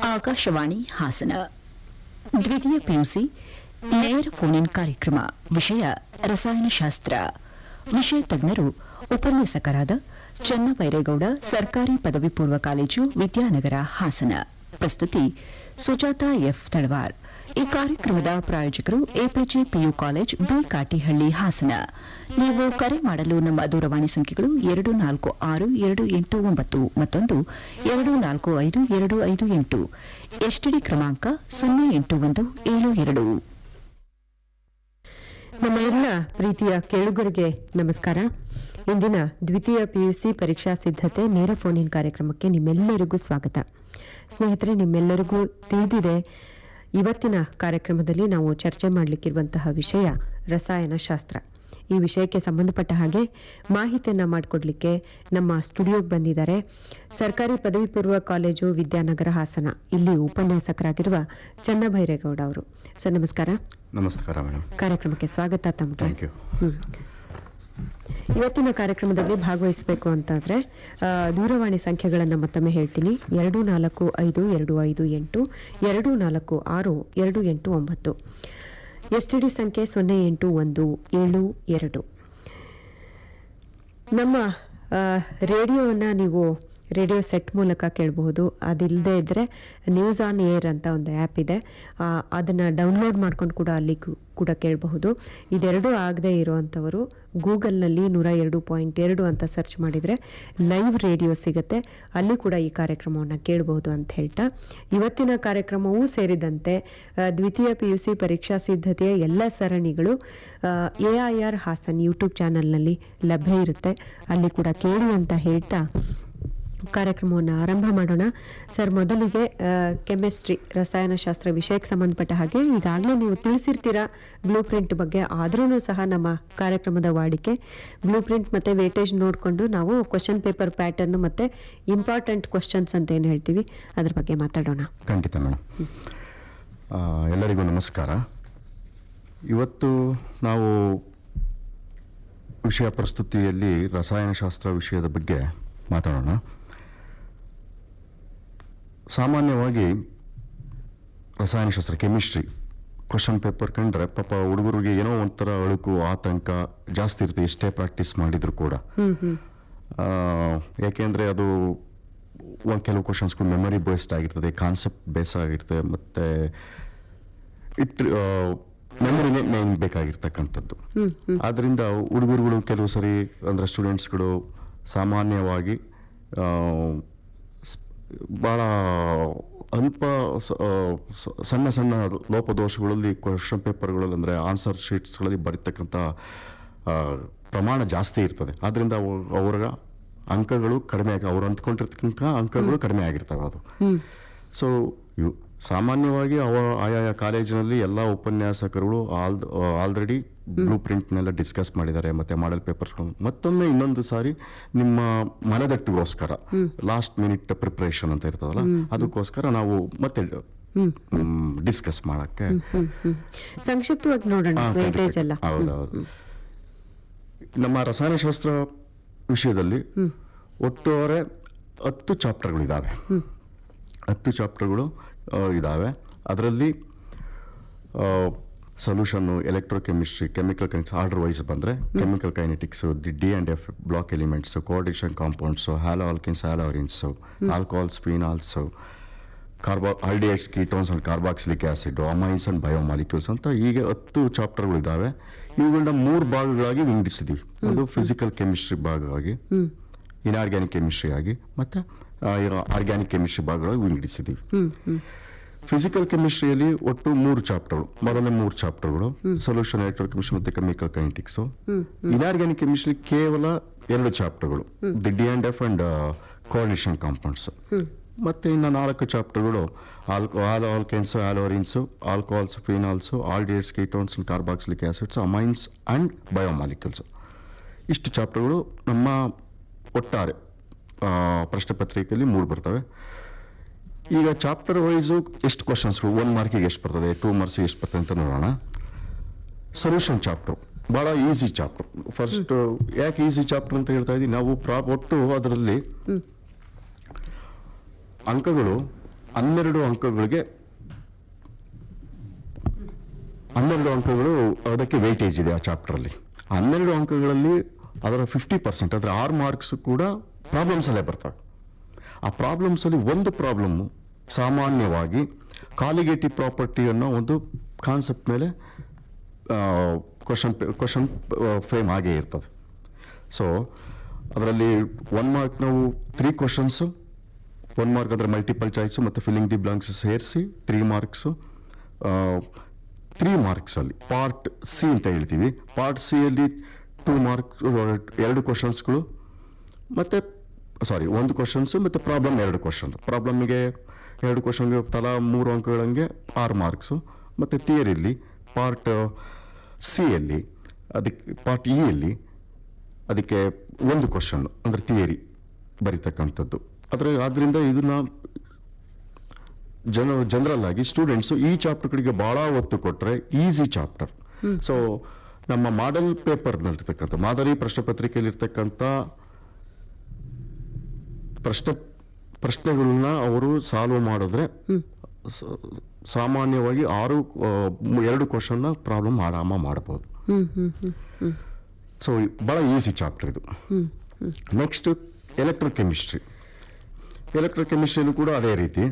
ಆಕಾಶವಾಣಿ ಹಾಸನ ದ್ವಿತೀಯ ಪಿಯುಸಿ ನೇರ phone in ಕಾರ್ಯಕ್ರಮ. ವಿಷಯ ರಸಾಯನಶಾಸ್ತ್ರ. ವಿಷಯ ತಜ್ಞರು ಉಪನ್ಯಾಸಕರಾದ ಚನ್ನಬೈರೇಗೌಡ, ಸರ್ಕಾರಿ ಪದವಿ ಪೂರ್ವ ಕಾಲೇಜು, ವಿದ್ಯಾನಗರ, ಹಾಸನ. ಪ್ರಸ್ತುತಿ ಸುಜಾತಾ ಎಫ್ ತಳವಾರ್. ಈ ಕಾರ್ಯಕ್ರಮದ ಪ್ರಾಯೋಜಕರು APJ PU college, B Katihalli, Hassan. ನೀವು ಕರೆ ಮಾಡಲು ನಮ್ಮ ದೂರವಾಣಿ ಸಂಖ್ಯೆಗಳು 246289 ಮತ್ತೊಂದು 245258. ಎಸ್ಟಿಡಿ ಕ್ರಮಾಂಕ 08172. ನಮ್ಮ ಎಲ್ಲ ಪ್ರೀತಿಯ ಕೇಳುಗರಿಗೆ ನಮಸ್ಕಾರ. ಇಂದಿನ ದ್ವಿತೀಯ ಪಿಯುಸಿ ಪರೀಕ್ಷಾ ಸಿದ್ಧತೆ ನೇರ ಫೋನ್ ಇನ್ ಕಾರ್ಯಕ್ರಮಕ್ಕೆ ನಿಮ್ಮೆಲ್ಲರಿಗೂ ಸ್ವಾಗತ. ಸ್ನೇಹಿತರೆ, ನಿಮ್ಮೆಲ್ಲರಿಗೂ ತಿಳಿದಿದೆ, ಇವತ್ತಿನ ಕಾರ್ಯಕ್ರಮದಲ್ಲಿ ನಾವು ಚರ್ಚೆ ಮಾಡಲಿಕ್ಕಿರುವಂತಹ ವಿಷಯ ರಸಾಯನಶಾಸ್ತ್ರ. ಈ ವಿಷಯಕ್ಕೆ ಸಂಬಂಧಪಟ್ಟ ಹಾಗೆ ಮಾಹಿತಿಯನ್ನು ಮಾಡಿಕೊಡ್ಲಿಕ್ಕೆ ನಮ್ಮ ಸ್ಟುಡಿಯೋಗೆ ಬಂದಿದ್ದಾರೆ ಸರ್ಕಾರಿ ಪದವಿ ಪೂರ್ವ ಕಾಲೇಜು, ವಿದ್ಯಾನಗರ, ಹಾಸನ. ಇಲ್ಲಿ ಉಪನ್ಯಾಸಕರಾಗಿರುವ ಚನ್ನಬೈರೇಗೌಡ ಅವರು. ಸರ್, ನಮಸ್ಕಾರ. ನಮಸ್ಕಾರ ಮೇಡಮ್. ಕಾರ್ಯಕ್ರಮಕ್ಕೆ ಸ್ವಾಗತ ತಮಗೆ. Thank you. ಇವತ್ತಿನ ಕಾರ್ಯಕ್ರಮದಲ್ಲಿ ಭಾಗವಹಿಸಬೇಕು ಅಂತಾದರೆ ದೂರವಾಣಿ ಸಂಖ್ಯೆಗಳನ್ನು ಮತ್ತೊಮ್ಮೆ ಹೇಳ್ತೀನಿ: 245258 2462889. ಎಸ್ಟಿಡಿ ಸಂಖ್ಯೆ 08172. ನಮ್ಮ ರೇಡಿಯೋವನ್ನು ನೀವು ರೇಡಿಯೋ ಸೆಟ್ ಮೂಲಕ ಕೇಳಬಹುದು. ಅದಿಲ್ಲದೆ ಇದ್ದರೆ ನ್ಯೂಸ್ ಆನ್ ಏರ್ ಅಂತ ಒಂದು ಆ್ಯಪ್ ಇದೆ, ಅದನ್ನು ಡೌನ್ಲೋಡ್ ಮಾಡ್ಕೊಂಡು ಕೂಡ ಅಲ್ಲಿ ಕೂಡ ಕೇಳಬಹುದು. ಇದೆರಡೂ ಆಗದೆ ಇರುವಂಥವರು ಗೂಗಲ್ನಲ್ಲಿ 102.2 ಅಂತ ಸರ್ಚ್ ಮಾಡಿದರೆ ಲೈವ್ ರೇಡಿಯೋ ಸಿಗುತ್ತೆ, ಅಲ್ಲಿ ಕೂಡ ಈ ಕಾರ್ಯಕ್ರಮವನ್ನು ಕೇಳಬಹುದು ಅಂತ ಹೇಳ್ತಾ, ಇವತ್ತಿನ ಕಾರ್ಯಕ್ರಮವೂ ಸೇರಿದಂತೆ ದ್ವಿತೀಯ ಪಿಯುಸಿ ಪರೀಕ್ಷಾ ಸಿದ್ಧತೆಯ ಎಲ್ಲ ಸರಣಿಗಳು AIR ಹಾಸನ್ ಯೂಟ್ಯೂಬ್ ಚಾನಲ್ನಲ್ಲಿ ಲಭ್ಯ ಇರುತ್ತೆ, ಅಲ್ಲಿ ಕೂಡ ಕೇಳಿ ಅಂತ ಹೇಳ್ತಾ ಕಾರ್ಯಕ್ರಮವನ್ನು ಆರಂಭ ಮಾಡೋಣ. ಸರ್, ಮೊದಲಿಗೆ ಕೆಮಿಸ್ಟ್ರಿ, ರಸಾಯನಶಾಸ್ತ್ರ ವಿಷಯಕ್ಕೆ ಸಂಬಂಧಪಟ್ಟ ಹಾಗೆ ಈಗಾಗಲೇ ನೀವು ತಿಳಿಸಿರ್ತೀರಾ ಬ್ಲೂ ಪ್ರಿಂಟ್ ಬಗ್ಗೆ. ಆದ್ರೂ ಸಹ ನಮ್ಮ ಕಾರ್ಯಕ್ರಮದ ವಾಡಿಕೆ ಬ್ಲೂ ಪ್ರಿಂಟ್ ಮತ್ತು ವೇಟೇಜ್ ನೋಡಿಕೊಂಡು ನಾವು ಕ್ವಶನ್ ಪೇಪರ್ ಪ್ಯಾಟರ್ನ್ ಮತ್ತು ಇಂಪಾರ್ಟೆಂಟ್ ಕ್ವಶನ್ಸ್ ಅಂತ ಏನು ಹೇಳ್ತೀವಿ ಅದ್ರ ಬಗ್ಗೆ ಮಾತಾಡೋಣ. ಖಂಡಿತ ಮೇಡಮ್. ಎಲ್ಲರಿಗೂ ನಮಸ್ಕಾರ. ಇವತ್ತು ನಾವು ವಿಷಯ ಪ್ರಸ್ತುತಿಯಲ್ಲಿ ರಸಾಯನಶಾಸ್ತ್ರ ವಿಷಯದ ಬಗ್ಗೆ ಮಾತಾಡೋಣ. ಸಾಮಾನ್ಯವಾಗಿ ರಸಾಯನಶಾಸ್ತ್ರ, ಕೆಮಿಸ್ಟ್ರಿ ಕ್ವಶನ್ ಪೇಪರ್ ಕಂಡ್ರೆ ಪಾಪ ಹುಡುಗರಿಗೆ ಏನೋ ಒಂಥರ ಅಳುಕು, ಆತಂಕ ಜಾಸ್ತಿ ಇರುತ್ತೆ, ಎಷ್ಟೇ ಪ್ರಾಕ್ಟೀಸ್ ಮಾಡಿದ್ರು ಕೂಡ. ಯಾಕೆಂದರೆ ಅದು ಕೆಲವು ಕ್ವಶನ್ಸ್ಗಳು ಮೆಮೊರಿ ಬೇಸ್ಡ್ ಆಗಿರ್ತದೆ, ಕಾನ್ಸೆಪ್ಟ್ ಬೇಸ್ ಆಗಿರ್ತದೆ, ಮತ್ತು ಮೆಮೊರಿನೇ ಮೇನ್ ಬೇಕಾಗಿರ್ತಕ್ಕಂಥದ್ದು. ಆದ್ದರಿಂದ ಹುಡುಗರುಗಳು ಕೆಲವು ಸರಿ ಅಂದರೆ ಸ್ಟೂಡೆಂಟ್ಸ್ಗಳು ಸಾಮಾನ್ಯವಾಗಿ ಭಾಳ ಅಲ್ಪ ಸಣ್ಣ ಸಣ್ಣ ಲೋಪದೋಷಗಳಲ್ಲಿ ಕ್ವಶನ್ ಪೇಪರ್ಗಳಲ್ಲಿ ಅಂದರೆ ಆನ್ಸರ್ ಶೀಟ್ಸ್ಗಳಲ್ಲಿ ಬರೀತಕ್ಕಂಥ ಪ್ರಮಾಣ ಜಾಸ್ತಿ ಇರ್ತದೆ. ಆದ್ದರಿಂದ ಅವರ ಅಂಕಗಳು ಕಡಿಮೆ ಅವ್ರು ಅಂದ್ಕೊಂಡಿರ್ತಕ್ಕಂಥ ಅಂಕಗಳು ಕಡಿಮೆ ಆಗಿರ್ತವೆ. ಅದು ಸೊ ಸಾಮಾನ್ಯವಾಗಿ ಆಯಾ ಕಾಲೇಜಿನಲ್ಲಿ ಎಲ್ಲ ಉಪನ್ಯಾಸಕರುಗಳು ಆಲ್ರೆಡಿ ಬ್ಲೂ ಪ್ರಿಂಟ್ನೆಲ್ಲ ಡಿಸ್ಕಸ್ ಮಾಡಿದ್ದಾರೆ, ಮತ್ತು ಮಾಡೆಲ್ ಪೇಪರ್ಸ್ಗಳು ಮತ್ತೊಮ್ಮೆ ಇನ್ನೊಂದು ಸಾರಿ ನಿಮ್ಮ ಮನದಟ್ಟಿಗೋಸ್ಕರ ಲಾಸ್ಟ್ ಮಿನಿಟ್ ಪ್ರಿಪ್ರೇಷನ್ ಅಂತ ಇರ್ತದಲ್ಲ, ಅದಕ್ಕೋಸ್ಕರ ನಾವು ಮತ್ತೆ ಡಿಸ್ಕಸ್ ಮಾಡಕ್ಕೆ ಸಂಕ್ಷಿಪ್ತವಾಗಿ ನೋಡೋಣ. ಹೌದೌದು. ನಮ್ಮ ರಸಾಯನಶಾಸ್ತ್ರ ವಿಷಯದಲ್ಲಿ ಒಟ್ಟಾರೆ 10 ಚಾಪ್ಟರ್ಗಳಿದ್ದಾವೆ. 10 ಚಾಪ್ಟರ್ಗಳು ಇದ್ದಾವೆ. ಅದರಲ್ಲಿ solution, electrochemistry, chemical kinetics, order wise ಬಂದರೆ chemical kinetics, D&F block elements, coordination compounds, haloalkanes, haloarenes, alcohols, phenols, aldehydes, ketones and carboxylic acid, amines and biomolecules ಅಂತ ಹೀಗೆ 10 ಚಾಪ್ಟರ್ಗಳಿದ್ದಾವೆ. ಇವುಗಳನ್ನ 3 ಭಾಗಗಳಾಗಿ ವಿಂಗಡಿಸಿದ್ದೀವಿ. ಒಂದು ಫಿಸಿಕಲ್ ಕೆಮಿಸ್ಟ್ರಿ ಭಾಗವಾಗಿ, ಇನ್ಆರ್ಗ್ಯಾನಿಕ್ ಕೆಮಿಸ್ಟ್ರಿ ಆಗಿ, ಮತ್ತು ಆರ್ಗ್ಯಾನಿಕ್ ಕೆಮಿಸ್ಟ್ರಿ ಭಾಗಗಳಾಗಿ ವಿಂಗಡಿಸಿದ್ದೀವಿ. ಫಿಸಿಕಲ್ ಕೆಮಿಸ್ಟ್ರಿಯಲ್ಲಿ ಒಟ್ಟು 3 ಚಾಪ್ಟರ್ಗಳು. ಮೊದಲನೇ 3 ಚಾಪ್ಟರ್ಗಳು ಸೊಲ್ಯೂಷನ್, ಎಲೆಕ್ಟ್ರೋಕೆಮಿಸ್ಟ್ರಿ ಮತ್ತು ಕೆಮಿಕಲ್ ಕೈನೆಟಿಕ್ಸ್. ಇನ್ಆರ್ಗ್ಯಾನಿಕ್ ಕೆಮಿಸ್ಟ್ರಿ ಕೇವಲ 2 ಚಾಪ್ಟರ್ಗಳು, D&F ಅಂಡ್ ಕೋಆರ್ಡಿನೇಷನ್ ಕಾಂಪೌಂಡ್ಸ್. ಮತ್ತೆ ಇನ್ನು 4 ಚಾಪ್ಟರ್ಗಳು alkynes, haloarenes, alcohols, phenols, aldehydes, ketones and carboxylic acids, amines and biomolecules. ಇಷ್ಟು ಚಾಪ್ಟರ್ಗಳು ನಮ್ಮ ಒಟ್ಟಾರೆ ಪ್ರಶ್ನೆ ಪತ್ರಿಕೆಯಲ್ಲಿ 3 ಬರ್ತವೆ. ಈಗ ಚಾಪ್ಟರ್ ವೈಸು ಎಷ್ಟು ಕ್ವಶನ್ಸ್ಗಳು, 1 ಮಾರ್ಕಿಗೆ ಎಷ್ಟು ಬರ್ತದೆ, 2 ಮಾರ್ಕ್ಸಿಗೆ ಎಷ್ಟು ಬರ್ತದೆ ಅಂತ ನೋಡೋಣ. ಸೊಲ್ಯೂಷನ್ ಚಾಪ್ಟರ್ ಭಾಳ ಈಸಿ ಚಾಪ್ಟರ್. ಫಸ್ಟ್ ಯಾಕೆ ಈಸಿ ಚಾಪ್ಟರ್ ಅಂತ ಹೇಳ್ತಾ ಇದ್ದೀವಿ, ನಾವು ಒಟ್ಟು ಅದರಲ್ಲಿ ಅಂಕಗಳು 12 ಅಂಕಗಳಿಗೆ 12 ಅಂಕಗಳು ಅದಕ್ಕೆ ವೇಟೇಜ್ ಇದೆ ಆ ಚಾಪ್ಟರಲ್ಲಿ. 12 ಅಂಕಗಳಲ್ಲಿ ಅದರ 50% ಅಂದರೆ 6 ಮಾರ್ಕ್ಸ್ ಕೂಡ ಪ್ರಾಬ್ಲಮ್ಸಲ್ಲೇ ಬರ್ತವೆ. ಆ ಪ್ರಾಬ್ಲಮ್ಸಲ್ಲಿ ಒಂದು ಪ್ರಾಬ್ಲಮ್ಮು ಸಾಮಾನ್ಯವಾಗಿ ಕಾಲಿಗೇಟಿವ್ ಪ್ರಾಪರ್ಟಿ ಅನ್ನೋ ಒಂದು ಕಾನ್ಸೆಪ್ಟ್ ಮೇಲೆ ಕ್ವಶನ್ ಫ್ರೇಮ್ ಆಗೇ ಇರ್ತದೆ. ಸೊ ಅದರಲ್ಲಿ 1 ಮಾರ್ಕ್ ನಾವು 3 ಕ್ವಶನ್ಸು, 1 ಮಾರ್ಕ್ ಅಂದರೆ ಮಲ್ಟಿಪಲ್ ಚಾಯ್ಸು ಮತ್ತು ಫಿಲ್ಲಿಂಗ್ ದಿ ಬ್ಲಾಂಕ್ಸ್ ಸೇರಿಸಿ 3 ಮಾರ್ಕ್ಸು. 3 ಮಾರ್ಕ್ಸಲ್ಲಿ ಪಾರ್ಟ್ ಸಿ ಅಂತ ಹೇಳ್ತೀವಿ. ಪಾರ್ಟ್ ಸಿಯಲ್ಲಿ 2 ಮಾರ್ಕ್ಸ್ 2 ಕ್ವಶನ್ಸ್ಗಳು ಮತ್ತು 1 ಕ್ವಶನ್ಸು ಮತ್ತು ಪ್ರಾಬ್ಲಮ್ 2 ಕ್ವಶನ್. ಪ್ರಾಬ್ಲಮ್ಗೆ 2 ಕ್ವಶನ್ಗೆ ತಲಾ 3 ಅಂಕಗಳಂಗೆ 6 ಮಾರ್ಕ್ಸು. ಮತ್ತು ಥಿಯರಿಲಿ ಪಾರ್ಟ್ ಸಿಯಲ್ಲಿ ಅದಕ್ಕೆ ಪಾರ್ಟ್ ಇಯಲ್ಲಿ ಅದಕ್ಕೆ 1 ಕ್ವಶನ್ ಅಂದರೆ ಥಿಯರಿ ಬರೀತಕ್ಕಂಥದ್ದು. ಆದ್ದರಿಂದ ಇದನ್ನು ಜನರಲ್ ಆಗಿ ಸ್ಟೂಡೆಂಟ್ಸು ಈ ಚಾಪ್ಟರ್ಗಳಿಗೆ ಭಾಳ ಒತ್ತು ಕೊಟ್ಟರೆ ಈಸಿ ಚಾಪ್ಟರ್. ಸೊ ನಮ್ಮ ಮಾಡೆಲ್ ಪೇಪರ್ನಲ್ಲಿರ್ತಕ್ಕಂಥ ಮಾದರಿ ಪ್ರಶ್ನೆ ಪತ್ರಿಕೆಯಲ್ಲಿರ್ತಕ್ಕಂಥ ಪ್ರಶ್ನೆಗಳನ್ನ ಅವರು ಸಾಲ್ವ್ ಮಾಡಿದ್ರೆ ಸಾಮಾನ್ಯವಾಗಿ 2 ಕ್ವಶನ್ನ ಪ್ರಾಬ್ಲಮ್ ಆರಾಮ ಮಾಡ್ಬೋದು. ಸೊ ಭಾಳ ಈಸಿ ಚಾಪ್ಟರ್ ಇದು. Next electrochemistry. ಎಲೆಕ್ಟ್ರೋಕೆಮಿಸ್ಟ್ರಿಯಲ್ಲೂ ಕೂಡ ಅದೇ ರೀತಿ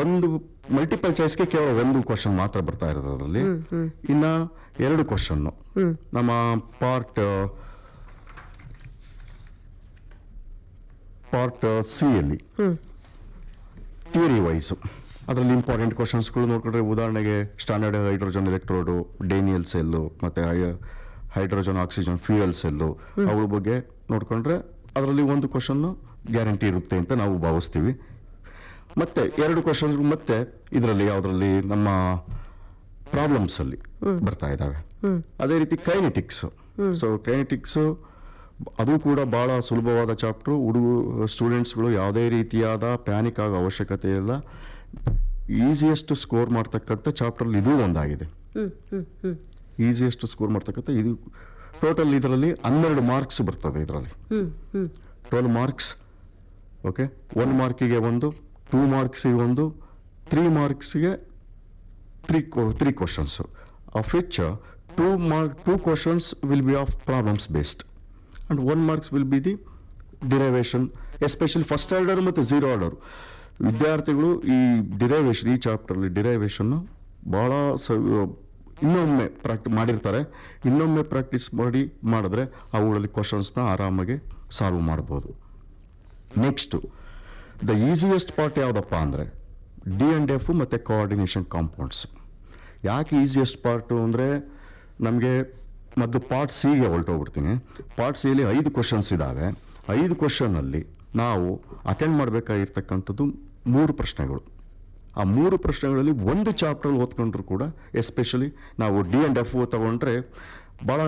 ಒಂದು ಮಲ್ಟಿಪಲ್ ಚಾಯ್ಸ್ಗೆ ಕೇವಲ 1 ಕ್ವಶನ್ ಮಾತ್ರ ಬರ್ತಾ ಇರೋದು ಅದರಲ್ಲಿ. ಇನ್ನ 2 ಕ್ವಶನ್ನು ನಮ್ಮ ಪಾರ್ಟ್ ಸಿಯಲ್ಲಿ ಥಿಯರಿ ವೈಸು ಅದರಲ್ಲಿ ಇಂಪಾರ್ಟೆಂಟ್ ಕ್ವಶನ್ಸ್ಗಳು ನೋಡ್ಕೊಂಡ್ರೆ, ಉದಾಹರಣೆಗೆ standard hydrogen electrode, Daniel cell ಮತ್ತು ಹೈಡ್ರೋಜನ್ ಆಕ್ಸಿಜನ್ ಫ್ಯೂಯಲ್ ಸೆಲ್ಲು ಅವ್ರ ಬಗ್ಗೆ ನೋಡ್ಕೊಂಡ್ರೆ ಅದರಲ್ಲಿ 1 ಕ್ವಶನ್ನು ಗ್ಯಾರಂಟಿ ಇರುತ್ತೆ ಅಂತ ನಾವು ಭಾವಿಸ್ತೀವಿ. ಮತ್ತೆ 2 ಕ್ವಶನ್ ಮತ್ತೆ ಇದರಲ್ಲಿ ಯಾವುದರಲ್ಲಿ ನಮ್ಮ ಪ್ರಾಬ್ಲಮ್ಸಲ್ಲಿ ಬರ್ತಾ ಇದ್ದಾವೆ. ಅದೇ ರೀತಿ ಕೈನೆಟಿಕ್ಸ್. ಸೊ ಕೈನೆಟಿಕ್ಸ್ ಅದು ಕೂಡ ಭಾಳ ಸುಲಭವಾದ ಚಾಪ್ಟ್ರು. ಸ್ಟೂಡೆಂಟ್ಸ್ಗಳು ಯಾವುದೇ ರೀತಿಯಾದ ಪ್ಯಾನಿಕ್ ಆಗೋ ಅವಶ್ಯಕತೆ ಇಲ್ಲ. ಈಸಿಯೆಸ್ಟ್ ಸ್ಕೋರ್ ಮಾಡ್ತಕ್ಕಂಥ ಚಾಪ್ಟರ್ಲಿ ಇದು ಒಂದಾಗಿದೆ. ಈಸಿಯೆಸ್ಟ್ ಸ್ಕೋರ್ ಮಾಡ್ತಕ್ಕಂಥ ಇದು ಟೋಟಲ್ ಇದರಲ್ಲಿ 12 ಮಾರ್ಕ್ಸ್ ಬರ್ತದೆ. ಇದರಲ್ಲಿ 12 marks. Okay, 1 ಮಾರ್ಕಿಗೆ 1, 2 ಮಾರ್ಕ್ಸಿಗೆ 1, 3 ಮಾರ್ಕ್ಸ್ಗೆ 3 questions. Of which 2 questions will be of problems based and 1 marks will be the derivation, especially first order ಮತ್ತು 0 ಆರ್ಡರ್. ವಿದ್ಯಾರ್ಥಿಗಳು ಈ ಡಿರೈವೇಷನ್, ಈ ಚಾಪ್ಟರ್ಲಿ ಡಿರೈವೇಷನ್ನು ಭಾಳ ಇನ್ನೊಮ್ಮೆ ಮಾಡಿರ್ತಾರೆ. ಇನ್ನೊಮ್ಮೆ ಪ್ರಾಕ್ಟೀಸ್ ಮಾಡಿದ್ರೆ ಅವುಗಳಲ್ಲಿ ಕ್ವಶನ್ಸ್ನ ಆರಾಮಾಗಿ ಸಾಲ್ವ್ ಮಾಡ್ಬೋದು. ನೆಕ್ಸ್ಟು ದ ಈಸಿಯೆಸ್ಟ್ ಪಾರ್ಟ್ ಯಾವುದಪ್ಪ ಅಂದರೆ D&F ಮತ್ತು ಕೋಆರ್ಡಿನೇಷನ್ ಕಾಂಪೌಂಡ್ಸ್. ಯಾಕೆ ಈಸಿಯೆಸ್ಟ್ ಪಾರ್ಟು ಅಂದರೆ, ನಮಗೆ ಮೊದಲು ಪಾರ್ಟ್ ಸಿಗೆ ಹೊರಟೋಗ್ಬಿಡ್ತೀನಿ. ಪಾರ್ಟ್ ಸಿಯಲ್ಲಿ 5 ಕ್ವಶನ್ಸ್ ಇದ್ದಾವೆ. 5 ಕ್ವಶನ್ನಲ್ಲಿ ನಾವು ಅಟೆಂಡ್ ಮಾಡಬೇಕಾಗಿರ್ತಕ್ಕಂಥದ್ದು 3 ಪ್ರಶ್ನೆಗಳು. ಆ 3 ಪ್ರಶ್ನೆಗಳಲ್ಲಿ ಒಂದು ಚಾಪ್ಟ್ರಲ್ಲಿ ಓದ್ಕೊಂಡ್ರು ಕೂಡ, ಎಸ್ಪೆಷಲಿ ನಾವು D&F ತಗೊಂಡ್ರೆ ಭಾಳ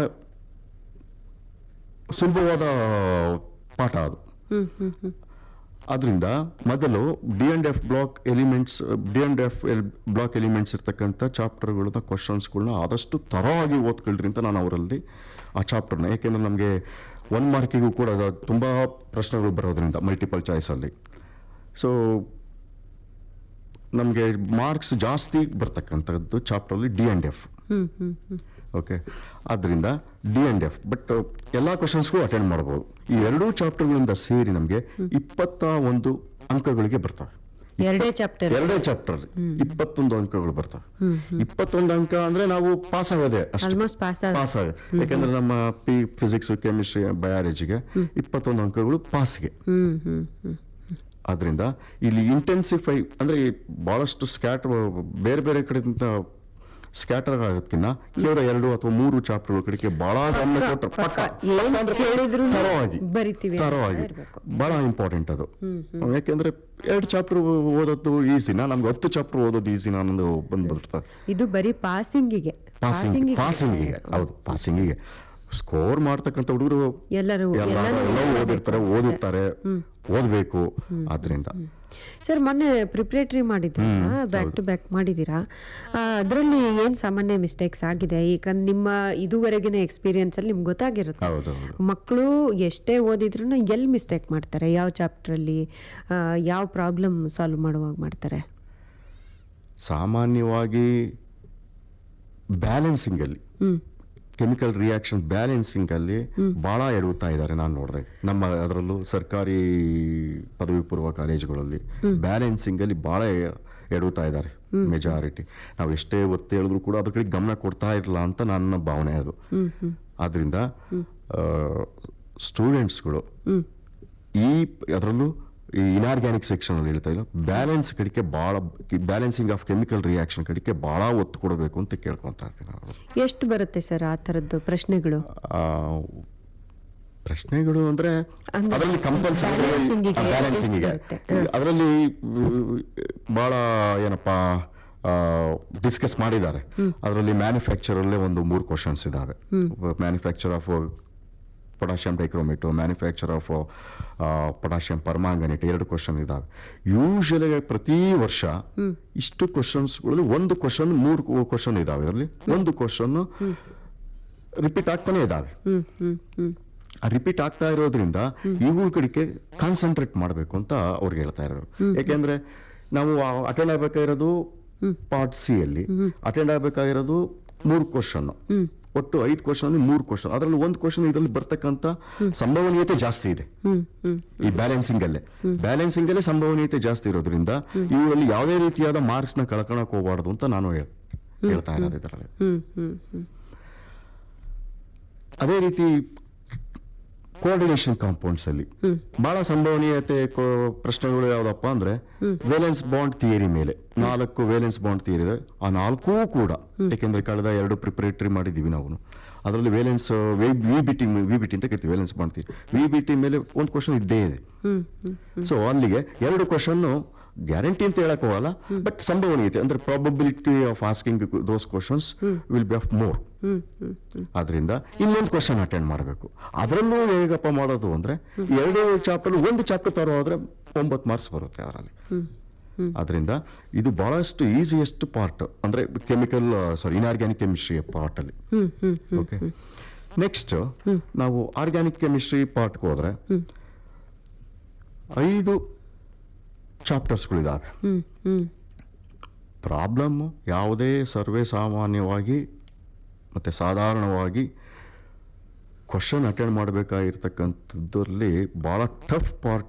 ಸುಲಭವಾದ ಪಾಠ ಅದು. ಅದರಿಂದ ಮೊದಲು D&F ಬ್ಲಾಕ್ ಎಲಿಮೆಂಟ್ಸ್ ಇರ್ತಕ್ಕಂಥ ಚಾಪ್ಟರ್ಗಳನ್ನ ಕ್ವಶನ್ಸ್ಗಳನ್ನ ಆದಷ್ಟು ತರವಾಗಿ ಓದ್ಕೊಳ್ರಿ ಅಂತ ನಾನು ಅವರಲ್ಲಿ ಆ ಚಾಪ್ಟರ್ನ, ಏಕೆಂದರೆ ನಮಗೆ 1 ಮಾರ್ಕಿಗೂ ಕೂಡ ತುಂಬ ಪ್ರಶ್ನೆಗಳು ಬರೋದ್ರಿಂದ ಮಲ್ಟಿಪಲ್ ಚಾಯ್ಸಲ್ಲಿ. ಸೊ ನಮಗೆ ಮಾರ್ಕ್ಸ್ ಜಾಸ್ತಿ ಬರ್ತಕ್ಕಂಥದ್ದು ಚಾಪ್ಟರ್ಲಿ D&F. ಓಕೆ, ಆದ್ದರಿಂದ D&F. ಬಟ್ ಎಲ್ಲ ಕ್ವಶನ್ಸ್ಗೂ ಅಟೆಂಡ್ ಮಾಡ್ಬೋದು. ಈ 2 ಚಾಪ್ಟರ್ಗಳಿಂದ ಸೇರಿ ನಮಗೆ 21 ಅಂಕಗಳಿಗೆ ಬರ್ತವೆ. 2 ಚಾಪ್ಟರ್ 21 ಅಂಕಗಳು ಬರ್ತವೆ. 21 ಅಂಕ ಅಂದ್ರೆ ನಾವು ಪಾಸ್ ಆಗೋದೇ ಅಷ್ಟೇ, ಪಾಸ್ ಆಗೋದು. ಯಾಕಂದ್ರೆ ನಮ್ಮ ಫಿಸಿಕ್ಸ್, ಕೆಮಿಸ್ಟ್ರಿ, ಬಯಾಲಜಿಗೆ 21 ಅಂಕಗಳು ಪಾಸ್ಗೆ. ಆದ್ರಿಂದ ಇಲ್ಲಿ ಇಂಟೆನ್ಸಿಫೈ ಅಂದ್ರೆ ಬಹಳಷ್ಟು ಬೇರೆ ಬೇರೆ ಕಡೆಯಿಂದ ಸ್ಕ್ಯಾಟರ್ ಆಗೋದಕ್ಕಿಂತ ಕೇವಲ 2 ಅಥವಾ 3 ಚಾಪ್ಟರ್ಗಳ ಕಡೆಗೆ ಬಹಳ ಗಮನ ಕೊಟ್ಟರೆ ತರವಾಗಿ ಬಹಳ ಇಂಪಾರ್ಟೆಂಟ್ ಅದು. ಯಾಕೆಂದ್ರೆ 2 ಚಾಪ್ಟರ್ ಓದೋದು ಈಸಿನಾ, ನಮ್ಗೆ 10 ಚಾಪ್ಟರ್ ಓದೋದು ಈಸಿನಾ ಅನ್ನೋದು ಬಂದ್ಬಿಡ್ತದೆ. ಇದು ಬರೀ ಪಾಸಿಂಗಿಗೆ. ಹೌದು, ಪಾಸಿಂಗಿಗೆ ಸ್ಕೋರ್ ಮಾಡ್ತಕ್ಕಂಥ ಹುಡುಗರು ಎಲ್ಲರೂ ಓದಿರ್ತಾರೆ, ಓದಬೇಕು. ಆದ್ರಿಂದ ಸರ್, ಮೊನ್ನೆ ಪ್ರಿಪ್ರೇಟರಿ ಮಾಡಿದ್ದೀರಾ, ಬ್ಯಾಕ್ ಟು ಬ್ಯಾಕ್ ಮಾಡಿದ್ದೀರಾ, ಅದರಲ್ಲಿ ಏನು ಸಾಮಾನ್ಯ ಮಿಸ್ಟೇಕ್ಸ್ ಆಗಿದೆ? ಈಗ ನಿಮ್ಮ ಇದುವರೆಗಿನ ಎಕ್ಸ್ಪೀರಿಯನ್ಸ್ ಅಲ್ಲಿ ನಿಮ್ಗೆ ಗೊತ್ತಾಗಿರುತ್ತೆ ಮಕ್ಕಳು ಎಷ್ಟೇ ಓದಿದ್ರು ಎಲ್ಲಿ ಮಿಸ್ಟೇಕ್ ಮಾಡ್ತಾರೆ, ಯಾವ ಚಾಪ್ಟ್ರಲ್ಲಿ ಯಾವ ಪ್ರಾಬ್ಲಮ್ ಸಾಲ್ವ್ ಮಾಡುವಾಗ ಮಾಡ್ತಾರೆ? ಸಾಮಾನ್ಯವಾಗಿ ಬ್ಯಾಲೆನ್ಸಿಂಗಲ್ಲಿ ಕೆಮಿಕಲ್ ರಿಯಾಕ್ಷನ್ ಬ್ಯಾಲೆನ್ಸಿಂಗಲ್ಲಿ ಭಾಳ ಎಡುತ್ತಾ ಇದ್ದಾರೆ ನಾನು ನೋಡಿದೆ. ನಮ್ಮ ಅದರಲ್ಲೂ ಸರ್ಕಾರಿ ಪದವಿ ಪೂರ್ವ ಕಾಲೇಜುಗಳಲ್ಲಿ ಬ್ಯಾಲೆನ್ಸಿಂಗಲ್ಲಿ ಭಾಳ ಎಡುತ್ತಾ ಇದ್ದಾರೆ ಮೆಜಾರಿಟಿ. ನಾವು ಎಷ್ಟೇ ಒತ್ತು ಹೇಳಿದ್ರು ಕೂಡ ಅದ್ರ ಕಡೆ ಗಮನ ಕೊಡ್ತಾ ಇರಲ್ಲ ಅಂತ ನನ್ನ ಭಾವನೆ ಅದು. ಆದ್ದರಿಂದ ಸ್ಟೂಡೆಂಟ್ಸ್ಗಳು ಅದರಲ್ಲೂ ಈ ಇನ್ಆರ್ಗ್ಯಾನಿಕ್ ಸೆಕ್ಷನ್ ಅಲ್ಲಿ ಹೇಳ್ತಾ ಇಲ್ಲ, ಬ್ಯಾಲೆನ್ಸ್ ಕಡೆಗೆ ಭಾಳ ಬ್ಯಾಲೆನ್ಸಿಂಗ್ ಆಫ್ ಕೆಮಿಕಲ್ ರಿಯಾಕ್ಷನ್ ಕಡೆಗೆ ಭಾಳ ಒತ್ತು ಕೊಡಬೇಕು ಅಂತ ಕೇಳ್ಕೊತಾ ಇರ್ತೀನಿ ನಾನು. ಎಷ್ಟು ಬರುತ್ತೆ ಸರ್ ಆ ಥರದ್ದು ಪ್ರಶ್ನೆಗಳು? ಪ್ರಶ್ನೆಗಳು ಅಂದ್ರೆ ಅದರಲ್ಲಿ ಕಂಪಲ್ಸರಿ ಬ್ಯಾಲೆನ್ಸಿಂಗಿಗೆ ಅದರಲ್ಲಿ ಭಾಳ ಏನಪ್ಪಾ ಡಿಸ್ಕಸ್ ಮಾಡಿದ್ದಾರೆ. ಅದರಲ್ಲಿ ಮ್ಯಾನುಫ್ಯಾಕ್ಚರ್ ಅಲ್ಲೇ ಒಂದು 3 ಕ್ವಶನ್ಸ್ ಇದಾವೆ. Manufacture of potassium dichromate, manufacture of potassium permanganate 2 question ಇದಾವೆ. ಯೂಶಲಿ ಪ್ರತಿ ವರ್ಷ ಇಷ್ಟು ಕ್ವಶನ್ಸ್ಗಳಲ್ಲಿ 1 ಕ್ವಶನ್ 3 ಕ್ವಶನ್ ಇದಾವೆ. ಇದರಲ್ಲಿ 1 ಕ್ವಶನ್ ರಿಪೀಟ್ ಆಗ್ತಾನೆ ಇದಾವೆ. ರಿಪೀಟ್ ಆಗ್ತಾ ಇರೋದ್ರಿಂದ ಇವುಗಳ ಕಡೆಗೆ ಕಾನ್ಸಂಟ್ರೇಟ್ ಮಾಡಬೇಕು ಅಂತ ಅವ್ರಿಗೆ ಹೇಳ್ತಾ ಇರೋದು. ಯಾಕೆಂದ್ರೆ ನಾವು ಅಟೆಂಡ್ ಆಗ್ಬೇಕಾಗಿರೋದು ಪಾರ್ಟ್ ಸಿ ಅಲ್ಲಿ ಅಟೆಂಡ್ ಆಗ್ಬೇಕಾಗಿರೋದು 3 ಕ್ವಶನ್, ಒಟ್ಟು 5 ಕ್ವಶನ್ 3 ಕ್ವಶನ್. ಅದರಲ್ಲಿ 1 ಕ್ವಶನ್ ಇದರಲ್ಲಿ ಬರ್ತಕ್ಕಂಥ ಸಂಭವನೀಯತೆ ಜಾಸ್ತಿ ಇದೆ. ಈ ಬ್ಯಾಲೆನ್ಸಿಂಗ್ ಅಲ್ಲೇ ಸಂಭವನೀಯತೆ ಜಾಸ್ತಿ ಇರೋದ್ರಿಂದ ಇವುಗಳಲ್ಲಿ ಯಾವುದೇ ರೀತಿಯಾದ ಮಾರ್ಕ್ಸ್ ನ ಕಳ್ಕೊಳಕ್ ಹೋಗಬಾರ್ದು ಅಂತ ನಾನು ಹೇಳ್ತಾ ಇರೋದು ಇದರಲ್ಲಿ. ಅದೇ ರೀತಿ ಕೋಆರ್ಡಿನೇಷನ್ ಕಾಂಪೌಂಡ್ಸ್ ಅಲ್ಲಿ ಬಹಳ ಸಂಭವನೀಯತೆ ಪ್ರಶ್ನೆಗಳು ಯಾವ್ದಪ್ಪ ಅಂದ್ರೆ ವೇಲೆನ್ಸ್ ಬಾಂಡ್ ಥಿಯರಿ ಮೇಲೆ 4 ವೇಲೆನ್ಸ್ ಬಾಂಡ್ ಥಿಯರಿ ಇದೆ. ಆ 4 ಕೂಡ ಯಾಕೆಂದ್ರೆ ಕಳೆದ 2 ಪ್ರಿಪರೇಟರಿ ಮಾಡಿದೀವಿ ನಾವು. ಅದರಲ್ಲಿ ವೇಲೆನ್ಸ್ ವಿಬಿಟಿ ಅಂತ ಕರಿತೀವಿ, ವೇಲೆನ್ಸ್ ಬಾಂಡ್ ಥಿಯರಿ. ವಿಬಿಟಿ ಮೇಲೆ 1 ಕ್ವಶನ್ ಇದ್ದೇ ಇದೆ. ಸೊ ಅಲ್ಲಿಗೆ 2 ಕ್ವಶನ್ ಗ್ಯಾರಂಟಿ ಅಂತ ಹೇಳಕ್ ಹೋಗಲ್ಲ, ಬಟ್ ಸಂಭವನೀಯತೆ ಅಂದ್ರೆ probability of asking those questions will be of more. ಆದ್ರಿಂದ ಇನ್ನೊಂದು ಕ್ವಶನ್ ಅಟೆಂಡ್ ಮಾಡಬೇಕು. ಅದರಲ್ಲೂ ಹೇಗಪ್ಪ ಮಾಡೋದು ಅಂದ್ರೆ 2 ಚಾಪ್ಟರ್ 1 ಚಾಪ್ಟರ್ ತರೋ ಹೋದ್ರೆ 9 ಮಾರ್ಕ್ಸ್ ಬರುತ್ತೆ ಅದರಲ್ಲಿ. ಆದ್ರಿಂದ ಇದು ಬಹಳಷ್ಟು ಈಸಿಯೆಸ್ಟ್ ಪಾರ್ಟ್ ಅಂದ್ರೆ ಇನ್ಆರ್ಗ್ಯಾನಿಕ್ ಕೆಮಿಸ್ಟ್ರಿ ಪಾರ್ಟ್ ಅಲ್ಲಿ. ಓಕೆ, ನೆಕ್ಸ್ಟ್ ನಾವು ಆರ್ಗ್ಯಾನಿಕ್ ಕೆಮಿಸ್ಟ್ರಿ ಪಾರ್ಟ್ಗೆ ಹೋದ್ರೆ 5 ಚಾಪ್ಟರ್ಸ್ಗಳಿದಾವೆ. ಪ್ರಾಬ್ಲಮ್ ಯಾವುದೇ ಸರ್ವೇ ಸಾಮಾನ್ಯವಾಗಿ ಮತ್ತೆ ಸಾಧಾರಣವಾಗಿ ಕ್ವಶನ್ ಅಟೆಂಡ್ ಮಾಡಬೇಕಾಗಿರ್ತಕ್ಕಂಥದ್ರಲ್ಲಿ ಬಹಳ ಟಫ್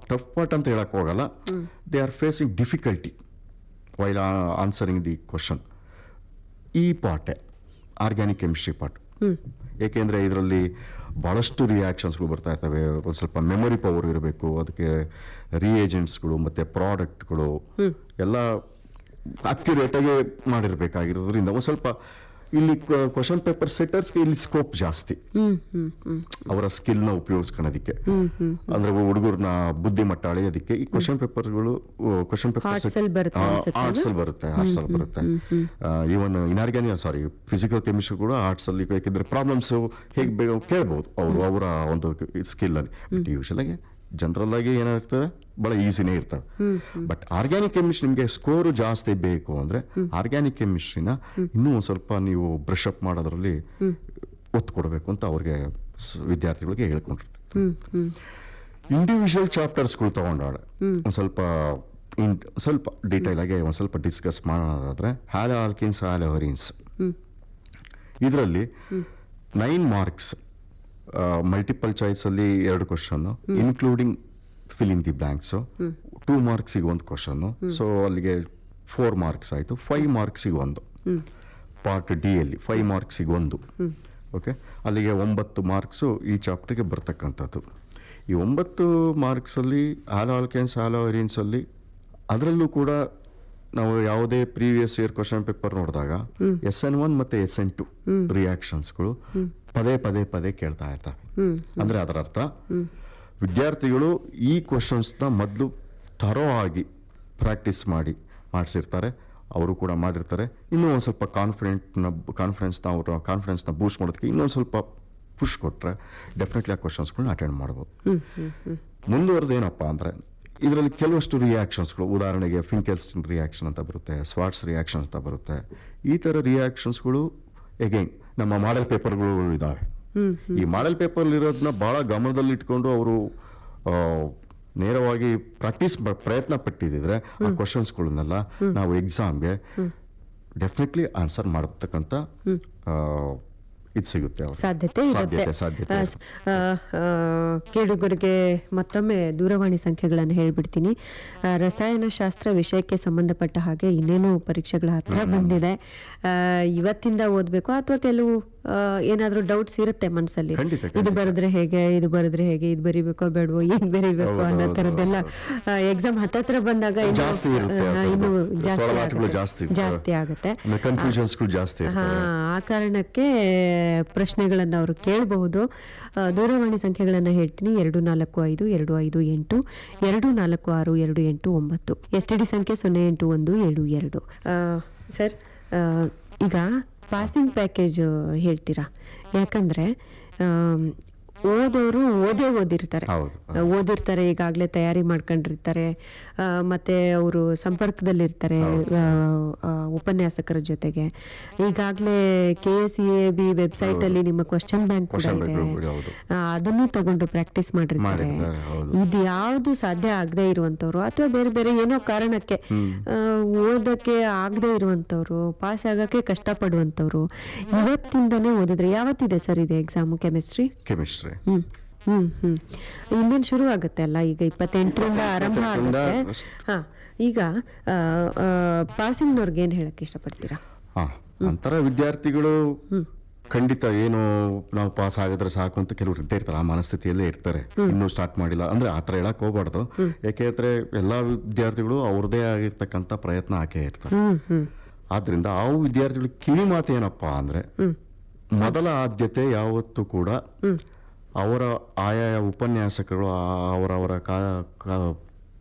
ಪಾರ್ಟ್ ಅಂತ ಹೇಳಕ್ ಹೋಗಲ್ಲ. They are facing difficulty while answering the question. ಈ ಪಾರ್ಟೇ ಆರ್ಗ್ಯಾನಿಕ್ ಕೆಮಿಸ್ಟ್ರಿ ಪಾರ್ಟ್. ಏಕೆಂದರೆ ಇದರಲ್ಲಿ ಭಾಳಷ್ಟು ರಿಯಾಕ್ಷನ್ಸ್ಗಳು ಬರ್ತಾ ಇರ್ತವೆ. ಒಂದು ಸ್ವಲ್ಪ ಮೆಮೊರಿ ಪವರ್ ಇರಬೇಕು, ಅದಕ್ಕೆ ರಿಯೇಜೆಂಟ್ಸ್ಗಳು ಮತ್ತು ಪ್ರಾಡಕ್ಟ್ಗಳು ಎಲ್ಲ ಅಕ್ಯುರೇಟಾಗಿ ಮಾಡಿರಬೇಕಾಗಿರೋದ್ರಿಂದ ಒಂದು ಸ್ವಲ್ಪ ಇಲ್ಲಿ ಕ್ವಶನ್ ಪೇಪರ್ ಸೆಟ್ಟರ್ಸ್ಗೆ ಇಲ್ಲಿ ಸ್ಕೋಪ್ ಜಾಸ್ತಿ ಅವರ ಸ್ಕಿಲ್ನ ಉಪಯೋಗಿಸ್ಕೊಳ್ಳೋದಕ್ಕೆ. ಅಂದ್ರೆ ಹುಡುಗರನ್ನ ಬುದ್ಧಿಮಟ್ಟ ಅಳೆಯೋದಕ್ಕೆ ಈ ಕ್ವಶನ್ ಪೇಪರ್ ಆರ್ಟ್ಸ್ ಅಲ್ಲಿ ಬರುತ್ತೆ. ಈವನ್ ಫಿಸಿಕಲ್ ಕೆಮಿಸ್ಟ್ರಿ ಕೂಡ ಆರ್ಟ್ಸ್ ಅಲ್ಲಿ, ಯಾಕೆಂದ್ರೆ ಪ್ರಾಬ್ಲಮ್ಸ್ ಹೇಗೆ ಬೇಗ ಕೇಳ್ಬಹುದು ಅವರು ಅವರ ಒಂದು ಸ್ಕಿಲ್ ಅಲ್ಲಿ. ಬಟ್ ಯೂಶಲಾಗಿ ಜನರಲ್ ಆಗಿ ಏನಾಗ್ತವೆ ಬಹಳ ಈಸಿನೇ ಇರ್ತವೆ. ಬಟ್ ಆರ್ಗ್ಯಾನಿಕ್ ಕೆಮಿಸ್ಟ್ರಿ ನಿಮಗೆ ಸ್ಕೋರ್ ಜಾಸ್ತಿ ಬೇಕು ಅಂದ್ರೆ ಆರ್ಗ್ಯಾನಿಕ್ ಕೆಮಿಸ್ಟ್ರಿನ ಇನ್ನೂ ಒಂದು ಸ್ವಲ್ಪ ನೀವು ಬ್ರಷ್ ಅಪ್ ಮಾಡೋದ್ರಲ್ಲಿ ಒತ್ತು ಕೊಡಬೇಕು ಅಂತ ಅವ್ರಿಗೆ ವಿದ್ಯಾರ್ಥಿಗಳಿಗೆ ಹೇಳ್ಕೊಂಡಿರ್ತಾರೆ. ಇಂಡಿವಿಜುವಲ್ ಚಾಪ್ಟರ್ಸ್ಗಳು ತಗೊಂಡಾಳೆ ಒಂದು ಸ್ವಲ್ಪ ಡೀಟೇಲ್ ಆಗಿ ಒಂದು ಸ್ವಲ್ಪ ಡಿಸ್ಕಸ್ ಮಾಡೋದಾದ್ರೆ ಹ್ಯಾಲೋ ಆಲ್ಕಿನ್ಸ್, ಹ್ಯಾಲೋ ಹರೀನ್ಸ್, ಇದರಲ್ಲಿ 9 ಮಾರ್ಕ್ಸ್ ಮಲ್ಟಿಪಲ್ ಚಾಯ್ಸ್ ಅಲ್ಲಿ 2 question including filling the blanks, 2 ಮಾರ್ಕ್ಸಿಗೆ 1 question. So ಅಲ್ಲಿಗೆ 4 ಮಾರ್ಕ್ಸ್ ಆಯಿತು. 5 ಮಾರ್ಕ್ಸಿಗೆ 1. ಪಾರ್ಟ್ ಡಿ ಅಲ್ಲಿ 5 ಮಾರ್ಕ್ಸಿಗೆ 1. ಓಕೆ, ಅಲ್ಲಿಗೆ 9 ಮಾರ್ಕ್ಸು ಈ ಚಾಪ್ಟರ್ಗೆ ಬರ್ತಕ್ಕಂಥದ್ದು. ಈ 9 ಮಾರ್ಕ್ಸಲ್ಲಿ ಹ್ಯಾಲೋ ಆಲ್ಕೇನ್ಸ್, ಹ್ಯಾಲೋ ಹರೀನ್ಸ್ ಅಲ್ಲಿ ಅದರಲ್ಲೂ ಕೂಡ ನಾವು ಯಾವುದೇ ಪ್ರೀವಿಯಸ್ ಇಯರ್ ಕ್ವಶನ್ ಪೇಪರ್ ನೋಡಿದಾಗ SN1 ಮತ್ತು SN2 ರಿಯಾಕ್ಷನ್ಸ್ಗಳು ಪದೇ ಕೇಳ್ತಾ ಇರ್ತವೆ. ಅಂದ್ರೆ ಅದರ ಅರ್ಥ ವಿದ್ಯಾರ್ಥಿಗಳು ಈ ಕ್ವಶನ್ಸ್ನ ಮೊದಲು ಥರೋ ಆಗಿ ಪ್ರಾಕ್ಟೀಸ್ ಮಾಡಿಸಿರ್ತಾರೆ, ಅವರು ಕೂಡ ಮಾಡಿರ್ತಾರೆ. ಇನ್ನೂ ಒಂದು ಸ್ವಲ್ಪ ಕಾನ್ಫಿಡೆನ್ಸ್ನ ಬೂಸ್ಟ್ ಮಾಡೋದಕ್ಕೆ ಇನ್ನೊಂದು ಸ್ವಲ್ಪ ಪುಷ್ ಕೊಟ್ಟರೆ ಡೆಫಿನೆಟ್ಲಿ ಆ ಕ್ವಶನ್ಸ್ಗಳನ್ನ ಅಟೆಂಡ್ ಮಾಡ್ಬೋದು. ಮುಂದುವರೆದು ಏನಪ್ಪ ಅಂದರೆ ಇದರಲ್ಲಿ ಕೆಲವಷ್ಟು ರಿಯಾಕ್ಷನ್ಸ್ಗಳು, ಉದಾಹರಣೆಗೆ ಫಿಂಕೆಲ್ಸ್ಟನ್ ರಿಯಾಕ್ಷನ್ ಅಂತ ಬರುತ್ತೆ, ಸ್ವಾಟ್ಸ್ ರಿಯಾಕ್ಷನ್ ಅಂತ ಬರುತ್ತೆ. ಈ ಥರ ರಿಯಾಕ್ಷನ್ಸ್ಗಳು ಎಗೈನ್ ನಮ್ಮ ಮಾಡೆಲ್ ಪೇಪರ್ಗಳು ಇದ್ದಾವೆ. ಈ ಮಾಡೆಲ್ ಪೇಪರ್ ಇರೋದನ್ನ ಬಹಳ ಗಮನದಲ್ಲಿ ಇಟ್ಕೊಂಡು ಅವರು ನೇರವಾಗಿ ಪ್ರಯತ್ನ ಪಟ್ಟಿದ್ರೆ ಆ ಕ್ವಶನ್ಸ್ಗಳನ್ನೆಲ್ಲ ನಾವು ಎಕ್ಸಾಮ್ಗೆ ಡೆಫಿನೆಟ್ಲಿ ಆನ್ಸರ್ ಮಾಡತಕ್ಕಂಥ ಇದು ಸಿಗುತ್ತೆ ಅವ್ರಿಗೆ. ಸಾಧ್ಯತೆ ಇರುತ್ತೆ. ಸಾಧ್ಯತೆ ಕೇಳುಗರಿಗೆ ಮತ್ತೊಮ್ಮೆ ದೂರವಾಣಿ ಸಂಖ್ಯೆಗಳನ್ನು ಹೇಳ್ಬಿಡ್ತೀನಿ. ರಸಾಯನಶಾಸ್ತ್ರ ವಿಷಯಕ್ಕೆ ಸಂಬಂಧಪಟ್ಟ ಹಾಗೆ ಇನ್ನೇನು ಪರೀಕ್ಷೆಗಳ ಹತ್ರ ಬಂದಿದೆ. ಇವತ್ತಿಂದ ಓದಬೇಕು ಅಥವಾ ಕೆಲವು ಏನಾದರೂ ಡೌಟ್ಸ್ ಇರುತ್ತೆ ಮನಸ್ಸಲ್ಲಿ, ಇದು ಬರೆದ್ರೆ ಹೇಗೆ, ಇದು ಬರೆದ್ರೆ ಹೇಗೆ, ಇದು ಬರಿಬೇಕೋ ಬೇಡವೋ, ಏನ್ ಬರೀಬೇಕು ಅನ್ನೋ ಥರದ್ದೆಲ್ಲ ಎಕ್ಸಾಮ್ ಹತ್ತತ್ರ ಬಂದಾಗ ಇನ್ನು ಜಾಸ್ತಿ ಆಗುತ್ತೆ. ಆ ಕಾರಣಕ್ಕೆ ಪ್ರಶ್ನೆಗಳನ್ನು ಅವರು ಕೇಳಬಹುದು. ದೂರವಾಣಿ ಸಂಖ್ಯೆಗಳನ್ನು ಹೇಳ್ತೀನಿ: 245258 246289. STD ಸಂಖ್ಯೆ 08172. ಸರ್, ಈಗ ಪಾಸಿಂಗ್ ಪ್ಯಾಕೇಜ್ ಹೇಳ್ತೀರಾ? ಯಾಕಂದ್ರೆ ಓದೋರು ಓದಿರ್ತಾರೆ, ಈಗಾಗಲೇ ತಯಾರಿ ಮಾಡ್ಕೊಂಡಿರ್ತಾರೆ, ಮತ್ತೆ ಅವರು ಸಂಪರ್ಕದಲ್ಲಿರ್ತಾರೆ ಉಪನ್ಯಾಸಕರ ಜೊತೆಗೆ. ಈಗಾಗಲೇ KSEAB ವೆಬ್ಸೈಟ್ ಅಲ್ಲಿ ನಿಮ್ಮ ಕ್ವಶನ್ ಬ್ಯಾಂಕ್ ಕೂಡ ಇದೆ, ಅದನ್ನು ತಗೊಂಡು ಪ್ರಾಕ್ಟೀಸ್ ಮಾಡಿರ್ತಾರೆ. ಇದು ಯಾವುದು ಸಾಧ್ಯ ಆಗದೆ ಇರುವಂತವ್ರು ಅಥವಾ ಬೇರೆ ಬೇರೆ ಏನೋ ಕಾರಣಕ್ಕೆ ಓದಕ್ಕೆ ಆಗದೆ ಇರುವಂತವ್ರು, ಪಾಸ್ ಆಗಕ್ಕೆ ಕಷ್ಟಪಡುವಂತವ್ರು ಇವತ್ತಿಂದನೇ ಓದಿದ್ರೆ, ಯಾವತ್ತಿದೆ ಸರ್ ಇದು ಎಕ್ಸಾಮು? ಕೆಮಿಸ್ಟ್ರಿ. ಇನ್ನೇನು ಶುರು ಆಗುತ್ತೆ ಅಲ್ಲ, ಈಗ 28ರಿಂದ ಆರಂಭ ಆಗುತ್ತೆ. ಈಗ ಪಾಸಿಂಗ್ನವ್ರಿಗೆ ಏನು ಹೇಳಕ್ಕೆ ಇಷ್ಟಪಡ್ತೀರಾ? ಅಂತರ ವಿದ್ಯಾರ್ಥಿಗಳು ಖಂಡಿತ ಏನು ನಾವು ಪಾಸ್ ಆಗಿದ್ರೆ ಸಾಕು ಅಂತ ಕೆಲವರು ಇದ್ದೇ ಇರ್ತಾರೆ, ಆ ಮನಸ್ಥಿತಿಯಲ್ಲೇ ಇರ್ತಾರೆ. ಇನ್ನೂ ಸ್ಟಾರ್ಟ್ ಮಾಡಿಲ್ಲ ಅಂದ್ರೆ ಆ ಥರ ಹೇಳಕ್ ಹೋಗ್ಬಾರ್ದು. ಯಾಕೆಂದ್ರೆ ಎಲ್ಲಾ ವಿದ್ಯಾರ್ಥಿಗಳು ಅವ್ರದೇ ಆಗಿರ್ತಕ್ಕಂಥ ಪ್ರಯತ್ನ ಹಾಕೇ ಇರ್ತಾರೆ. ಆದ್ರಿಂದ ಆ ವಿದ್ಯಾರ್ಥಿಗಳು ಕಿವಿ ಮಾತು ಏನಪ್ಪಾ ಅಂದ್ರೆ, ಮೊದಲ ಆದ್ಯತೆ ಯಾವತ್ತೂ ಕೂಡ ಅವರ ಆಯಾಯ ಉಪನ್ಯಾಸಕರು ಅವರವರ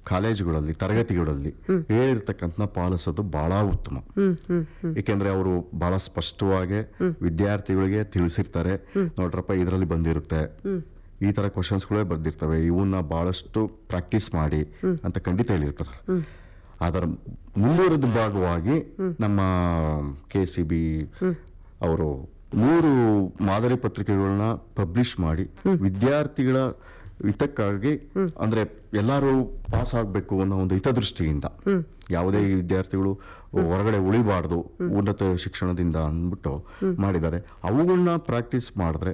ಕಾಲೇಜುಗಳಲ್ಲಿ ತರಗತಿಗಳಲ್ಲಿ ಹೇಳಿರ್ತಕ್ಕಂಥ ಪಾಲಿಸೋದು ಬಹಳ ಉತ್ತಮ. ಏಕೆಂದ್ರೆ ಅವರು ಬಹಳ ಸ್ಪಷ್ಟವಾಗಿ ವಿದ್ಯಾರ್ಥಿಗಳಿಗೆ ತಿಳಿಸಿರ್ತಾರೆ, ನೋಡ್ರಪ್ಪ ಇದರಲ್ಲಿ ಬಂದಿರುತ್ತೆ, ಈ ತರ ಕ್ವಶನ್ಸ್ಗಳೇ ಬರ್ದಿರ್ತವೆ, ಇವನ್ನ ಬಹಳಷ್ಟು ಪ್ರಾಕ್ಟೀಸ್ ಮಾಡಿ ಅಂತ ಖಂಡಿತ ಹೇಳಿರ್ತಾರೆ. ಅದರ ಮುಂದುವರೆದ ಭಾಗವಾಗಿ ನಮ್ಮ KCB ಅವರು 3 ಮಾದರಿ ಪತ್ರಿಕೆಗಳನ್ನ ಪಬ್ಲಿಷ್ ಮಾಡಿ ವಿದ್ಯಾರ್ಥಿಗಳ ಹಿತಕ್ಕಾಗಿ, ಅಂದ್ರೆ ಎಲ್ಲರೂ ಪಾಸ್ ಆಗ್ಬೇಕು ಅನ್ನೋ ಒಂದು ಹಿತದೃಷ್ಟಿಯಿಂದ, ಯಾವುದೇ ವಿದ್ಯಾರ್ಥಿಗಳು ಹೊರಗಡೆ ಉಳಿಬಾರ್ದು ಉನ್ನತ ಶಿಕ್ಷಣದಿಂದ ಅಂದ್ಬಿಟ್ಟು ಮಾಡಿದ್ದಾರೆ. ಅವುಗಳನ್ನ ಪ್ರಾಕ್ಟೀಸ್ ಮಾಡಿದ್ರೆ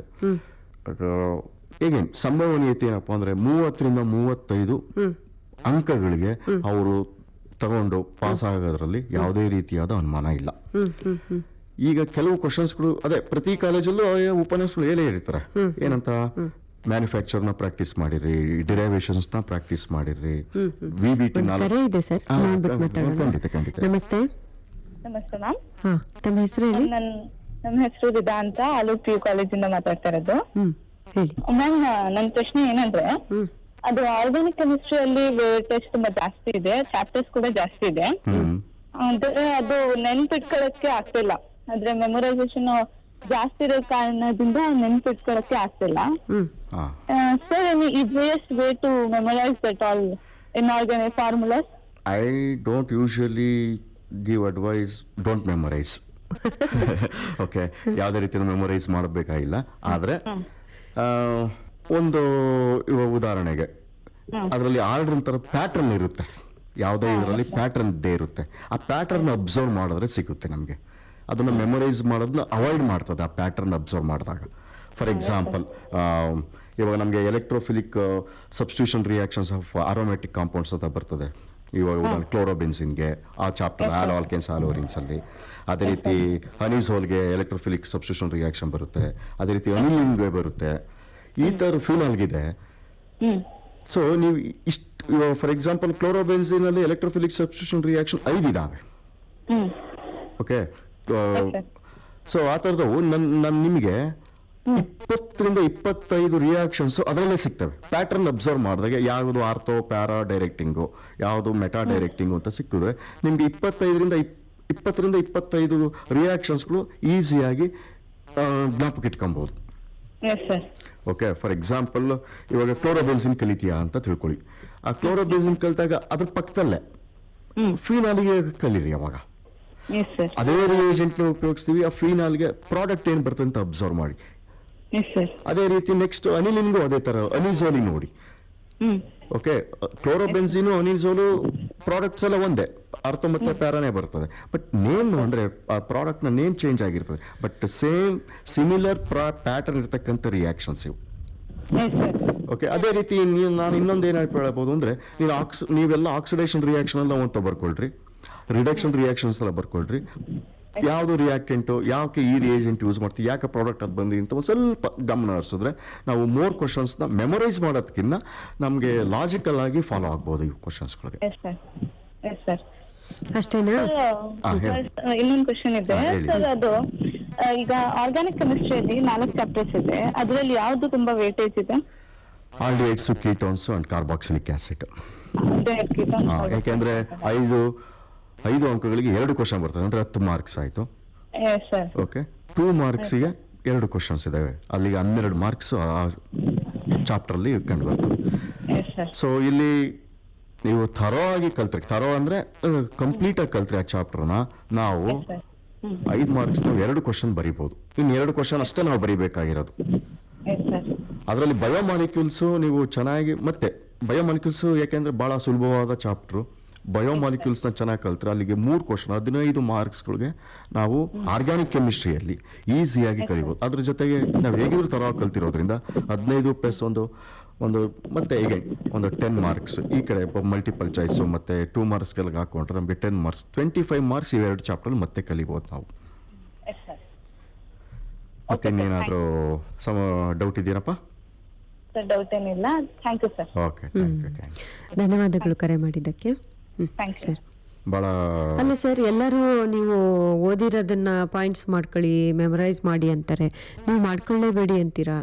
ಹೇಗೇನು ಸಂಭವನೀಯತೆ ಏನಪ್ಪಾ ಅಂದ್ರೆ 30ರಿಂದ 35 ಅಂಕಗಳಿಗೆ ಅವರು ತಗೊಂಡು ಪಾಸ್ ಆಗೋದ್ರಲ್ಲಿ ಯಾವುದೇ ರೀತಿಯಾದ ಅನುಮಾನ ಇಲ್ಲ. ಈಗ ಕೆಲವು ಕ್ವಶನ್ಸ್ಗಳು ಅದೇ ಪ್ರತಿ ಕಾಲೇಜಲ್ಲೂ ಉಪನ್ಯಾಸಗಳು ಹೇಳೇ ಇರ್ತಾರೆ. ಏನಂತ, ಮ್ಯಾನುಫ್ಯಾಕ್ಚರ್ನ ಪ್ರಾಕ್ಟೀಸ್ ಮಾಡಿರಿ, ಡಿರೈವೇಶನ್ಸ್ ನ ಪ್ರಾಕ್ಟೀಸ್ ಮಾಡಿರಿ, VBT. ಖಂಡಿತ. ನಮಸ್ತೆ. ನಮಸ್ತೆ ಮ್ಯಾಮ್. ತಮ್ಮ ಹೆಸರು ಹೇಳಿ. ನಮ್ಮ ಹೆಸರು ವಿದಾ ಅಂತ, ಆಲೂರು PU ಕಾಲೇಜಿಂದ ಮಾತಾಡ್ತಾ ಇರೋದು. ಮ್ಯಾಮ್, ನನ್ನ ಪ್ರಶ್ನೆ ಏನಂದ್ರೆ, ಅದು ಆರ್ಗಾನಿಕ್ ಕೆಮಿಸ್ಟ್ರಿಯಲ್ಲಿ ಟೆಸ್ಟ್ ತುಂಬಾ ಜಾಸ್ತಿ ಇದೆ, ಚಾಪ್ಟರ್ಸ್ ಕೂಡ ಜಾಸ್ತಿ ಇದೆ, ಅಂದ್ರೆ ಅದು ನೆನ್ಪಿಟ್ಕೊಳ್ಳಕ್ಕೆ ಆಗ್ತಿಲ್ಲ. ಆದ್ರೆ ಮೆಮೊರೈಸೇಷನ್ ಜಾಸ್ತಿ ಇರೋ ಕಾರಣದಿಂದ ನೆನ್ಪಿಟ್ಕೊಳ್ಳಕ್ಕೆ ಆಗ್ತಿಲ್ಲ. Sir, any easiest way to memorise that all inorganic formulas? I don't usually give advice, don't memorise. Okay, ಯಾವುದೇ ರೀತಿಯ ಮೆಮೊರೈಸ್ ಮಾಡಬೇಕಾಗಿಲ್ಲ. ಆದ್ರೆ ಒಂದು ಉದಾಹರಣೆಗೆ ಅದರಲ್ಲಿ ಆರ್ಡರ್ ಅಂತರ ಪ್ಯಾಟರ್ನ್ ಇರುತ್ತೆ, ಯಾವುದೇ ಇದರಲ್ಲಿ ಪ್ಯಾಟರ್ನ್ ಇದ್ದೇ ಇರುತ್ತೆ. ಆ ಪ್ಯಾಟರ್ನ್ ಅಬ್ಸರ್ವ್ ಮಾಡಿದ್ರೆ ಸಿಗುತ್ತೆ ನಮಗೆ. ಅದನ್ನ ಮೆಮೊರೈಸ್ ಮಾಡೋದನ್ನ ಅವಾಯ್ಡ್ ಮಾಡ್ತದೆ ಆ ಪ್ಯಾಟರ್ನ್ ಅಬ್ಸರ್ವ್ ಮಾಡಿದಾಗ. ಫಾರ್ ಎಕ್ಸಾಂಪಲ್, ಇವಾಗ ನಮಗೆ electrophilic substitution reactions of aromatic compounds ಅಂತ ಬರ್ತದೆ. ಇವಾಗ ಕ್ಲೋರೋಬೆನ್ಸಿನ್ಗೆ ಆ ಚಾಪ್ಟರ್ ಆಲ್ಕೆನ್ಸ್ ಆಲೋರಿನ್ಸ್ ಅಲ್ಲಿ, ಅದೇ ರೀತಿ ಅನಿಸೋಲ್ಗೆ ಎಲೆಕ್ಟ್ರೋಫಿಲಿಕ್ ಸಬ್ಸ್ಟಿಟ್ಯೂಷನ್ ರಿಯಾಕ್ಷನ್ ಬರುತ್ತೆ, ಅದೇ ರೀತಿ ಅನಿಲಿನ್ಗೆ ಬರುತ್ತೆ, ಈ ಥರ ಫ್ಯೂನಾಲ್ಗಿದೆ. ಸೊ ನೀವು ಇವಾಗ ಫಾರ್ ಎಕ್ಸಾಂಪಲ್ ಕ್ಲೋರೋಬೆನ್ಸಿನ್ ಅಲ್ಲಿ ಎಲೆಕ್ಟ್ರೋಫಿಲಿಕ್ ಸಬ್ಸ್ಟಿಟ್ಯೂಷನ್ ರಿಯಾಕ್ಷನ್ 5 ಇದಾವೆ. ಓಕೆ, ಸೊ ಆ ಥರದವು ನಿಮಗೆ 20ರಿಂದ 25 ರಿಯಾಕ್ಷನ್ಸ್ ಅದರಲ್ಲೇ ಸಿಗ್ತವೆ. ಪ್ಯಾಟರ್ನ್ ಅಬ್ಸರ್ವ್ ಮಾಡಿದಾಗ ಯಾವುದು ಆರ್ಥೋ ಪ್ಯಾರಾ ಡೈರೆಕ್ಟಿಂಗು, ಯಾವುದು ಮೆಟಾ ಡೈರೆಕ್ಟಿಂಗು ಅಂತ ಸಿಕ್ಕಿದ್ರೆ ನಿಮ್ಗೆ 20ರಿಂದ 25 ರಿಯಾಕ್ಷನ್ಸ್ಗಳು ಈಸಿಯಾಗಿ ಜ್ಞಾಪಕ ಇಟ್ಕೊಬಹುದು. ಓಕೆ, ಫಾರ್ ಎಕ್ಸಾಂಪಲ್ ಇವಾಗ ಕ್ಲೋರೋಬೆನ್ಸಿನ್ ಕಲಿತೀಯಾ ಅಂತ ತಿಳ್ಕೊಳ್ಳಿ. ಆ ಕ್ಲೋರೋಬೆನ್ಸಿನ್ ಕಲಿತಾಗ ಅದ್ರ ಪಕ್ಕದಲ್ಲೇ ಫೀನಾಲಿಗೆ ಕಲೀರಿ. ಅವಾಗ ಅದೇ ರಿಯೇಜೆಂಟ್ ಉಪಯೋಗಿಸ್ತೀವಿ, ಆ ಫೀನಾಲ್ಗೆ ಪ್ರಾಡಕ್ಟ್ ಏನ್ ಬರ್ತದೆ ಅಂತ ಅಬ್ಸರ್ವ್ ಮಾಡಿ. ಅದೇ ರೀತಿ ನೆಕ್ಸ್ಟ್ ಅನಿಲಿನ್ಗೂ ಅದೇ ತರ ಅನಿಸೋಲಿನ್ ನೋಡಿ. ಓಕೆ, ಕ್ಲೋರೋಬೆನ್ಸಿನು ಅನಿಸೋಲು ಪ್ರಾಡಕ್ಟ್ಸ್ ಎಲ್ಲ ಒಂದೇ, ಅರ್ಥ ಮತ್ತೆ ಪ್ಯಾರಾನೇ ಬರ್ತದೆ. ಬಟ್ ನೇಮ್ ಅಂದರೆ ಆ ಪ್ರಾಡಕ್ಟ್ನ ನೇಮ್ ಚೇಂಜ್ ಆಗಿರ್ತದೆ, ಬಟ್ ಸೇಮ್ ಸಿಮಿಲರ್ ಪ್ಯಾಟರ್ನ್ ಇರ್ತಕ್ಕಂಥ ರಿಯಾಕ್ಷನ್ಸ್ ಇವು. ಓಕೆ, ಅದೇ ರೀತಿ ನಾನು ಇನ್ನೊಂದು ಏನು ಹೇಳ್ಬೋದು ಅಂದರೆ, ನೀವೆಲ್ಲ ಆಕ್ಸಿಡೇಷನ್ ರಿಯಾಕ್ಷನ್ ಎಲ್ಲ ಅಂತ ಬರ್ಕೊಳ್ರಿ, ರಿಡಕ್ಷನ್ ರಿಯಾಕ್ಷನ್ಸ್ ಎಲ್ಲ ಬರ್ಕೊಳ್ರಿ, ಯಾವುದು ರಿಯಾಕ್ಟೆಂಟು, ಯಾಕೆ ಈ ರಿಯೇಜೆಂಟ್ ಯೂಸ್ ಮಾಡ್ತೀವಿ, ಯಾಕೆ ಪ್ರಾಡಕ್ಟ್ ಅದು ಬಂದಿದೆ ಅಂತ ಒಂದು ಸ್ವಲ್ಪ ಗಮನ ಹರಿಸಿದ್ರೆ ನಾವು ಮೋರ್ ಕ್ವಶನ್ಸ್ನ ಮೆಮೊರೈಸ್ ಮಾಡೋದಕ್ಕಿಂತ ನಮಗೆ ಲಾಜಿಕಲ್ ಆಗಿ ಫಾಲೋ ಆಗ್ಬೋದು ಈ ಕ್ವಶನ್ಸ್ಗಳಿಗೆ. ಅಷ್ಟೇನಾ? ಇನ್ನೊಂದು ಕ್ವಶನ್ ಇದೆ ಸರ್. ಅದು ಈಗ ಆರ್ಗ್ಯಾನಿಕ್ ಕೆಮಿಸ್ಟ್ರಿಯಲ್ಲಿ 4 ಚಾಪ್ಟರ್ಸ್ ಇದೆ, ಅದರಲ್ಲಿ ಯಾವ್ದು ತುಂಬಾ ವೇಟೇಜ್ ಇದೆ? Aldehydes, ketones and carboxylic acid. ಯಾಕೆಂದ್ರೆ 5 ಅಂಕಗಳಿಗೆ 2 ಕ್ವಶನ್ ಬರ್ತದೆ, ಅಂದ್ರೆ 10 ಮಾರ್ಕ್ಸ್ ಆಯ್ತು. ಓಕೆ, 2 ಮಾರ್ಕ್ಸಿಗೆ 2 ಕ್ವಶನ್ಸ್ ಇದಾವೆ, ಅಲ್ಲಿಗೆ 12 ಮಾರ್ಕ್ಸ್ ಆ ಚಾಪ್ಟರ್ ಅಲ್ಲಿ ಕಂಡು ಬರ್ತದೆ. ಸೊ ಇಲ್ಲಿ ನೀವು ಥರೋ ಆಗಿ ಕಲ್ತ್ರೆ, ಥರೋ ಅಂದ್ರೆ ಕಂಪ್ಲೀಟ್ ಆಗಿ ಕಲ್ತ್ರೆ ಆ ಚಾಪ್ಟರ್ನ, ನಾವು 5 ಮಾರ್ಕ್ಸ್ ನಾವು 2 ಕ್ವಶನ್ ಬರಿಬಹುದು. ಇನ್ನು 2 ಕ್ವಶನ್ ಅಷ್ಟೇ ನಾವು ಬರಿಬೇಕಾಗಿರೋದು. ಅದರಲ್ಲಿ ಬಯೋಮಾಲಿಕ್ಯೂಲ್ಸ್ ನೀವು ಚೆನ್ನಾಗಿ, ಮತ್ತೆ ಬಯೋಮಾಲಿಕ್ಯೂಲ್ಸ್ ಯಾಕೆಂದ್ರೆ ಬಹಳ ಸುಲಭವಾದ ಚಾಪ್ಟರ್. ಬಯೋಮಾಲಿಕ್ಯೂಲ್ಸ್ನ ಚೆನ್ನಾಗಿ ಕಲ್ತ್ರೆ ಅಲ್ಲಿಗೆ 3 ಕ್ವಶನ್ 15 ಮಾರ್ಕ್ಸ್ಗಳಿಗೆ ನಾವು ಆರ್ಗ್ಯಾನಿಕ್ ಕೆಮಿಸ್ಟ್ರಿಯಲ್ಲಿ ಈಸಿಯಾಗಿ ಕಲಿಬೋದು. ಅದ್ರ ಜೊತೆಗೆ ನಾವು ಹೇಗಿದ್ರು ಥರ ಕಲ್ತಿರೋದ್ರಿಂದ 15 ಪ್ಲಸ್ ಒಂದು ಮತ್ತೆ ಈಗ ಒಂದು 10 ಮಾರ್ಕ್ಸ್ ಈ ಕಡೆ ಮಲ್ಟಿಪಲ್ ಚಾಯ್ಸು ಮತ್ತೆ 2 ಮಾರ್ಕ್ಸ್ಗೆಲ್ಲ ಹಾಕೊಂಡ್ರೆ ನಮಗೆ 10 ಮಾರ್ಕ್ಸ್ 25 ಮಾರ್ಕ್ಸ್ ಇವೆರಡು ಚಾಪ್ಟರ್ ಮತ್ತೆ ಕಲಿಬೋದು ನಾವು. ಮತ್ತೆ ಇನ್ನೇನಾದರೂ ಡೌಟ್ ಇದೆಯೇನಪ್ಪ? ಡೌಟ್ ಏನಿಲ್ಲ, thank you sir. Okay, thank you. ಧನ್ಯವಾದಗಳು ಕರೆ ಮಾಡಿದ್ದಕ್ಕೆ. ಸರ್, ಭಾಳ ಅಲ್ಲ ಸರ್, ಎಲ್ಲರೂ ನೀವು ಓದಿರೋದನ್ನ ಪಾಯಿಂಟ್ಸ್ ಮಾಡ್ಕೊಳ್ಳಿ, ಮೆಮರೈಸ್ ಮಾಡಿ ಅಂತಾರೆ, ನೀವು ಮಾಡ್ಕೊಳ್ಳೇಬೇಡಿ ಅಂತೀರಾ?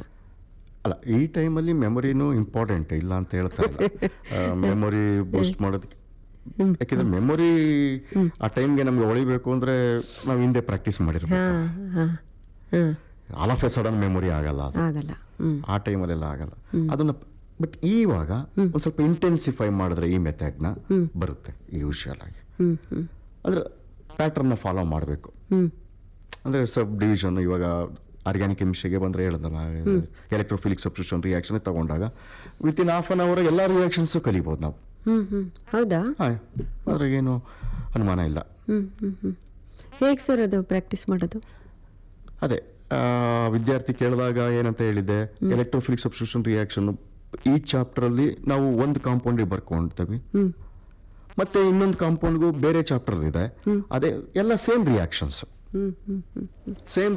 ಅಲ್ಲ, ಈ ಟೈಮಲ್ಲಿ ಮೆಮೊರಿನೂ ಇಂಪಾರ್ಟೆಂಟ್ ಇಲ್ಲ ಅಂತ ಹೇಳ್ತಾ ಇಲ್ಲ. ಮೆಮೊರಿ ಬೂಸ್ಟ್ ಮಾಡೋದಕ್ಕೆ, ಯಾಕೆಂದ್ರೆ ಮೆಮೊರಿ ಆ ಟೈಮ್ಗೆ ನಮ್ಗೆ ಹೊಳಿಬೇಕು ಅಂದ್ರೆ ನಾವು ಹಿಂದೆ ಪ್ರಾಕ್ಟೀಸ್ ಮಾಡಿರ್ಬೇಕು. All of A sudden memory ಆಗಲ್ಲ, ಆ ಟೈಮಲ್ಲೆಲ್ಲ ಆಗಲ್ಲ ಅದನ್ನ. ಬಟ್ ಇವಾಗ ಒಂದ್ ಸ್ವಲ್ಪ ಇಂಟೆನ್ಸಿಫೈ ಮಾಡಿದ್ರೆ ಈ ಮೆಥಡ್ನ ಬರುತ್ತೆ ಯೂಶುವಲ್ ಆಗಿ. ಅದ್ರ ಪ್ಯಾಟರ್ನ್ ಫಾಲೋ ಮಾಡಬೇಕು. ಅಂದ್ರೆ ಸಬ್ ಡಿವಿಷನ್, ಇವಾಗ ಆರ್ಗ್ಯಾನಿಕ್ ಕೆಮಿಸ್ಟ್ರಿಗೆ ಬಂದ್ರೆ ಹೇಳಿದ್ನಲ್ಲ, ಎಲೆಕ್ಟ್ರೋಫಿಲಿಕ್ ಸಬ್ಸ್ಟಿಟ್ಯೂಷನ್ ರಿಯಾಕ್ಷನ್ ತಗೊಂಡಾಗ ವಿತಿನ್ ಹಾಫ್ ಅನ್ ಅವರ್ ಎಲ್ಲ ರಿಯಾಕ್ಷನ್ಸ್ ಕಲಿಬಹುದು ನಾವು. ಹೌದಾ? ಅದ್ರಾಗೇನು ಅನುಮಾನ ಇಲ್ಲ. ಹೇಗೆ ಸರ್ ಅದು ಪ್ರಾಕ್ಟೀಸ್ ಮಾಡೋದು? ಅದೇ ವಿದ್ಯಾರ್ಥಿ ಕೇಳಿದಾಗ ಏನಂತ ಹೇಳಿದ್ದೆ, ಎಲೆಕ್ಟ್ರೋಫಿಲಿಕ್ ಸಬ್ಸ್ಟಿಟ್ಯೂಷನ್ ರಿಯಾಕ್ಷನ್ ಈ ಚಾಪ್ಟರ್ ಅಲ್ಲಿ ನಾವು ಒಂದು ಕಾಂಪೌಂಡಿಗೆ ಬರ್ಕೊಂಡ್ತೀವಿ, ಮತ್ತೆ ಇನ್ನೊಂದು ಕಾಂಪೌಂಡ್ಗೂ ಬೇರೆ ಚಾಪ್ಟರ್ ಇದೆ, ಅದೇ ಎಲ್ಲ ಸೇಮ್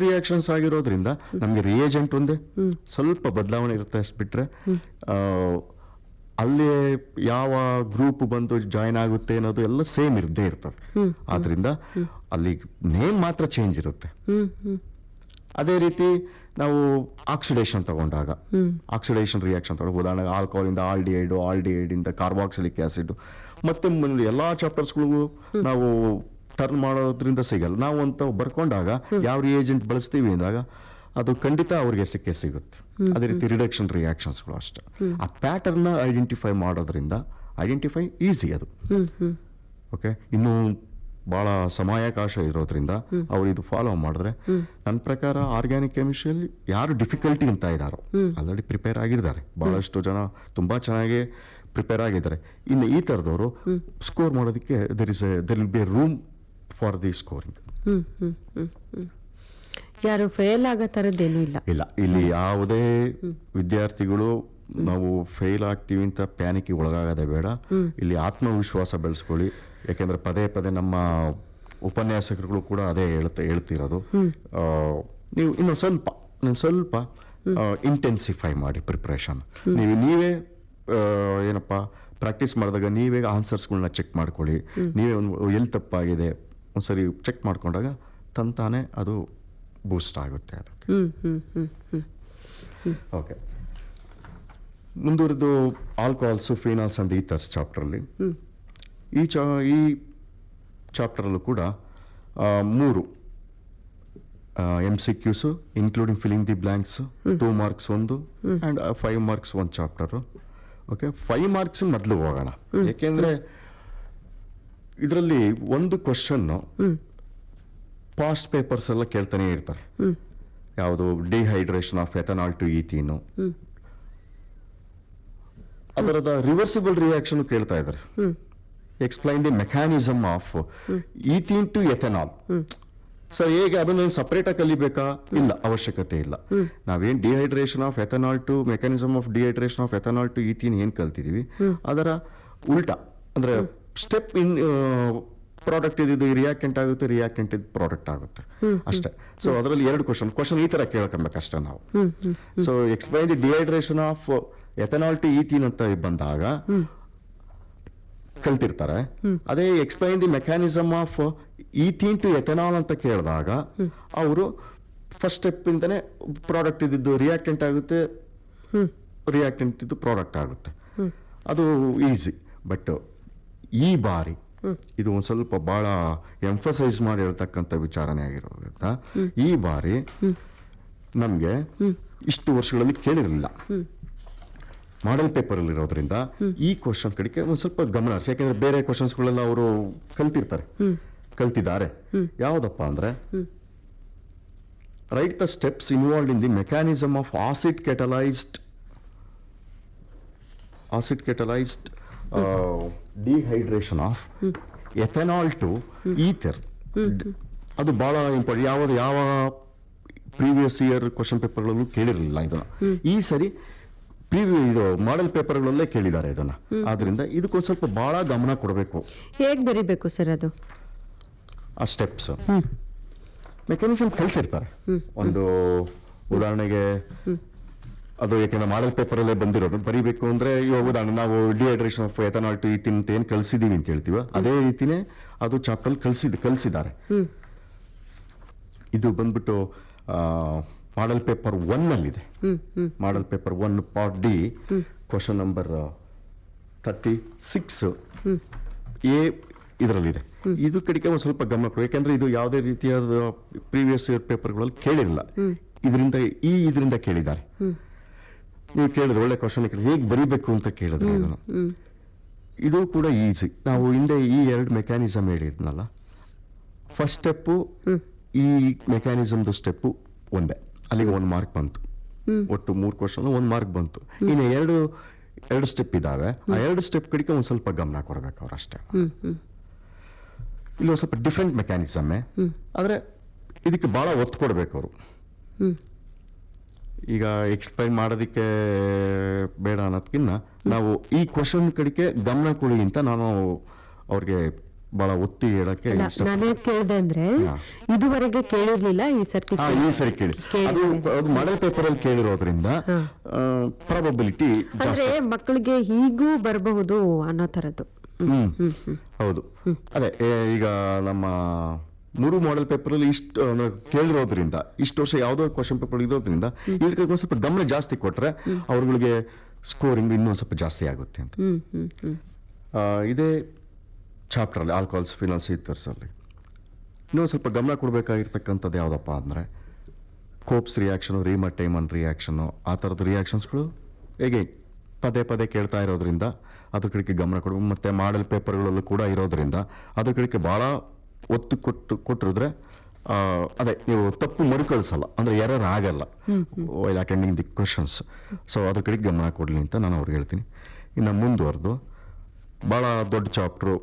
ರಿಯಾಕ್ಷನ್ಸ್ ಆಗಿರೋದ್ರಿಂದ ನಮ್ಗೆ ರಿಯೇಜೆಂಟ್ ಒಂದೇ, ಸ್ವಲ್ಪ ಬದಲಾವಣೆ ಇರುತ್ತೆ ಅಷ್ಟು ಬಿಟ್ರೆ ಅಲ್ಲಿ ಯಾವ ಗ್ರೂಪ್ ಬಂದು ಜಾಯಿನ್ ಆಗುತ್ತೆ ಅನ್ನೋದು ಎಲ್ಲ ಸೇಮ್ ಇರದೇ ಇರ್ತದೆ. ಆದ್ರಿಂದ ಅಲ್ಲಿ ನೇಮ್ ಮಾತ್ರ ಚೇಂಜ್ ಇರುತ್ತೆ. ಅದೇ ರೀತಿ ನಾವು ಆಕ್ಸಿಡೇಷನ್ ತಗೊಂಡಾಗ, ಆಕ್ಸಿಡೇಷನ್ ರಿಯಾಕ್ಷನ್ ತಗೊಂಡು ಉದಾಹರಣೆಗೆ ಆಲ್ಕೋಹಾಲ್ ಇಂದ ಆಲ್ಡಿಹೈಡ್ ಇಂದ ಕಾರ್ಬಾಕ್ಸಿಲಿಕ್ ಆಸಿಡ್, ಮತ್ತೆ ಎಲ್ಲಾ ಚಾಪ್ಟರ್ಸ್ಗಳಿಗೂ ನಾವು ಟರ್ನ್ ಮಾಡೋದ್ರಿಂದ ಸಿಗಲ್ಲ. ನಾವು ಅಂತ ಬರ್ಕೊಂಡಾಗ ಯಾವ ರಿಯೇಜೆಂಟ್ ಬಳಸ್ತೀವಿ ಅಂದಾಗ ಅದು ಖಂಡಿತ ಅವ್ರಿಗೆ ಸಿಗುತ್ತೆ. ಅದೇ ರೀತಿ ರಿಡಕ್ಷನ್ ರಿಯಾಕ್ಷನ್ಸ್ಗಳು ಅಷ್ಟೇ. ಆ ಪ್ಯಾಟರ್ನ್ ಐಡೆಂಟಿಫೈ ಮಾಡೋದ್ರಿಂದ ಐಡೆಂಟಿಫೈ ಈಸಿ ಅದು. ಓಕೆ, ಇನ್ನು ಬಹಳ ಸಮಯಾವಕಾಶ ಇರೋದ್ರಿಂದ ಅವ್ರು ಇದು ಫಾಲೋ ಮಾಡಿದ್ರೆ ನನ್ನ ಪ್ರಕಾರ ಆರ್ಗ್ಯಾನಿಕ್ ಕೆಮಿಸ್ಟ್ರಿಯಲ್ಲಿ ಯಾರು ಡಿಫಿಕಲ್ಟಿ ಅಂತ ಇದ್ದಾರೋ ಆಲ್ರೆಡಿ ಪ್ರಿಪೇರ್ ಆಗಿದ್ದಾರೆ, ಬಹಳಷ್ಟು ಜನ ತುಂಬಾ ಚೆನ್ನಾಗಿ ಪ್ರಿಪೇರ್ ಆಗಿದ್ದಾರೆ. ಇನ್ನು ಈ ತರದವರು ಸ್ಕೋರ್ ಮಾಡೋದಕ್ಕೆ there will be room for the scoring. ಯಾರು ಫೇಲ್ ಆಗೋ ಥರದ್ದೇನೂ ಇಲ್ಲ. ಇಲ್ಲಿ ಯಾವುದೇ ವಿದ್ಯಾರ್ಥಿಗಳು ನಾವು ಫೇಲ್ ಆಗ್ತೀವಿ ಅಂತ ಪ್ಯಾನಿಕ್ಗೆ ಒಳಗಾಗದೆ ಬೇಡ. ಇಲ್ಲಿ ಆತ್ಮವಿಶ್ವಾಸ ಬೆಳೆಸ್ಕೊಳ್ಳಿ. ಯಾಕೆಂದ್ರೆ ಪದೇ ಪದೇ ನಮ್ಮ ಉಪನ್ಯಾಸಕರುಗಳು ಕೂಡ ಅದೇ ಹೇಳ್ತಿರೋದು, ನೀವು ಇನ್ನೊಂದು ಸ್ವಲ್ಪ ಇಂಟೆನ್ಸಿಫೈ ಮಾಡಿ ಪ್ರಿಪ್ರೇಷನ್. ನೀವೇ ಏನಪ್ಪ ಪ್ರಾಕ್ಟೀಸ್ ಮಾಡಿದಾಗ ನೀವೇ ಆನ್ಸರ್ಸ್ಗಳನ್ನ ಚೆಕ್ ಮಾಡ್ಕೊಳ್ಳಿ. ನೀವೇ ಎಲ್ಲಿ ತಪ್ಪಾಗಿದೆ ಒಂದ್ಸರಿ ಚೆಕ್ ಮಾಡ್ಕೊಂಡಾಗ ತಂತಾನೆ ಅದು ಬೂಸ್ಟ್ ಆಗುತ್ತೆ ಅದಕ್ಕೆ. ಓಕೆ, ಮುಂದುವರೆದು ಆಲ್ಕೋಹಾಲ್ಸ್, ಫಿನಾಲ್ಸ್ ಅಂಡ್ ಈಥರ್ಸ್ ಚಾಪ್ಟರ್ಲಿ ಈ ಚಾಪ್ಟರಲ್ಲೂ ಕೂಡ 3 MCQs including filling the blanks, 2 marks 1 and 5 marks 1 chapter. Okay, 5 marks ಮೊದಲು ಹೋಗೋಣ. ಯಾಕೆಂದರೆ ಇದರಲ್ಲಿ ಒಂದು ಕ್ವಶನ್ನು ಪಾಸ್ಟ್ ಪೇಪರ್ಸ್ ಎಲ್ಲ ಕೇಳ್ತಾನೆ ಇರ್ತಾರೆ. ಯಾವುದು dehydration of ethanol to ethene, ಅದರದ ರಿವರ್ಸಿಬಲ್ ರಿಯಾಕ್ಷನ್ ಕೇಳ್ತಾ ಇದ್ದಾರೆ. Explain the mechanism of ethene to ethanol. Sir ಹೇಗೆ ಅದನ್ನ ಸಪರೇಟ್ ಆಗಿ ಕಲಿಬೇಕಾ? ಇಲ್ಲ, ಅವಶ್ಯಕತೆ ಇಲ್ಲ. ನಾವೇನ್ dehydration of ethanol to mechanism of dehydration of ethanol to ethene ಏನ್ ಕಲ್ತಿದೀವಿ, ಅದರ ಉಲ್ಟಾ ಅಂದ್ರೆ ಸ್ಟೆಪ್ ಇನ್ ಪ್ರಾಡಕ್ಟ್ ಇದ್ದು ರಿಯಾಕ್ಟೆಂಟ್ ಆಗುತ್ತೆ, ರಿಯಾಕ್ಟೆಂಟ್ ಇದು ಪ್ರಾಡಕ್ಟ್ ಆಗುತ್ತೆ ಅಷ್ಟೇ. ಸೊ ಅದರಲ್ಲಿ 2 ಕ್ವಶನ್ ಈ ತರ ಕೇಳ್ಕೊಬೇಕಷ್ಟೇ ನಾವು. So explain the dehydration of ethanol to ethene ಅಂತ ಬಂದಾಗ ಕಲ್ತಿರ್ತಾರೆ. ಅದೇ explain the mechanism of ethene to ethanol ಅಂತ ಕೇಳಿದಾಗ ಅವರು ಫಸ್ಟ್ ಸ್ಟೆಪ್ ಇಂದನೇ ಪ್ರಾಡಕ್ಟ್ ಇದ್ದು ರಿಯಾಕ್ಟೆಂಟ್ ಆಗುತ್ತೆ, ರಿಯಾಕ್ಟೆಂಟ್ ಇದ್ದು ಪ್ರಾಡಕ್ಟ್ ಆಗುತ್ತೆ. ಅದು ಈಸಿ. ಬಟ್ ಈ ಬಾರಿ ಇದು ಒಂದ್ ಸ್ವಲ್ಪ ಬಹಳ ಎಂಫಸೈಸ್ ಮಾಡಿ ಹೇಳ್ತಕ್ಕಂಥ ವಿಚಾರನೆ ಆಗಿರೋದ್ರಿಂದ ಈ ಬಾರಿ ನಮ್ಗೆ ಇಷ್ಟು ವರ್ಷಗಳಲ್ಲಿ ಕೇಳಿರಲಿಲ್ಲ. ಮಾಡೆಲ್ ಪೇಪರ್ ಅಲ್ಲಿ ಇರೋದ್ರಿಂದ ಈ ಕ್ವಶನ್ ಕಡೆಗೆ ಒಂದ್ ಸ್ವಲ್ಪ ಗಮನ ಹರಿಸಿ. ಯಾಕಂದ್ರೆ ಬೇರೆ ಕ್ವಶನ್ಸ್ಗಳೆಲ್ಲ ಅವರು ಕಲ್ತಿದ್ದಾರೆ. ಯಾವ್ದಪ್ಪ ಅಂದ್ರೆ write the steps involved in the mechanism of acid catalysed dehydration of ethanol to ether. ಅದು ಬಹಳ ಇಂಪಾರ್ಟೆಂಟ್. ಯಾವ ಪ್ರೀವಿಯಸ್ ಇಯರ್ ಕ್ವಶನ್ ಪೇಪರ್ಗಳಲ್ಲೂ ಕೇಳಿರಲಿಲ್ಲ ಇದನ್ನ. ಈ ಸರಿ ಇದು ಮಾಡೆಲ್ ಪೇಪರ್ಗಳಲ್ಲೇ ಕೇಳಿದ್ದಾರೆ ಇದನ್ನ. ಆದ್ರಿಂದ ಇದಕ್ಕೊಂದು ಸ್ವಲ್ಪ ಬಹಳ ಗಮನ ಕೊಡಬೇಕು. ಹೇಗ್ ಬರಿಬೇಕು ಸರ್ ಅದು? ಆ ಸ್ಟೆಪ್ಸ್ ಮೆಕ್ಯಾನಿಸಮ್ ಕಲಿಸಿರ್ತಾರೆ. ಒಂದು ಉದಾಹರಣೆಗೆ ಅದು ಯಾಕೆಂದ್ರೆ ಮಾಡೆಲ್ ಪೇಪರ್ ಅಲ್ಲೇ ಬಂದಿರೋದು ಬರೀಬೇಕು ಅಂದ್ರೆ ಇವಾಗ ಉದಾಹರಣೆ ನಾವು dehydration of ethanol to ethene ಅಂತ ಏನ್ ಕಲಿಸಿದೀವಿ ಅಂತ ಹೇಳ್ತೀವಿ, ಅದೇ ರೀತಿನೇ ಅದು ಚಾಪ್ಟರ್ ಕಲಿಸಿದ್ದಾರೆ. ಇದು ಬಂದ್ಬಿಟ್ಟು ಮಾಡೆಲ್ ಪೇಪರ್ 1 ಅಲ್ಲಿದೆ. Model paper 1 part D question number 36 A ಇದರಲ್ಲಿದೆ. ಇದು ಕಡೆಗೆ ಒಂದು ಸ್ವಲ್ಪ ಗಮನ ಕೊಡಿ. ಯಾಕಂದ್ರೆ ಇದು ಯಾವುದೇ ರೀತಿಯಾದ ಪ್ರೀವಿಯಸ್ ಇಯರ್ ಪೇಪರ್ಗಳಲ್ಲಿ ಕೇಳಿರಲಿಲ್ಲ. ಇದರಿಂದ ಕೇಳಿದ್ದಾರೆ. ನೀವು ಕೇಳಿದ್ರೆ ಒಳ್ಳೆ ಕ್ವಶನ್ ಕೇಳಿ ಹೇಗೆ ಬರೀಬೇಕು ಅಂತ ಕೇಳಿದ್ರೆ ಇದನ್ನು. ಇದು ಕೂಡ ಈಸಿ. ನಾವು ಹಿಂದೆ ಈ 2 ಮೆಕ್ಯಾನಿಸಮ್ ಹೇಳಿದ್ನಲ್ಲ, ಫಸ್ಟ್ ಸ್ಟೆಪ್ಪು ಈ ಮೆಕ್ಯಾನಿಸಮ್ದು ಸ್ಟೆಪ್ಪು ಒಂದೇ, ಅಲ್ಲಿಗೆ 1 ಮಾರ್ಕ್ ಬಂತು. ಒಟ್ಟು 3 ಕ್ವಶನ್ 1 ಮಾರ್ಕ್ ಬಂತು. ಇನ್ನು ಎರಡು ಸ್ಟೆಪ್ ಇದಾವೆ. ಆ 2 ಸ್ಟೆಪ್ ಕಡೆಗೆ ಒಂದ್ ಸ್ವಲ್ಪ ಗಮನ ಕೊಡ್ಬೇಕು ಅವ್ರು ಅಷ್ಟೇ. ಇಲ್ಲಿ ಒಂದು ಸ್ವಲ್ಪ ಡಿಫ್ರೆಂಟ್ ಮೆಕ್ಯಾನಿಸಮ್ಮೇ, ಆದ್ರೆ ಇದಕ್ಕೆ ಬಹಳ ಒತ್ತು ಕೊಡ್ಬೇಕು ಅವರು. ಈಗ ಎಕ್ಸ್ಪ್ಲೈನ್ ಮಾಡೋದಕ್ಕೆ ಬೇಡ ಅನ್ನೋದಕ್ಕಿಂತ ನಾವು ಈ ಕ್ವಶನ್ ಕಡೆಗೆ ಗಮನ ಕೊಡಿ ಅಂತ ನಾನು ಅವ್ರಿಗೆ ಬಹಳ ಒತ್ತಿ ಹೇಳಕ್ಕೆ ನಾನೇ ಕೇಳಿದೆ ಅಂದ್ರೆ ಇದುವರೆಗೆ ಕೇಳಿರ್ಲಿಲ್ಲ, ಈ ಸರಿ ಕೇಳಿ. ಅದು ಮಾಡೆಲ್ ಪೇಪರ್ ಅಲ್ಲಿ ಕೇಳಿರೋದ್ರಿಂದ ಪ್ರಾಬಬಿಲಿಟಿ ಜಾಸ್ತಿ, ಮಕ್ಕಳಿಗೆ ಹೀಗೂ ಬರಬಹುದು ಅನ್ನೋ ತರದ್ದು. ಹೌದು. ಅದೇ ಈಗ ನಮ್ಮ 3 ಮಾಡೆಲ್ ಪೇಪರ್ ಅಲ್ಲಿ ಇಷ್ಟು ಕೇಳಿರೋದ್ರಿಂದ, ಇಷ್ಟು ವರ್ಷ ಯಾವುದೋ ಕ್ವಶನ್ ಪೇಪರ್ ಇರೋದ್ರಿಂದ ಇದಕ್ಕೆ ಒಂದ್ ಸ್ವಲ್ಪ ಗಮನ ಜಾಸ್ತಿ ಕೊಟ್ರೆ ಅವ್ರಗಳಿಗೆ ಸ್ಕೋರಿಂಗ್ ಇನ್ನೊಂದು ಸ್ವಲ್ಪ ಜಾಸ್ತಿ ಆಗುತ್ತೆ ಅಂತ. ಇದೇ ಚಾಪ್ಟರ್ ಅಲ್ಲಿ ಆಲ್ಕೋಹಾಲ್ಸ್ ಫಿನಾಲ್ಸ್ ಈಥರ್ಸ್ ಅಲ್ಲಿ ಇನ್ನೊಂದು ಸ್ವಲ್ಪ ಗಮನ ಕೊಡಬೇಕಾಗಿರ್ತಕ್ಕಂಥದ್ದು ಯಾವುದಪ್ಪ ಅಂದರೆ ಕೋಪ್ಸ್ ರಿಯಾಕ್ಷನು, ರೀಮಟೈಮನ್ ರಿಯಾಕ್ಷನು, ಆ ಥರದ ರಿಯಾಕ್ಷನ್ಸ್ಗಳು ಹೇಗೆ ಪದೇ ಪದೇ ಕೇಳ್ತಾ ಇರೋದ್ರಿಂದ ಅದ್ರ ಕಡೆಗೆ ಗಮನ ಕೊಡಬೇಕು. ಮತ್ತು ಮಾಡೆಲ್ ಪೇಪರ್ಗಳಲ್ಲೂ ಕೂಡ ಇರೋದ್ರಿಂದ ಅದ್ರ ಕಡೆಗೆ ಭಾಳ ಒತ್ತು ಕೊಟ್ಟಿರಿದ್ರೆ ಅದೇ ನೀವು ತಪ್ಪು ಮರುಕಳಿಸಲ್ಲ, ಅಂದರೆ ಎರರ್ ಆಗಲ್ಲ while attending the questions. So ಅದ್ರ ಕಡೆಗೆ ಗಮನ ಕೊಡಲಿ ಅಂತ ನಾನು ಅವ್ರಿಗೆ ಹೇಳ್ತೀನಿ. ಇನ್ನು ಮುಂದುವರೆದು ಭಾಳ ದೊಡ್ಡ ಚಾಪ್ಟ್ರು,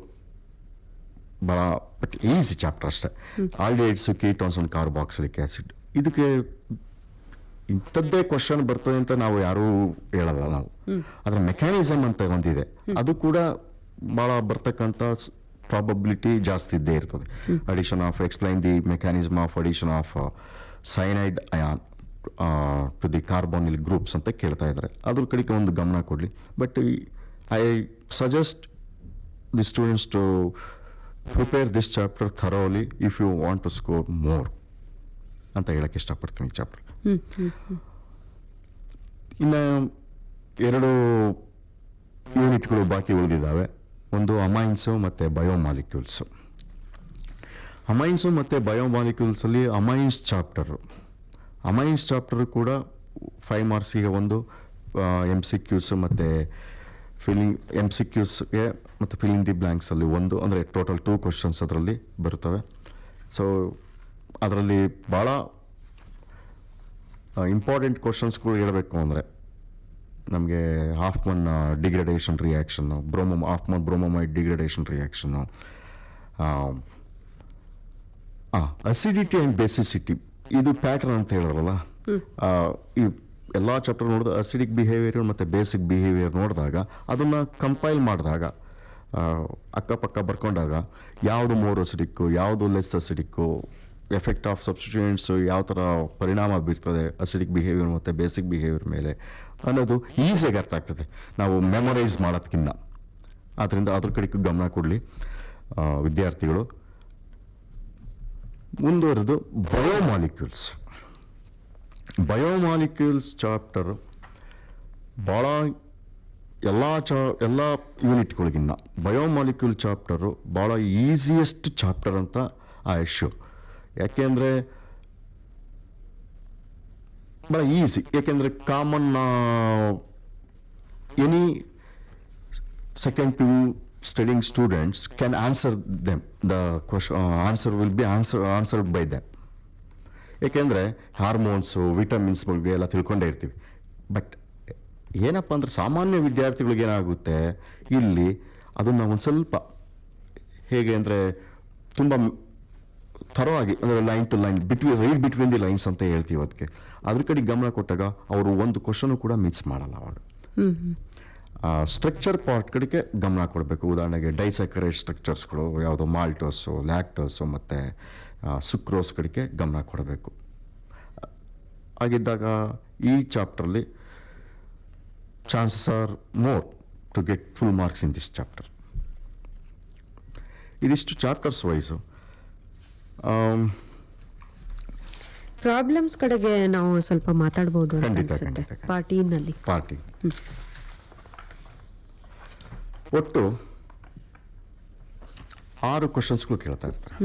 ಭಾಳ ಬಟ್ ಈಸಿ ಚಾಪ್ಟರ್ ಅಷ್ಟೇ. Aldehydes, ketones and carboxylic acid. ಇದಕ್ಕೆ ಇಂಥದ್ದೇ ಕ್ವಶನ್ ಬರ್ತದೆ ಅಂತ ನಾವು ಯಾರೂ ಹೇಳಲ್ಲ. ನಾವು ಅದರ ಮೆಕ್ಯಾನಿಸಮ್ ಅಂತ ಒಂದಿದೆ, ಅದು ಕೂಡ ಭಾಳ ಬರ್ತಕ್ಕಂಥ ಪ್ರಾಬಬಿಲಿಟಿ ಜಾಸ್ತಿ ಇದ್ದೇ ಇರ್ತದೆ. Addition of explain the mechanism of addition of cyanide ion to the carbonyl groups ಅಂತ ಕೇಳ್ತಾ ಇದ್ದಾರೆ. ಅದ್ರ ಕಡೆಗೆ ಒಂದು ಗಮನ ಕೊಡಲಿ. But I suggest the students to prepare this chapter thoroughly if you want to score more ಅಂತ ಹೇಳಕ್ಕೆ ಇಷ್ಟಪಡ್ತೀನಿ ಈ ಚಾಪ್ಟರ್. ಇನ್ನು 2 ಯೂನಿಟ್ಗಳು ಬಾಕಿ ಉಳಿದಿದ್ದಾವೆ. ಒಂದು ಅಮೈನ್ಸು ಮತ್ತು ಬಯೋಮಾಲಿಕ್ಯೂಲ್ಸು. ಅಮೈನ್ಸು ಮತ್ತು ಬಯೋಮಾಲಿಕ್ಯೂಲ್ಸಲ್ಲಿ ಅಮೈನ್ಸ್ ಚಾಪ್ಟರು ಕೂಡ 5 ಮಾರ್ಕ್ಸಿಗೆ ಒಂದು MCQs ಮತ್ತು MCQಸ್ಗೆ ಮತ್ತು ಫಿಲ್ಲಿಂಗ್ ದಿ ಬ್ಲ್ಯಾಂಕ್ಸಲ್ಲಿ ಒಂದು, ಅಂದರೆ ಟೋಟಲ್ 2 ಕ್ವಶನ್ಸ್ ಅದರಲ್ಲಿ ಬರುತ್ತವೆ. ಸೊ ಅದರಲ್ಲಿ ಭಾಳ ಇಂಪಾರ್ಟೆಂಟ್ ಕ್ವಶನ್ಸ್ಗಳು ಹೇಳಬೇಕು ಅಂದರೆ ನಮಗೆ Hofmann degradation reaction, Hofmann bromamide degradation reaction, acidity and basicity, ಇದು ಪ್ಯಾಟರ್ನ್ ಅಂತ ಹೇಳಿದ್ರಲ್ಲ. ಈ ಎಲ್ಲ ಚಾಪ್ಟರ್ ನೋಡಿದ ಅಸಿಡಿಕ್ ಬಿಹೇವಿಯರ್ ಮತ್ತು ಬೇಸಿಕ್ ಬಿಹೇವಿಯರ್ ನೋಡಿದಾಗ ಅದನ್ನು ಕಂಪೈಲ್ ಮಾಡಿದಾಗ ಅಕ್ಕಪಕ್ಕ ಬರ್ಕೊಂಡಾಗ ಯಾವುದು ಮೋರ್ ಅಸಿಡಿಕ್ಕು, ಯಾವುದು ಲೆಸ್ ಅಸಿಡಿಕ್ಕು, ಎಫೆಕ್ಟ್ ಆಫ್ ಸಬ್ಸ್ಟಿಟ್ಯೂಯೆಂಟ್ಸು ಯಾವ ಥರ ಪರಿಣಾಮ ಬೀರ್ತದೆ ಅಸಿಡಿಕ್ ಬಿಹೇವಿಯರ್ ಮತ್ತು ಬೇಸಿಕ್ ಬಿಹೇವಿಯರ್ ಮೇಲೆ ಅನ್ನೋದು ಈಸಿಯಾಗಿ ಅರ್ಥ ಆಗ್ತದೆ ನಾವು ಮೆಮೊರೈಸ್ ಮಾಡೋದಕ್ಕಿಂತ. ಆದ್ದರಿಂದ ಅದ್ರ ಕಡೆಗೂ ಗಮನ ಕೊಡಲಿ ವಿದ್ಯಾರ್ಥಿಗಳು. ಮುಂದುವರೆದು ಬಯೋಮಾಲಿಕ್ಯೂಲ್ಸ್ ಚಾಪ್ಟರ್ ಭಾಳ ಎಲ್ಲ ಯೂನಿಟ್ಗಳಿಗಿನ್ನ ಬಯೋಮಾಲಿಕ್ಯೂಲ್ ಚಾಪ್ಟರು ಭಾಳ ಈಸಿಯೆಸ್ಟ್ ಚಾಪ್ಟರ್ ಅಂತ ಆ ಇಶ್ಯೂ. ಯಾಕೆಂದರೆ ಭಾಳ ಈಸಿ, ಯಾಕೆಂದರೆ common any second P U studying students can answer them, the answer will be answered by them. ಏಕೆಂದರೆ ಹಾರ್ಮೋನ್ಸು ವಿಟಮಿನ್ಸ್ ಬಗ್ಗೆ ಎಲ್ಲ ತಿಳ್ಕೊಂಡೇ ಇರ್ತೀವಿ. ಬಟ್ ಏನಪ್ಪ ಅಂದರೆ ಸಾಮಾನ್ಯ ವಿದ್ಯಾರ್ಥಿಗಳಿಗೆ ಏನಾಗುತ್ತೆ ಇಲ್ಲಿ ಅದನ್ನು ಒಂದು ಸ್ವಲ್ಪ ಹೇಗೆ ಅಂದರೆ ತುಂಬ ಥರವಾಗಿ ಅಂದರೆ line to line read between the lines ಅಂತ ಹೇಳ್ತೀವಿ. ಅದಕ್ಕೆ ಅದ್ರ ಕಡೆ ಗಮನ ಕೊಟ್ಟಾಗ ಅವರು ಒಂದು ಕ್ವಶನು ಕೂಡ ಮಿಸ್ ಮಾಡಲ್ಲ. ಅವಾಗ ಸ್ಟ್ರಕ್ಚರ್ ಪಾರ್ಟ್ ಕಡೆಗೆ ಗಮನ ಕೊಡಬೇಕು. ಉದಾಹರಣೆಗೆ ಡೈಸ್ಯಾಕರೈಡ್ ಸ್ಟ್ರಕ್ಚರ್ಸ್ಗಳು ಯಾವುದೋ ಮಾಲ್ಟೋಸು, ಲ್ಯಾಕ್ಟೋಸು ಮತ್ತು ಸುಕ್ರೋಸ್ ಕಡೆಗೆ ಗಮನ ಕೊಡಬೇಕು. ಹಾಗಿದ್ದಾಗ ಈ ಚಾಪ್ಟ್ರಲ್ಲಿ chances are more to get full marks in this chapter. ಇದಿಷ್ಟು ಚಾಪ್ಟರ್ಸ್ ವೈಸು. ಪ್ರಾಬ್ಲಮ್ಸ್ ಕಡೆಗೆ ನಾವು ಸ್ವಲ್ಪ ಮಾತಾಡ್ಬೋದು ಖಂಡಿತ. ಪಾರ್ಟಿನಲ್ಲಿ ಒಟ್ಟು 6 ಕ್ವಶನ್ಸ್ಗಳು ಕೇಳ್ತಾ ಇರ್ತಾರೆ.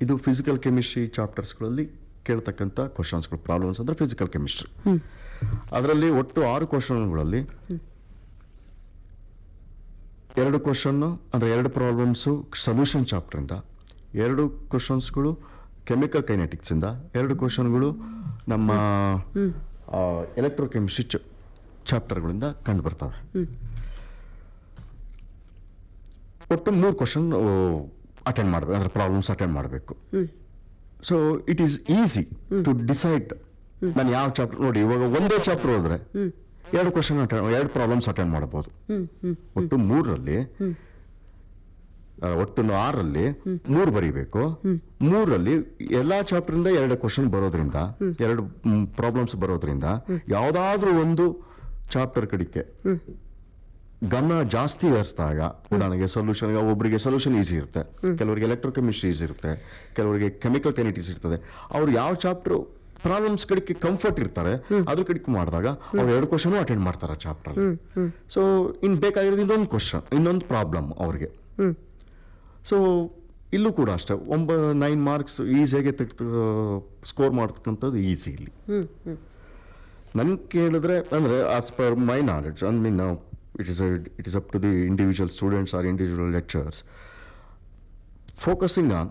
ಇದು ಫಿಸಿಕಲ್ ಕೆಮಿಸ್ಟ್ರಿ ಚಾಪ್ಟರ್ಸ್ಗಳಲ್ಲಿ ಕೇಳ್ತಕ್ಕಂಥ ಕ್ವಶನ್ಸ್ಗಳು. ಪ್ರಾಬ್ಲಮ್ಸ್ ಅಂದರೆ ಫಿಸಿಕಲ್ ಕೆಮಿಸ್ಟ್ರಿ. ಅದರಲ್ಲಿ ಒಟ್ಟು 6 ಕ್ವಶನ್ಗಳಲ್ಲಿ 2 ಕ್ವಶನ್ನು ಅಂದರೆ 2 ಪ್ರಾಬ್ಲಮ್ಸು ಸೊಲ್ಯೂಷನ್ ಚಾಪ್ಟರಿಂದ, 2 ಕ್ವಶನ್ಸ್ಗಳು ಕೆಮಿಕಲ್ ಕೈನೆಟಿಕ್ಸಿಂದ, 2 ಕ್ವಶನ್ಗಳು ನಮ್ಮ ಎಲೆಕ್ಟ್ರೋಕೆಮಿಸ್ಟ್ರಿ ಚಾಪ್ಟರ್ಗಳಿಂದ ಕಂಡು ಬರ್ತವೆ. ಒಟ್ಟು 3 ಕ್ವಶನ್ ಅಟೆಂಡ್ ಮಾಡಬೇಕು, ಅಂದರೆ ಪ್ರಾಬ್ಲಮ್ಸ್ ಅಟೆಂಡ್ ಮಾಡಬೇಕು. So it is easy to decide ನಾನು ಯಾವ ಚಾಪ್ಟರ್. ನೋಡಿ, ಇವಾಗ ಒಂದೇ ಚಾಪ್ಟರ್ ಹೋದ್ರೆ 2 ಕ್ವಶನ್ 2 ಪ್ರಾಬ್ಲಮ್ಸ್ ಅಟೆಂಡ್ ಮಾಡಬಹುದು. ಒಟ್ಟು 3ರಲ್ಲಿ ಒಟ್ಟು 6ರಲ್ಲಿ 3 ಬರೀಬೇಕು. 3ರಲ್ಲಿ ಎಲ್ಲಾ ಚಾಪ್ಟರಿಂದ 2 ಕ್ವಶನ್ ಬರೋದ್ರಿಂದ 2 ಪ್ರಾಬ್ಲಮ್ಸ್ ಬರೋದ್ರಿಂದ ಯಾವುದಾದ್ರೂ ಒಂದು ಚಾಪ್ಟರ್ ಕಡೆಗೆ ಗಮನ ಜಾಸ್ತಿ ಹರಿಸಿದಾಗ, ಉದಾಹರಣೆಗೆ ಸೊಲ್ಯೂಷನ್, ಒಬ್ಬರಿಗೆ ಸೊಲ್ಯೂಷನ್ ಈಸಿ ಇರುತ್ತೆ, ಕೆಲವರಿಗೆ ಎಲೆಕ್ಟ್ರೋಕೆಮಿಸ್ಟ್ರಿ ಈಸಿ ಇರುತ್ತೆ, ಕೆಲವರಿಗೆ ಕೆಮಿಕಲ್ ಕೈನೆಟಿಕ್ಸ್ ಇರ್ತದೆ. ಅವ್ರು ಯಾವ ಚಾಪ್ಟರ್ ಪ್ರಾಬ್ಲಮ್ಸ್ ಕಡೆಗೆ ಕಂಫರ್ಟ್ ಇರ್ತಾರೆ ಅದ್ರ ಕಡೆಗೆ ಮಾಡಿದಾಗ ಅವ್ರು 2 ಕ್ವಶನ್ ಅಟೆಂಡ್ ಮಾಡ್ತಾರೆ ಚಾಪ್ಟರ್. ಸೊ ಇನ್ನು ಬೇಕಾಗಿರೋದು ಇನ್ನೊಂದು ಕ್ವಶನ್, ಇನ್ನೊಂದು ಪ್ರಾಬ್ಲಮ್ ಅವ್ರಿಗೆ. ಸೊ ಇಲ್ಲೂ ಕೂಡ ಅಷ್ಟೇ 9 ಮಾರ್ಕ್ಸ್ ಈಸಿಯಾಗಿ ಸ್ಕೋರ್ ಮಾಡ್ತಕ್ಕಂಥದ್ದು ಈಸಿ ಇಲ್ಲಿ. ನನ್ಗೆ ಕೇಳಿದ್ರೆ ಅಂದರೆ as per my knowledge, I mean it is up to the individual students or individual lecturers, focusing on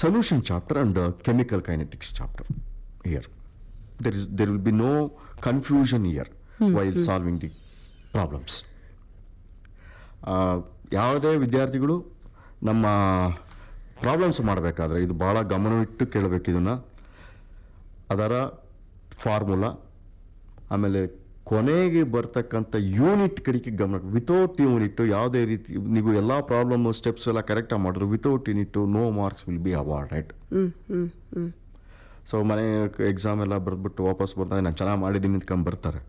solution chapter and chemical kinetics chapter. Here there will be no confusion here while solving the problems. ಯಾವುದೇ ವಿದ್ಯಾರ್ಥಿಗಳು ನಮ್ಮ problems ಮಾಡಬೇಕಾದ್ರೆ ಇದು ಭಾಳ ಗಮನವಿಟ್ಟು ಕೇಳಬೇಕು. ಇದನ್ನು ಅದರ ಫಾರ್ಮುಲಾ, ಆಮೇಲೆ ಕೊನೆಗೆ ಬರ್ತಕ್ಕಂಥ ಯೂನಿಟ್ ಕಡೆಗೆ ಗಮನ. ವಿತೌಟ್ ಯೂನಿಟ್ ಯಾವುದೇ ರೀತಿ ನೀವು ಎಲ್ಲ ಪ್ರಾಬ್ಲಮ್ ಸ್ಟೆಪ್ಸ್ ಎಲ್ಲ ಕರೆಕ್ಟಾಗಿ ಮಾಡಿದ್ರು, without unit no marks will be awarded. So ಮನೆ ಎಕ್ಸಾಮ್ ಎಲ್ಲ ಬರೆದ್ಬಿಟ್ಟು ವಾಪಸ್ ಬರ್ತಾರೆ, ನಾನು ಚೆನ್ನಾಗಿ ಮಾಡಿದ್ದೀನಿ ನಿಂತ್ಕೊಂಡು ಬರ್ತಾರೆ.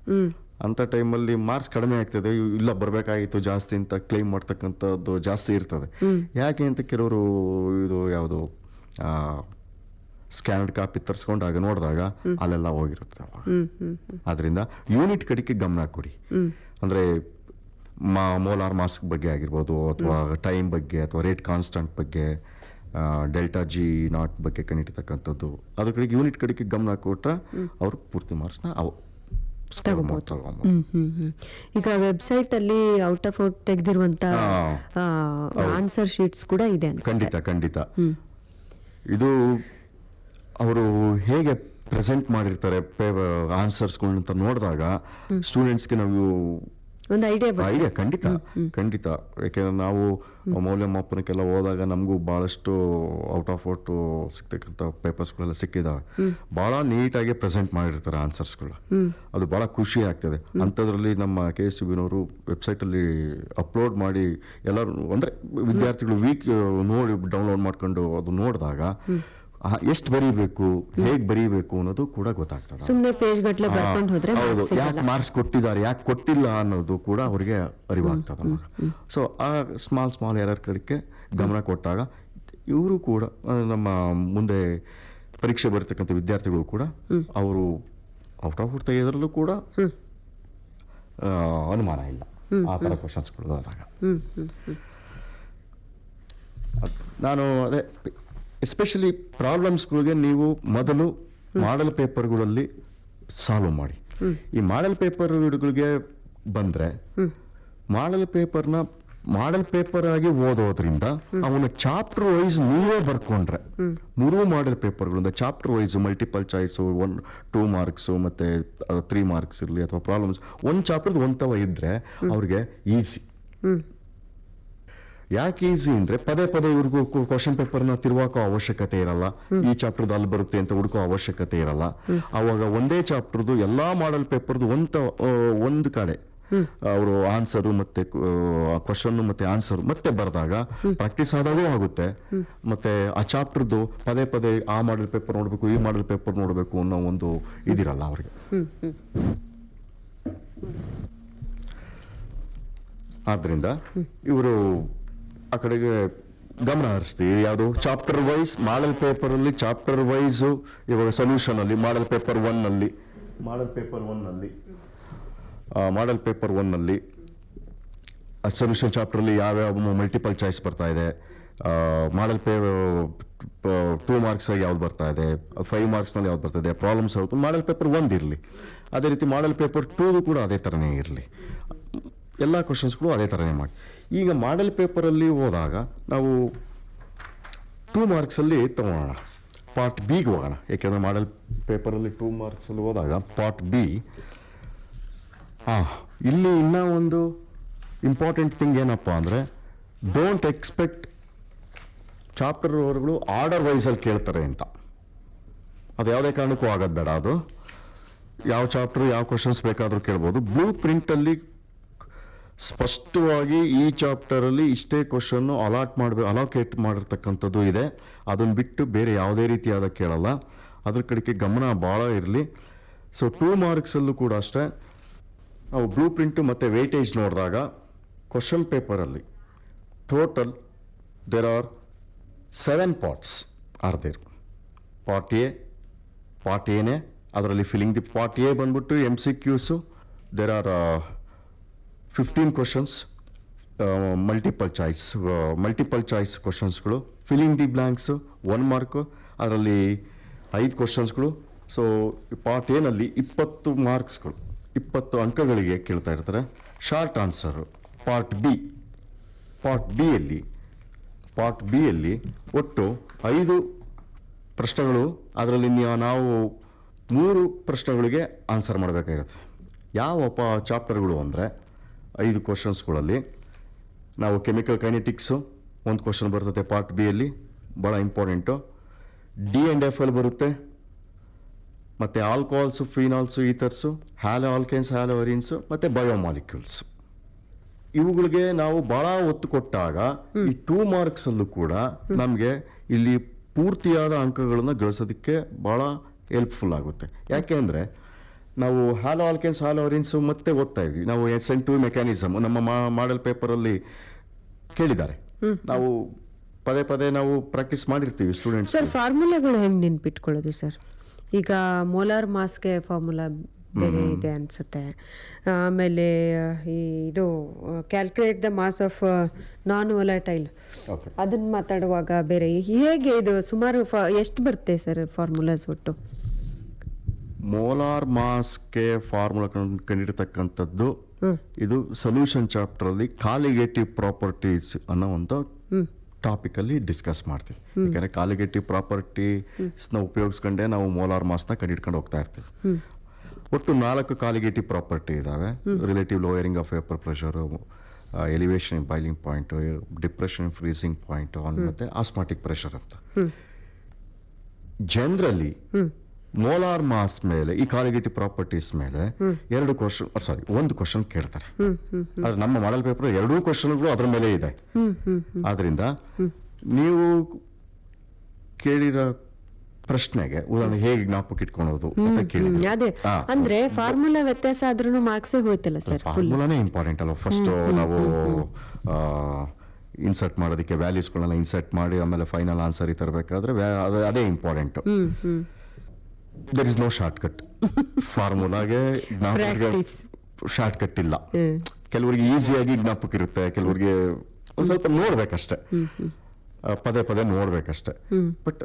ಅಂಥ ಟೈಮಲ್ಲಿ ಮಾರ್ಕ್ಸ್ ಕಡಿಮೆ ಆಗ್ತದೆ, ಇಲ್ಲ ಬರಬೇಕಾಗಿತ್ತು ಜಾಸ್ತಿ ಅಂತ ಕ್ಲೈಮ್ ಮಾಡ್ತಕ್ಕಂಥದ್ದು ಜಾಸ್ತಿ ಇರ್ತದೆ. ಯಾಕೆ ಅಂತ ಕೆಲವರು ಇದು ಯಾವುದು ಸ್ಕ್ಯಾನರ್ಡ್ ಕಾಪಿ ತರಿಸ್ಕೊಂಡಾಗ ನೋಡಿದಾಗ ಅಲ್ಲೆಲ್ಲ ಹೋಗಿರುತ್ತೆ. ಅದರಿಂದ ಯೂನಿಟ್ ಕಡೆಗೆ ಗಮನ ಕೊಡಿ. ಅಂದರೆ ಮೋಲಾರ್ ಮಾಸ್ ಬಗ್ಗೆ ಆಗಿರ್ಬೋದು, ಅಥವಾ ಟೈಮ್ ಬಗ್ಗೆ, ಅಥವಾ ರೇಟ್ ಕಾನ್ಸ್ಟಂಟ್ ಬಗ್ಗೆ, ಡೆಲ್ಟಾ ಜಿ ನಾಟ್ ಬಗ್ಗೆ ಕಂಡಿರ್ತಕ್ಕಂಥದ್ದು, ಅದ್ರ ಕಡೆಗೆ ಯೂನಿಟ್ ಕಡೆಗೆ ಗಮನ ಕೊಟ್ಟರೆ ಅವರು ಪೂರ್ತಿ ಮಾರ್ಕ್ಸ್ನ ತಗೋಬಹುದು. ಈಗ ವೆಬ್ಸೈಟ್ ಅಲ್ಲಿ ಔಟ್ ಆಫ್ ಔಟ್ ತೆಗೆದಿರುವಂತ ಆನ್ಸರ್ ಶೀಟ್ಸ್ ಕೂಡ ಇದೆ. ಖಂಡಿತ. ಇದು ಅವರು ಹೇಗೆ ಪ್ರೆಸೆಂಟ್ ಮಾಡಿರ್ತಾರೆ ಆನ್ಸರ್ಸ್ಗಳಂತ ನೋಡಿದಾಗ ಸ್ಟೂಡೆಂಟ್ಸ್ಗೆ ನಾವು ಒಂದು ಐಡಿಯಾ ಖಂಡಿತ ಯಾಕೆಂದ್ರೆ ನಾವು ಮೌಲ್ಯಮಾಪನಕ್ಕೆಲ್ಲ ಹೋದಾಗ ನಮಗೂ ಭಾಳಷ್ಟು ಔಟ್ ಆಫ್ ಔಟ್ ಸಿಗ್ತಕ್ಕಂಥ ಪೇಪರ್ಸ್ಗಳೆಲ್ಲ ಸಿಕ್ಕಿದಾವೆ. ಭಾಳ ನೀಟಾಗಿ ಪ್ರೆಸೆಂಟ್ ಮಾಡಿರ್ತಾರೆ ಆನ್ಸರ್ಸ್ಗಳು. ಅದು ಭಾಳ ಖುಷಿ ಆಗ್ತದೆ. ಅಂಥದ್ರಲ್ಲಿ ನಮ್ಮ KSUBನವರು ವೆಬ್ಸೈಟಲ್ಲಿ ಅಪ್ಲೋಡ್ ಮಾಡಿ ಎಲ್ಲರೂ ಅಂದರೆ ವಿದ್ಯಾರ್ಥಿಗಳು ನೋಡಿ ಡೌನ್ಲೋಡ್ ಮಾಡ್ಕೊಂಡು ಅದು ನೋಡಿದಾಗ ಎಷ್ಟು ಬರೀಬೇಕು, ಹೇಗೆ ಬರೀಬೇಕು ಅನ್ನೋದು ಕೂಡ ಗೊತ್ತಾಗ್ತದೆ. ಸುಮ್ಮನೆ ಪೇಜ್ ಗಟ್ಟಲೆ ಬರ್ಕೊಂಡು ಹೋದ್ರೆ ಹೌದು, ಯಾಕೆ ಮಾರ್ಕ್ಸ್ ಕೊಟ್ಟಿದ್ದಾರೆ, ಯಾಕೆ ಕೊಟ್ಟಿಲ್ಲ ಅನ್ನೋದು ಕೂಡ ಅವರಿಗೆ ಅರಿವಾಗ್ತದೆ. ಸೊ ಆ ಸ್ಮಾಲ್ ಎರರ್ ಕಡೆಗೆ ಗಮನ ಕೊಟ್ಟಾಗ ಇವರು ಕೂಡ ನಮ್ಮ ಮುಂದೆ ಪರೀಕ್ಷೆ ಬರೀತಕ್ಕಂಥ ವಿದ್ಯಾರ್ಥಿಗಳು ಕೂಡ ಅವರು ಔಟ್ ಆಫ್ ಔಟ್ ತೆಗೆಯೋದ್ರಲ್ಲೂ ಕೂಡ ಅನುಮಾನ ಇಲ್ಲ ಆ ಥರ ಕ್ವಶನ್ಸ್ಗಳು ಆದಾಗ. ನಾನು ಅದೇ ಎಸ್ಪೆಷಲಿ ಪ್ರಾಬ್ಲಮ್ಸ್ಗಳಿಗೆ ನೀವು ಮೊದಲು ಮಾಡೆಲ್ ಪೇಪರ್ಗಳಲ್ಲಿ ಸಾಲ್ವ್ ಮಾಡಿ. ಈ ಮಾಡೆಲ್ ಪೇಪರ್ಗಳಿಗೆ ಬಂದರೆ ಮಾಡೆಲ್ ಪೇಪರ್ ಆಗಿ ಓದೋದ್ರಿಂದ ಅವನ ಚಾಪ್ಟರ್ ವೈಸ್ ನೀವೇ ಬರ್ಕೊಂಡ್ರೆ 3 ಮಾಡೆಲ್ ಪೇಪರ್ಗಳಿಂದ chapter wise multiple choice 2 marks ಮತ್ತು 3 ಮಾರ್ಕ್ಸ್ ಇರಲಿ ಅಥವಾ ಪ್ರಾಬ್ಲಮ್ಸ್ ಒಂದು ಚಾಪ್ಟರ್ದು ಒಂಥವ ಇದ್ದರೆ ಅವ್ರಿಗೆ ಈಸಿ. ಯಾಕೆ ಈಸಿ ಅಂದರೆ ಪದೇ ಇವ್ರಿಗೂ ಕ್ವಶನ್ ಪೇಪರ್ನ ತಿರುವಾಕೋ ಅವಶ್ಯಕತೆ ಇರಲ್ಲ. ಈ ಚಾಪ್ಟರ್ದು ಅಲ್ಲಿ ಬರುತ್ತೆ ಅಂತ ಹುಡುಕೋ ಅವಶ್ಯಕತೆ ಇರಲ್ಲ. ಅವಾಗ ಒಂದೇ ಚಾಪ್ಟರ್ದು ಎಲ್ಲ ಮಾಡೆಲ್ ಪೇಪರ್ದು ಒಂದು ಕಡೆ ಅವರು ಆನ್ಸರು ಮತ್ತೆ ಕ್ವಶನ್ ಮತ್ತೆ ಆನ್ಸರ್ ಮತ್ತೆ ಬರೆದಾಗ ಪ್ರಾಕ್ಟೀಸ್ ಆದಾಗೂ ಆಗುತ್ತೆ. ಮತ್ತೆ ಆ ಚಾಪ್ಟರ್ದು ಪದೇ ಆ ಮಾಡೆಲ್ ಪೇಪರ್ ನೋಡಬೇಕು, ಈ ಮಾಡೆಲ್ ಪೇಪರ್ ನೋಡಬೇಕು ಅನ್ನೋ ಒಂದು ಇದಿರಲ್ಲ ಅವ್ರಿಗೆ. ಆದ್ರಿಂದ ಇವರು ಆ ಕಡೆಗೆ ಗಮನ ಹರಿಸ್ತೀವಿ. ಯಾವುದು ಚಾಪ್ಟರ್ ವೈಸ್ ಮಾಡೆಲ್ ಪೇಪರಲ್ಲಿ ಚಾಪ್ಟರ್ ವೈಸು ಇವಾಗ ಸೊಲ್ಯೂಷನ್ ಅಲ್ಲಿ ಮಾಡೆಲ್ ಪೇಪರ್ ಒನ್ನಲ್ಲಿ ಸೊಲ್ಯೂಷನ್ ಚಾಪ್ಟರ್ಲಿ ಯಾವ್ಯಾವ ಮಲ್ಟಿಪಲ್ ಚಾಯ್ಸ್ ಬರ್ತಾ ಇದೆ, ಮಾಡೆಲ್ 2 ಮಾರ್ಕ್ಸ್ ಆಗಿ ಯಾವ್ದು ಬರ್ತಾ ಇದೆ, 5 ಮಾರ್ಕ್ಸ್ನಲ್ಲಿ ಯಾವ್ದು ಬರ್ತಾ ಇದೆ, ಪ್ರಾಬ್ಲಮ್ಸ್ ಯಾವುದು ಮಾಡೆಲ್ ಪೇಪರ್ 1 ಇರಲಿ. ಅದೇ ರೀತಿ ಮಾಡೆಲ್ ಪೇಪರ್ 2 ಕೂಡ ಅದೇ ಥರನೇ ಇರಲಿ. ಎಲ್ಲ ಕ್ವಶನ್ಸ್ಗಳು ಅದೇ ಥರನೇ ಮಾಡಿ. ಈಗ ಮಾಡೆಲ್ ಪೇಪರಲ್ಲಿ ಹೋದಾಗ ನಾವು 2 ಮಾರ್ಕ್ಸಲ್ಲಿ ತಗೊಳ್ಳೋಣ, ಪಾರ್ಟ್ ಬಿಗೆ ಹೋಗೋಣ. ಯಾಕೆಂದರೆ ಮಾಡೆಲ್ ಪೇಪರಲ್ಲಿ 2 ಮಾರ್ಕ್ಸಲ್ಲಿ ಹೋದಾಗ ಪಾರ್ಟ್ ಬಿ ಇಲ್ಲಿ ಇನ್ನೂ ಒಂದು ಇಂಪಾರ್ಟೆಂಟ್ ಥಿಂಗ್ ಏನಪ್ಪ ಅಂದರೆ ಡೋಂಟ್ ಎಕ್ಸ್ಪೆಕ್ಟ್ ಚಾಪ್ಟರ್ವರೆಗಳು ಆರ್ಡರ್ ವೈಸಲ್ಲಿ ಕೇಳ್ತಾರೆ ಅಂತ. ಅದು ಯಾವುದೇ ಕಾರಣಕ್ಕೂ ಆಗೋದು ಬೇಡ. ಅದು ಯಾವ ಚಾಪ್ಟರ್ ಯಾವ ಕ್ವಶನ್ಸ್ ಬೇಕಾದರೂ ಕೇಳ್ಬೋದು. ಬ್ಲೂ ಪ್ರಿಂಟಲ್ಲಿ ಸ್ಪಷ್ಟವಾಗಿ ಈ ಚಾಪ್ಟರಲ್ಲಿ ಇಷ್ಟೇ ಕ್ವಶನ್ನು ಅಲೋಕೇಟ್ ಮಾಡಿರ್ತಕ್ಕಂಥದ್ದು ಇದೆ. ಅದನ್ನು ಬಿಟ್ಟು ಬೇರೆ ಯಾವುದೇ ರೀತಿಯಾದ ಕೇಳಲ್ಲ. ಅದ್ರ ಕಡೆಗೆ ಗಮನ ಭಾಳ ಇರಲಿ. ಸೊ 2 ಮಾರ್ಕ್ಸಲ್ಲೂ ಕೂಡ ಅಷ್ಟೇ ನಾವು ಬ್ಲೂ ಪ್ರಿಂಟು ಮತ್ತು ವೇಟೇಜ್ ನೋಡಿದಾಗ ಕ್ವಶನ್ ಪೇಪರಲ್ಲಿ total there are 7 parts are there. Part ಎನೇ ಅದರಲ್ಲಿ ಫಿಲ್ಲಿಂಗ್ ದಿ ಪಾರ್ಟ್ ಎ ಬಂದ್ಬಿಟ್ಟು MCQಸು. There are 15 questions multiple choice ಕ್ವಶನ್ಸ್ಗಳು. ಫಿಲ್ಲಿಂಗ್ ದಿ ಬ್ಲ್ಯಾಂಕ್ಸು 1 ಮಾರ್ಕು, ಅದರಲ್ಲಿ 5 ಕ್ವಶನ್ಸ್ಗಳು. ಸೊ ಪಾರ್ಟ್ ಎನಲ್ಲಿ 20 ಮಾರ್ಕ್ಸ್ಗಳು, 20 ಅಂಕಗಳಿಗೆ ಕೇಳ್ತಾ ಇರ್ತಾರೆ. ಶಾರ್ಟ್ ಆನ್ಸರು ಪಾರ್ಟ್ ಬಿಯಲ್ಲಿ ಒಟ್ಟು 5 ಪ್ರಶ್ನೆಗಳು. ಅದರಲ್ಲಿ ನಾವು 3 ಪ್ರಶ್ನೆಗಳಿಗೆ ಆನ್ಸರ್ ಮಾಡಬೇಕಾಗಿರುತ್ತೆ. ಯಾವಪ್ಪ ಚಾಪ್ಟರ್ಗಳು ಅಂದರೆ 5 ಕ್ವಶನ್ಸ್ಗಳಲ್ಲಿ ನಾವು ಕೆಮಿಕಲ್ ಕೈನೆಟಿಕ್ಸು 1 ಕ್ವಶನ್ ಬರ್ತದೆ ಪಾರ್ಟ್ ಬಿಯಲ್ಲಿ, ಭಾಳ ಇಂಪಾರ್ಟೆಂಟು. D&F ಅಲ್ಲಿ ಬರುತ್ತೆ. ಮತ್ತು ಆಲ್ಕೋಹಾಲ್ಸು, ಫಿನಾಲ್ಸು, ಈಥರ್ಸು, ಹ್ಯಾಲೋ ಆಲ್ಕೇನ್ಸ್, ಹ್ಯಾಲೋ ಅರಿನ್ಸು ಮತ್ತು ಬಯೋಮಾಲಿಕ್ಯೂಲ್ಸು. ಇವುಗಳಿಗೆ ನಾವು ಭಾಳ ಒತ್ತು ಕೊಟ್ಟಾಗ ಈ 2 ಮಾರ್ಕ್ಸಲ್ಲೂ ಕೂಡ ನಮಗೆ ಇಲ್ಲಿ ಪೂರ್ತಿಯಾದ ಅಂಕಗಳನ್ನು ಗಳಿಸೋದಕ್ಕೆ ಭಾಳ ಹೆಲ್ಪ್ಫುಲ್ ಆಗುತ್ತೆ. ಯಾಕೆ ಅಂದರೆ ನಾವು ಹ್ಯಾಲೋ ಆಲ್ಕೇನ್ಸ್, ಹ್ಯಾಲೋ ಅರಿನ್ಸು ಮತ್ತೆ ಓದ್ತಾ ಇದ್ವಿ. ನಾವು SN2 ಮೆಕ್ಯಾನಿಸಮ್ ನಮ್ಮ ಮಾಡೆಲ್ ಪೇಪರಲ್ಲಿ ಕೇಳಿದ್ದಾರೆ. ನಾವು ಪದೇ ನಾವು ಪ್ರಾಕ್ಟೀಸ್ ಮಾಡಿರ್ತೀವಿ ಸ್ಟೂಡೆಂಟ್ಸ್. ಸರ್, ಫಾರ್ಮುಲಾಗಳು ಹೆಂಗೆ ನೆನ್ಪಿಟ್ಕೊಳ್ಳೋದು ಸರ್? ಈಗ ಮೋಲಾರ್ ಮಾಸ್ಗೆ ಫಾರ್ಮುಲಾ ಬೇರೆ ಇದೆ ಅನಿಸುತ್ತೆ. ಆಮೇಲೆ ಇದು calculate the mass of non volatile ಅದನ್ನು ಮಾತಾಡುವಾಗ ಬೇರೆ. ಹೇಗೆ ಇದು ಸುಮಾರು ಎಷ್ಟು ಬರುತ್ತೆ ಸರ್ ಫಾರ್ಮುಲಾಸ್ ಒಟ್ಟು? ಮೋಲಾರ್ ಮಾಸ್ಗೆ ಫಾರ್ಮುಲಾ ಕಂಡಿರ್ತಕ್ಕಂಥದ್ದು ಇದು ಸೊಲ್ಯೂಷನ್ ಚಾಪ್ಟರಲ್ಲಿ ಕಾಲಿಗೇಟಿವ್ ಪ್ರಾಪರ್ಟೀಸ್ ಅನ್ನೋ ಒಂದು ಟಾಪಿಕಲ್ಲಿ ಡಿಸ್ಕಸ್ ಮಾಡ್ತೀವಿ. ಯಾಕಂದರೆ ಕಾಲಿಗೇಟಿವ್ ಪ್ರಾಪರ್ಟೀಸ್ನ ಉಪಯೋಗಿಸ್ಕೊಂಡೇ ನಾವು ಮೋಲಾರ್ ಮಾಸ್ನ ಕಂಡಿಡ್ಕೊಂಡು ಹೋಗ್ತಾ ಇರ್ತೀವಿ. ಒಟ್ಟು 4 ಕಾಲಿಗೇಟಿವ್ ಪ್ರಾಪರ್ಟಿ ಇದ್ದಾವೆ. Relative lowering of vapour pressure, elevation in boiling point, depression in freezing point, ಮತ್ತು ಆಸ್ಮಾಟಿಕ್ ಪ್ರೆಷರ್ ಅಂತ. ಜನರಲಿ ಮೋಲಾರ್ ಮಾಸ್ ಮೇಲೆ, ಈ ಕಾಲಿಗೇಟಿವ್ ಪ್ರಾಪರ್ಟೀಸ್ ಮೇಲೆ 1 ಕ್ವಶನ್ ಕೇಳ್ತಾರೆ. ಆದ್ರೆ ನಮ್ಮ ಮಾಡೆಲ್ ಪೇಪರ್ 2 ಕ್ವಶನ್ಗಳು ಅದ್ರ ಮೇಲೆ ಇದೆ. ಆದ್ರಿಂದ ನೀವು ಕೇಳಿರೋ ಪ್ರಶ್ನೆಗೆ ಉದಾಹರಣೆ ಹೇಗೆ ಜ್ಞಾಪಕ ಇಟ್ಕೊಳ್ಳೋದು ಅಂತ ಕೇಳಿದ್ರೆ, ಅದೇ ಅಂದ್ರೆ ಫಾರ್ಮುಲಾ ವ್ಯತ್ಯಾಸ ಆದ್ರೂ ಮಾರ್ಕ್ಸೇ ಹೋಯ್ತಲ್ಲ ಸರ್. ಫಾರ್ಮುಲಾನೇ ಇಂಪಾರ್ಟೆಂಟ್ ಅಲ್ಲ. ಫಸ್ಟ್ ನಾವು ಇನ್ಸರ್ಟ್ ಮಾಡೋದಕ್ಕೆ ವ್ಯಾಲ್ಯೂಸ್ಗಳನ್ನ ಇನ್ಸರ್ಟ್ ಮಾಡಿ ಆಮೇಲೆ ಫೈನಲ್ ಆನ್ಸರ್ ತರಬೇಕಾದ್ರೆ ಅದೇ important. There is no short cut. ಫಾರ್ಮುಲಾಗೆ ಶಾರ್ಟ್ ಕಟ್ ಇಲ್ಲ. ಕೆಲವರಿಗೆ ಈಸಿಯಾಗಿ ಜ್ಞಾಪಕ ಇರುತ್ತೆ, ಕೆಲವರಿಗೆ ಒಂದು ಸ್ವಲ್ಪ ನೋಡ್ಬೇಕಷ್ಟೆ, ಪದೇ ಪದೇ ನೋಡ್ಬೇಕಷ್ಟೆ. ಬಟ್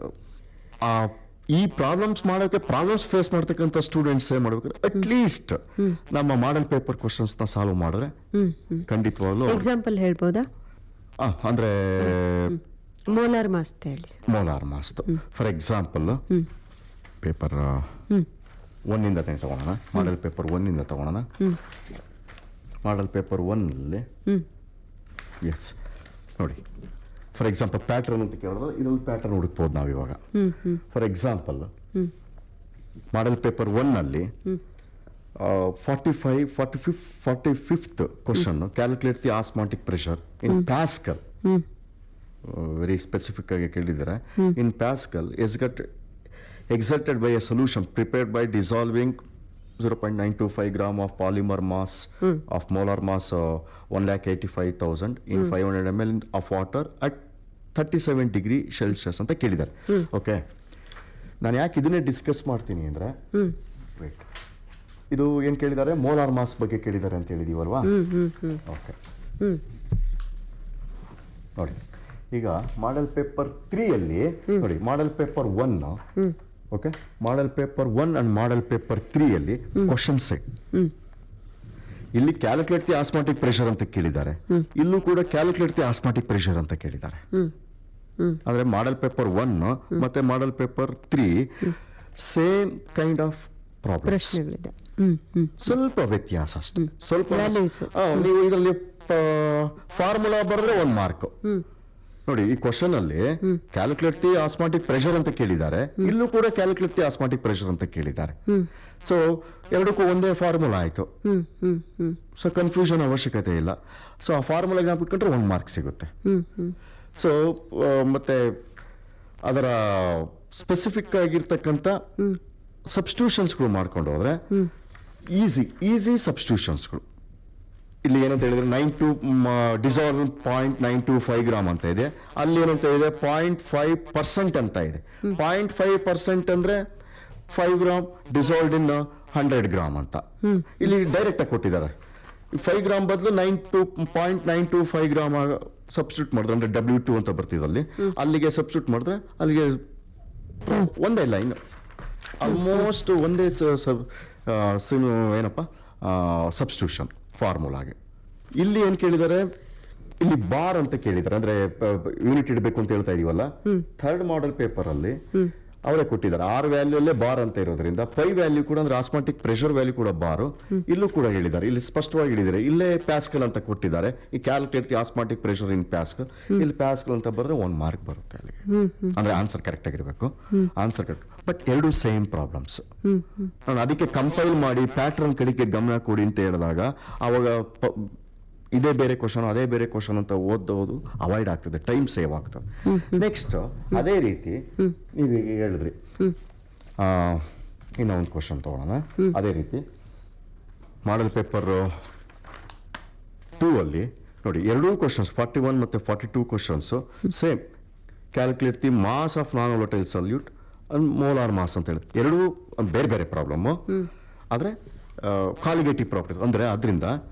ಈ ಪ್ರಾಬ್ಲಮ್ಸ್ ಫೇಸ್ ಮಾಡ್ತಕ್ಕಂಥ ಸ್ಟೂಡೆಂಟ್ಸ್ ಏನ್ ಮಾಡ್ಬೇಕಾದ್ರೆ ಅಟ್ಲೀಸ್ಟ್ ನಮ್ಮ ಮಾಡೆಲ್ ಪೇಪರ್ ಕ್ವಶನ್ಸ್ ನ ಸಾಲ್ವ್ ಮಾಡಿದ್ರೆ ಖಂಡಿತವಾಗ್ಲೂ. ಎಕ್ಸಾಂಪಲ್ ಹೇಳ್ಬೋದಾ? ಅಂದ್ರೆ ಮೋಲಾರ್ ಮಾಸ್ ಹೇಳಿ. Molar mass for example paper 1 ತಗೊಳ್ಳೋಣ. ಮಾಡೆಲ್ ಪೇಪರ್ 1 ತಗೊಳ್ಳೋಣ. ಮಾಡೆಲ್ ಪೇಪರ್ 1 ಎಸ್ ನೋಡಿ, ಫಾರ್ ಎಕ್ಸಾಂಪಲ್ ಪ್ಯಾಟರ್ನ್ ಅಂತ ಕೇಳಿದ್ರೆ ಇದರಲ್ಲಿ ಪ್ಯಾಟರ್ನ್ ಹುಡುಕ್ಬೋದು ನಾವು ಇವಾಗ. For example model paper 1 45th question, calculate the osmotic pressure in pascal. Very specific ಆಗಿ ಕೇಳಿದ್ದಾರೆ. ಇನ್ pascal exerted by a solution prepared by dissolving 0.925 gram of polymer mass of molar mass 1,85,000 in 500 ml of water at 37 degree Celsius ಅಂತ ಕೇಳಿದ್ದಾರೆ. Okay, ನಾನು ಯಾಕೆ ಇದನ್ನೇ discuss ಮಾಡ್ತೀನಿ ಅಂದರೆ, ಇದು ಏನು ಕೇಳಿದ್ದಾರೆ, ಮೋಲಾರ್ ಮಾಸ್ ಬಗ್ಗೆ ಕೇಳಿದ್ದಾರೆ ಅಂತ ಹೇಳಿದೀವಲ್ವಾ. ಓಕೆ ನೋಡಿ, ಈಗ ಮಾಡೆಲ್ ಪೇಪರ್ 3 ನೋಡಿ, model paper 1, okay, model paper 1 and model paper 3 question set. ಇಲ್ಲಿ ಕ್ಯಾಲ್ಕುಲೇಟ್ ದಿ ಆಸ್ಮಾಟಿಕ್ ಪ್ರೆಷರ್ ಅಂತ ಕೇಳಿದ್ದಾರೆ, ಇಲ್ಲೂ ಕೂಡ ಕ್ಯಾಲ್ಕುಲೇಟ್ ದಿ ಆಸ್ಮಾಟಿಕ್ ಪ್ರೆಷರ್ ಅಂತ ಕೇಳಿದ್ದಾರೆ. ಅಂದ್ರೆ ಮಾಡೆಲ್ ಪೇಪರ್ 1 ಮತ್ತೆ model paper 3 same kind of problems, ಸ್ವಲ್ಪ ವ್ಯತ್ಯಾಸ ಅಷ್ಟೇ. ಸ್ವಲ್ಪ ನೀವು ಇದರಲ್ಲಿ ಫಾರ್ಮುಲಾ ಬರೆದ್ರೆ 1 ಮಾರ್ಕ್. ನೋಡಿ, ಈ ಕ್ವಶನ್ ಅಲ್ಲಿ ಕ್ಯಾಲ್ಕುಲೇಟ್ ದಿ ಆಸ್ಮಾಟಿಕ್ ಪ್ರೆಷರ್ ಅಂತ ಕೇಳಿದ್ದಾರೆ, ಇಲ್ಲೂ ಕೂಡ ಕ್ಯಾಲ್ಕುಲೇಟ್ ದಿ ಆಸ್ಮಾಟಿಕ್ ಪ್ರೆಷರ್ ಅಂತ ಕೇಳಿದ್ದಾರೆ. ಸೊ ಎರಡಕ್ಕೂ ಒಂದೇ ಫಾರ್ಮುಲಾ ಆಯ್ತು. ಸೊ ಕನ್ಫ್ಯೂಷನ್ ಅವಶ್ಯಕತೆ ಇಲ್ಲ. ಸೊ ಆ ಫಾರ್ಮುಲಾ ಜ್ಞಾಪಿಟ್ಕೊಂಡ್ರೆ 1 ಮಾರ್ಕ್ ಸಿಗುತ್ತೆ. ಸೊ ಮತ್ತೆ ಅದರ ಸ್ಪೆಸಿಫಿಕ್ ಆಗಿರ್ತಕ್ಕಂಥ ಸಬ್ಸ್ಟಿಟ್ಯೂಷನ್ಸ್ಗಳು ಮಾಡ್ಕೊಂಡು ಹೋದ್ರೆ ಈಸಿ ಸಬ್ಸ್ಟಿಟ್ಯೂಷನ್ಸ್ಗಳು. ಇಲ್ಲಿ ಏನಂತ ಹೇಳಿದ್ರೆ 9 to dissolve 0.925 ಗ್ರಾಮ್ ಅಂತ ಇದೆ, ಅಲ್ಲಿ ಏನಂತ ಇದೆ 0.5% ಅಂತ ಇದೆ. 0.5% ಅಂದ್ರೆ 5 ಗ್ರಾಮ್ ಡಿಸಾಲ್ವ್ಡ್ ಇನ್ 100 ಗ್ರಾಮ್ ಅಂತ ಇಲ್ಲಿ ಡೈರೆಕ್ಟ್ ಆಗಿ ಕೊಟ್ಟಿದ್ದಾರೆ. 5 ಗ್ರಾಮ್ ಬದಲು 0.925 ಗ್ರಾಮ್ ಸಬ್ಸ್ಟಿಟ್ಯೂಟ್ ಮಾಡಿದ್ರೆ, ಅಂದ್ರೆ W2 ಅಂತ ಬರ್ತಿದಲ್ಲಿ ಅಲ್ಲಿಗೆ ಸಬ್ಸ್ಟಿಟ್ಯೂಟ್ ಮಾಡಿದ್ರೆ ಅಲ್ಲಿಗೆ ಒಂದೇ ಲೈನ್, ಆಲ್ಮೋಸ್ಟ್ ಒಂದೇ ಏನಪ್ಪ ಸಬ್ಸ್ಟಿಟ್ಯೂಷನ್ ಫಾರ್ಮುಲಾಗೆ. ಇಲ್ಲಿ ಏನ್ ಕೇಳಿದ್ದಾರೆ, ಇಲ್ಲಿ ಬಾರ್ ಅಂತ ಕೇಳಿದ್ದಾರೆ, ಅಂದ್ರೆ ಯೂನಿಟ್ ಇಡಬೇಕು ಅಂತ ಹೇಳ್ತಾ ಇದೀವಲ್ಲ. ಥರ್ಡ್ ಮಾಡೆಲ್ ಪೇಪರ್ ಅಲ್ಲಿ ಅವರೇ ಕೊಟ್ಟಿದ್ದಾರೆ, R ವ್ಯಾಲ್ಯೂ ಅಲ್ಲೇ ಬಾರ್ ಅಂತ ಇರೋದ್ರಿಂದ ಪೈ ವ್ಯಾಲ್ಯೂ ಕೂಡ ಅಂದ್ರೆ ಆಸ್ಮಾಟಿಕ್ ಪ್ರೆಷರ್ ವ್ಯಾಲ್ಯೂ ಕೂಡ ಬಾರು. ಇಲ್ಲೂ ಕೂಡ ಹೇಳಿದ್ದಾರೆ, ಇಲ್ಲಿ ಸ್ಪಷ್ಟವಾಗಿ ಹೇಳಿದ್ದಾರೆ. ಇಲ್ಲೇ ಪ್ಯಾಸ್ಕಲ್ ಅಂತ ಕೊಟ್ಟಿದ್ದಾರೆ, ಈ calculate the osmotic pressure in pascal. ಇಲ್ಲಿ ಪ್ಯಾಸ್ಕಲ್ ಅಂತ ಬರೆದ್ರೆ 1 ಮಾರ್ಕ್ ಬರುತ್ತೆ ಅಲ್ಲಿಗೆ. ಅಂದ್ರೆ ಆನ್ಸರ್ ಕರೆಕ್ಟ್ ಆಗಿರ್ಬೇಕು, ಆನ್ಸರ್ ಕರೆಕ್ಟ್. ಬಟ್ ಎರಡು ಸೇಮ್ ಪ್ರಾಬ್ಲಮ್ಸ್. ನಾನು ಅದಕ್ಕೆ ಕಂಪೈಲ್ ಮಾಡಿ ಪ್ಯಾಟರ್ನ್ ಕಡೆಗೆ ಗಮನ ಕೊಡಿ ಅಂತ ಹೇಳಿದಾಗ ಅವಾಗ ಇದೇ ಬೇರೆ ಕ್ವಶನ್ ಅದೇ ಬೇರೆ ಕ್ವಶನ್ ಅಂತ ಓದೋದು ಅವಾಯ್ಡ್ ಆಗ್ತದೆ, ಟೈಮ್ ಸೇವ್ ಆಗ್ತದೆ. ನೆಕ್ಸ್ಟ್ ಅದೇ ರೀತಿ ನೀವೀಗ ಹೇಳಿದ್ರಿ, ಇನ್ನೊಂದು ಕ್ವಶನ್ ತಗೊಳ್ಳೋಣ. ಅದೇ ರೀತಿ ಮಾಡೆಲ್ ಪೇಪರ್ 2 ಅಲ್ಲಿ ನೋಡಿ, ಎರಡೂ ಕ್ವಶನ್ಸ್ 41 ಮತ್ತು 42 questions same. Calculate the mass of non volatile solute and molar mass ಅಂತ ಹೇಳಿ, ಎರಡೂ ಬೇರೆ ಬೇರೆ ಪ್ರಾಬ್ಲಮ್. ಆದರೆ ಕಾಲಿಗೇಟಿವ್ ಪ್ರಾಪರ್ಟಿ ಅಂದ್ರೆ ಅದರಿಂದ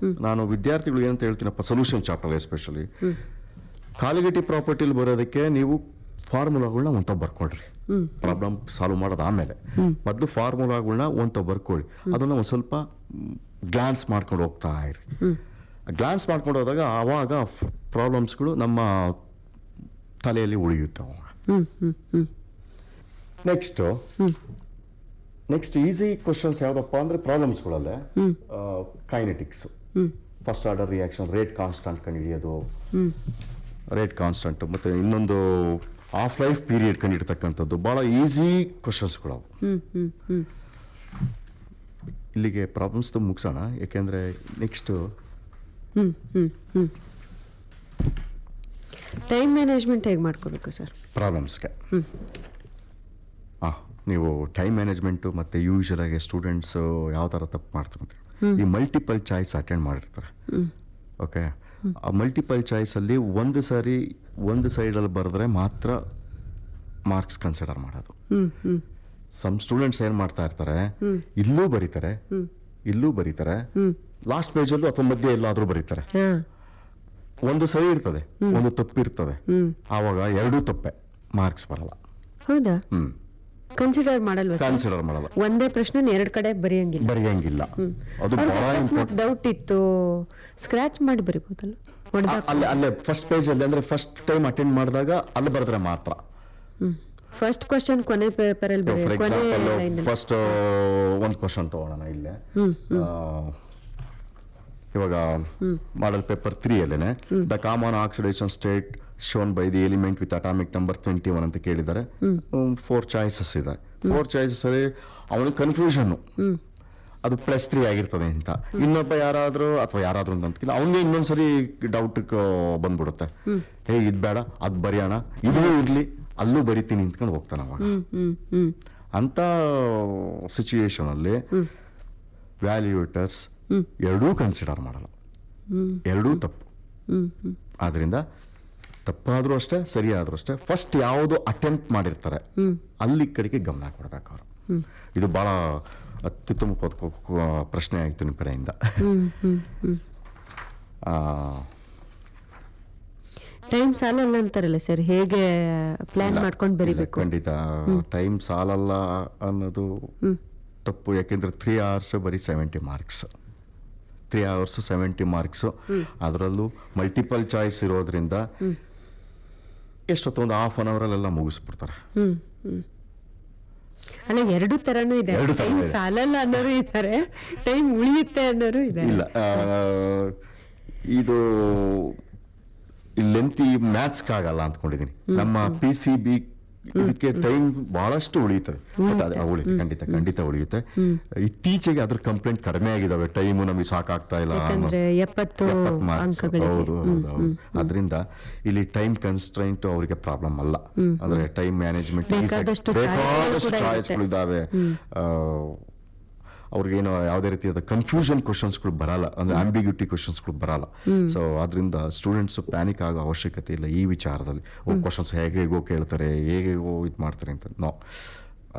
ನಾನು ವಿದ್ಯಾರ್ಥಿಗಳು ಏನಂತ ಹೇಳ್ತೀನಪ್ಪ, ಸೊಲ್ಯೂಷನ್ ಚಾಪ್ಟರ್ ಎಸ್ಪೆಷಲಿ ಕಾಲಿಗೇಟಿವ್ ಪ್ರಾಪರ್ಟಿಲಿ ಬರೋದಕ್ಕೆ ನೀವು ಫಾರ್ಮುಲಾಗಳನ್ನ ಒಂತ ಬರ್ಕೊಳ್ರಿ. ಪ್ರಾಬ್ಲಮ್ ಸಾಲ್ವ್ ಮಾಡೋದು ಆಮೇಲೆ ಮೊದಲು ಫಾರ್ಮುಲಾಗಳನ್ನ ಒಂತ ಬರ್ಕೊಳ್ಳಿ, ಅದನ್ನ ಒಂದು ಸ್ವಲ್ಪ ಗ್ಲಾನ್ಸ್ ಮಾಡ್ಕೊಂಡು ಹೋಗ್ತಾ ಇರಿ. ಗ್ಲಾನ್ಸ್ ಮಾಡ್ಕೊಂಡು ಹೋದಾಗ ಆವಾಗ ಪ್ರಾಬ್ಲಮ್ಸ್ಗಳು ನಮ್ಮ ತಲೆಯಲ್ಲಿ ಉಳಿಯುತ್ತೆ ಅವಾಗ. ನೆಕ್ಸ್ಟ್ ಈಸಿ ಕ್ವಶನ್ಸ್ ಯಾವುದಪ್ಪ ಅಂದರೆ ಪ್ರಾಬ್ಲಮ್ಸ್ಗಳಲ್ಲೇ kinetics, first order reaction, rate constant ಕಂಡುಹಿಡಿಯೋದು, ರೇಟ್ ಕಾನ್ಸ್ಟಂಟ್, ಮತ್ತು ಇನ್ನೊಂದು ಹಾಫ್ ಲೈಫ್ ಪೀರಿಯಡ್ ಕಂಡುಹಿಡ್ತಕ್ಕಂಥದ್ದು ಭಾಳ ಈಸಿ ಕ್ವಶನ್ಸ್ಗಳು. ಇಲ್ಲಿಗೆ ಪ್ರಾಬ್ಲಮ್ಸ್ದು ಮುಗಿಸೋಣ, ಯಾಕೆಂದರೆ ನೆಕ್ಸ್ಟು ಟೈಮ್ ಮ್ಯಾನೇಜ್ಮೆಂಟ್ ಹೇಗೆ ಮಾಡ್ಕೋಬೇಕು ಸರ್ ಪ್ರಾಬ್ಲಮ್ಸ್ಗೆ. ನೀವು ಟೈಮ್ ಮ್ಯಾನೇಜ್ಮೆಂಟು ಮತ್ತು ಯೂಶಲಾಗಿ ಸ್ಟೂಡೆಂಟ್ಸು ಯಾವ ಥರ ತಪ್ಪು ಮಾಡ್ತಾರೆ, ಈ ಮಲ್ಟಿಪಲ್ ಚಾಯ್ಸ್ ಅಟೆಂಡ್ ಮಾಡಿರ್ತಾರೆ. ಓಕೆ, ಆ ಮಲ್ಟಿಪಲ್ ಚಾಯ್ಸಲ್ಲಿ ಒಂದು ಸೈಡಲ್ಲಿ ಬರೆದ್ರೆ ಮಾತ್ರ ಮಾರ್ಕ್ಸ್ ಕನ್ಸಿಡರ್ ಮಾಡೋದು. ಸಮ್ ಸ್ಟೂಡೆಂಟ್ಸ್ ಏನು ಮಾಡ್ತಾ ಇರ್ತಾರೆ, ಇಲ್ಲೂ ಬರೀತಾರೆ, ಲಾಸ್ಟ್ ಪೇಜಲ್ಲೂ ಅಥವಾ ಮಧ್ಯೆ ಎಲ್ಲಾದರೂ ಬರೀತಾರೆ. ಒಂದು ಸರಿ ಇರ್ತದೆ, ಒಂದು ತಪ್ಪಿರ್ತದೆ, ಆವಾಗ ಎರಡೂ ತಪ್ಪೆ, ಮಾರ್ಕ್ಸ್ ಬರಲ್ಲ. ಹೌದಾ? ಕನ್ಸಿಡರ್ ಮಾಡಲ್ಲ. ಒಂದೇ ಪ್ರಶ್ನೆ ಎರಡು ಕಡೆ ಬರೆಯಂಗಿಲ್ಲ. ಅದು ಬಹಳ ಡೌಟ್ ಇತ್ತು, ಸ್ಕ್ರಾಚ್ ಮಾಡಿ ಬರಿಬಹುದಲ್ಲ. ಅಲ್ಲೇ ಫಸ್ಟ್ ಪೇಜ್ ಅಲ್ಲಿ, ಅಂದ್ರೆ ಫಸ್ಟ್ ಟೈಮ್ ಅಟೆಂಡ್ ಮಾಡಿದಾಗ ಅಲ್ಲಿ ಬರೆದ್ರೆ ಮಾತ್ರ. ಫಸ್ಟ್ ಕ್ವಶನ್ ಕೊನೆ ಪೇಪರ್ ಅಲ್ಲಿ ಬರೆಯೋದು. ಫಾರ್ ಎಕ್ಸಾಂಪಲ್ ಫಸ್ಟ್ ಒಂದು ಕ್ವಶನ್ ತಗೊಳ್ಳೋಣ ಇಲ್ಲೇ. ಇವಾಗ ಮಾಡಲ್ ಪೇಪರ್ 3 ಅಲ್ಲೇನೆ the common oxidation state shown by the element with atomic number 21 ಅಂತ ಕೇಳಿದ್ದಾರೆ. 4 ಚಾಯ್ಸಸ್ ಇದೆ. 4 ಚಾಯ್ಸಸ್ ಅಲ್ಲಿ ಅವನಿಗೆ ಕನ್ಫ್ಯೂಷನ್, ಅದು +3 ಆಗಿರ್ತದೆ ಅಂತ. ಇನ್ನೊಬ್ಬ ಯಾರಾದ್ರೂ ಅಂತ ಅವನಿಗೆ ಇನ್ನೊಂದ್ಸರಿ ಡೌಟ್ ಬಂದ್ಬಿಡುತ್ತೆ, ಹೇ ಇದ್ ಬೇಡ ಅದ್ ಬರೆಯೋಣ, ಇದೂ ಇರ್ಲಿ ಅಲ್ಲೂ ಬರಿತೀನಿ ನಿಂತ್ಕೊಂಡು ಹೋಗ್ತಾನೆ ಅವಾಗ. ಅಂತ ಸಿಚುಯೇಷನ್ ಅಲ್ಲಿ ವ್ಯಾಲ್ಯೂಟರ್ಸ್ ಎರಡೂ ಕನ್ಸಿಡರ್ ಮಾಡಲ್ಲ, ಎರಡೂ ತಪ್ಪು. ಆದ್ರಿಂದ ತಪ್ಪಾದ್ರೂ ಅಷ್ಟೇ, ಸರಿಯಾದ್ರೂ ಅಷ್ಟೇ, ಫಸ್ಟ್ ಯಾವುದು ಅಟೆಂಪ್ಟ್ ಮಾಡಿರ್ತಾರೆ ಅಲ್ಲಿ ಕಡೆಗೆ ಗಮನ ಕೊಡ್ಬೇಕು ಅವರು. ಇದು ಬಹಳ ಅತ್ಯುತ್ತಮ ಪ್ರಶ್ನೆ ಆಯಿತು ನಿಮ್ಮ ಕಡೆಯಿಂದ. ಟೈಮ್ ಸಾಲಲ್ಲ ಅಂತಾರಲ್ಲ ಸರ್, ಹೇಗೆ ಪ್ಲಾನ್ ಮಾಡ್ಕೊಂಡು ಬರೀಬೇಕು? ಖಂಡಿತ ಟೈಮ್ ಸಾಲಲ್ಲ ಅನ್ನೋದು ತಪ್ಪು. ಯಾಕೆಂದ್ರೆ 3 hours ಬರೀ 70 ಮಾರ್ಕ್ಸ್, 3 hours 70 ಮಾರ್ಕ್ಸ್. ಅದರಲ್ಲೂ ಮಲ್ಟಿಪಲ್ ಚಾಯ್ಸ್ ಇರೋದ್ರಿಂದ ಎಷ್ಟೊತ್ತೊಂದು half an hour ಅಲ್ಲೆಲ್ಲ ಮುಗಿಸ್ಬಿಡ್ತಾರೆ. ಅಲ್ಲ, ಎರಡು ತರನೂ ಇದೆ. ಟೈಮ್ ಸಾಲಲ್ಲ ಅನ್ನೋರು ಇದ್ದಾರೆ, ಟೈಮ್ ಉಳಿಯುತ್ತೆ ಅನ್ನೋರು ಇದೆ. ಇಲ್ಲ, ಇದು ಲೆಂತಿ ಮ್ಯಾಥ್ಸ್ಗಾಗಲ್ಲ ಅಂದ್ಕೊಂಡಿದ್ದೀನಿ. ನಮ್ಮ PCB ಇದಕ್ಕೆ ಟೈಮ್ ಬಹಳಷ್ಟು ಉಳಿಯುತ್ತದೆ, ಖಂಡಿತ ಉಳಿಯುತ್ತೆ. ಇತ್ತೀಚೆಗೆ ಅದ್ರ ಕಂಪ್ಲೇಂಟ್ ಕಡಿಮೆ ಆಗಿದಾವೆ, ಟೈಮು ನಮಗೆ ಸಾಕಾಗ್ತಾ ಇಲ್ಲ. 70 ಹೌದು. ಅದರಿಂದ ಇಲ್ಲಿ ಟೈಮ್ ಕನ್ಸ್ಟ್ರೈಂಟ್ ಅವರಿಗೆ ಪ್ರಾಬ್ಲಮ್ ಅಲ್ಲ. ಅಂದ್ರೆ ಟೈಮ್ ಮ್ಯಾನೇಜ್ಮೆಂಟ್ ಬೇಕಾದಷ್ಟು ಚಾಯ್ಸ್ಗಳು ಇದಾವೆ. ಅವ್ರಿಗೇನೋ ಯಾವುದೇ ರೀತಿಯಾದ ಕನ್ಫ್ಯೂಷನ್ ಕ್ವಶನ್ಸ್ಗಳು ಬರಲ್ಲ, ಅಂದ್ರೆ ಆಂಬಿಗ್ಯೂಟಿ ಕ್ವಶನ್ಸ್ಗಳು ಬರಲ್ಲ. ಸೊ ಅದರಿಂದ ಸ್ಟೂಡೆಂಟ್ಸ್ ಪ್ಯಾನಿಕ್ ಆಗೋ ಅವಶ್ಯಕತೆ ಇಲ್ಲ ಈ ವಿಚಾರದಲ್ಲಿ. ಕ್ವಶನ್ಸ್ ಹೇಗೋ ಕೇಳ್ತಾರೆ, ಹೇಗೋ ಇದು ಮಾಡ್ತಾರೆ ಅಂತ.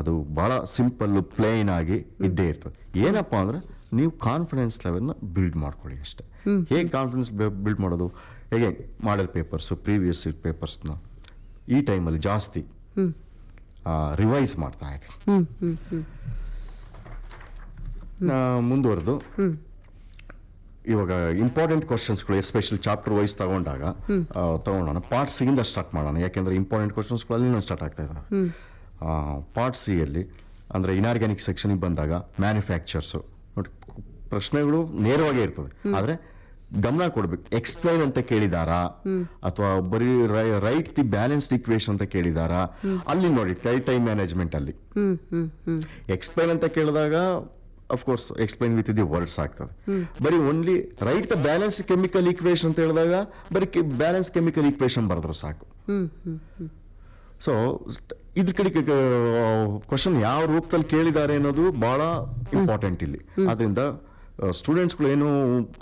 ಅದು ಬಹಳ ಸಿಂಪಲ್ ಪ್ಲೇನ್ ಆಗಿ ಇದ್ದೇ ಇರ್ತದೆ. ಏನಪ್ಪಾ ಅಂದ್ರೆ ನೀವು ಕಾನ್ಫಿಡೆನ್ಸ್ ಲೆವೆಲ್ನ ಬಿಲ್ಡ್ ಮಾಡ್ಕೊಳ್ಳಿ ಅಷ್ಟೇ. ಹೇಗೆ ಕಾನ್ಫಿಡೆನ್ಸ್ ಬಿಲ್ಡ್ ಮಾಡೋದು? ಹೇಗೆ ಮಾಡೆಲ್ ಪೇಪರ್ಸು, ಪ್ರೀವಿಯಸ್ ಪೇಪರ್ಸ್ನ ಈ ಟೈಮಲ್ಲಿ ಜಾಸ್ತಿ ರಿವೈಸ್ ಮಾಡ್ತಾ ಇರಿ. ಮುಂದುವರೆದು ಇವಾಗ ಇಂಪಾರ್ಟೆಂಟ್ ಕ್ವಶನ್ಸ್ಗಳು ಎಸ್ಪೆಷಲಿ ಚಾಪ್ಟರ್ ವೈಸ್ ತಗೊಂಡೋಣ. ಪಾರ್ಟ್ ಸಿ ಇಂದ ಸ್ಟಾರ್ಟ್ ಮಾಡೋಣ, ಯಾಕೆಂದ್ರೆ ಇಂಪಾರ್ಟೆಂಟ್ ಕ್ವಶನ್ಸ್ಗಳು ಅಲ್ಲಿ ಸ್ಟಾರ್ಟ್ ಆಗ್ತಾ ಇದ್ದಾವೆ. ಪಾರ್ಟ್ ಸಿ ಅಲ್ಲಿ ಅಂದ್ರೆ ಇನಾರ್ಗ್ಯಾನಿಕ್ ಸೆಕ್ಷನ್ಗೆ ಬಂದಾಗ ಮ್ಯಾನುಫ್ಯಾಕ್ಚರ್ಸು ನೋಡಿ, ಪ್ರಶ್ನೆಗಳು ನೇರವಾಗೇ ಇರ್ತದೆ, ಆದ್ರೆ ಗಮನ ಕೊಡ್ಬೇಕು. ಎಕ್ಸ್ಪ್ಲೈನ್ ಅಂತ ಕೇಳಿದಾರಾ ಅಥವಾ ಬರೀ ರೈಟ್ ದಿ ಬ್ಯಾಲೆನ್ಸ್ಡ್ ಇಕ್ವೇಶನ್ ಅಂತ ಕೇಳಿದಾರಾ? ಅಲ್ಲಿ ನೋಡಿ ಟೈಮ್ ಮ್ಯಾನೇಜ್ಮೆಂಟ್ ಅಲ್ಲಿ ಎಕ್ಸ್ಪ್ಲೈನ್ ಅಂತ ಕೇಳಿದಾಗ of course explain with the words ಆಗ್ತದೆ. ಬರೀ only right the balance chemical equation ಅಂತ ಹೇಳಿದಾಗ ಬರೀ ಬ್ಯಾಲೆನ್ಸ್ ಕೆಮಿಕಲ್ ಈಕ್ವೇಶನ್ ಬರೆದ್ರು ಸಾಕು. ಸೊ ಇದ್ರ ಕಡೆ ಕ್ವಶನ್ ಯಾವ ರೂಪದಲ್ಲಿ ಕೇಳಿದ್ದಾರೆ ಅನ್ನೋದು ಬಹಳ ಇಂಪಾರ್ಟೆಂಟ್ ಇಲ್ಲಿ. ಆದ್ರಿಂದ ಸ್ಟೂಡೆಂಟ್ಸ್ಗಳು ಏನು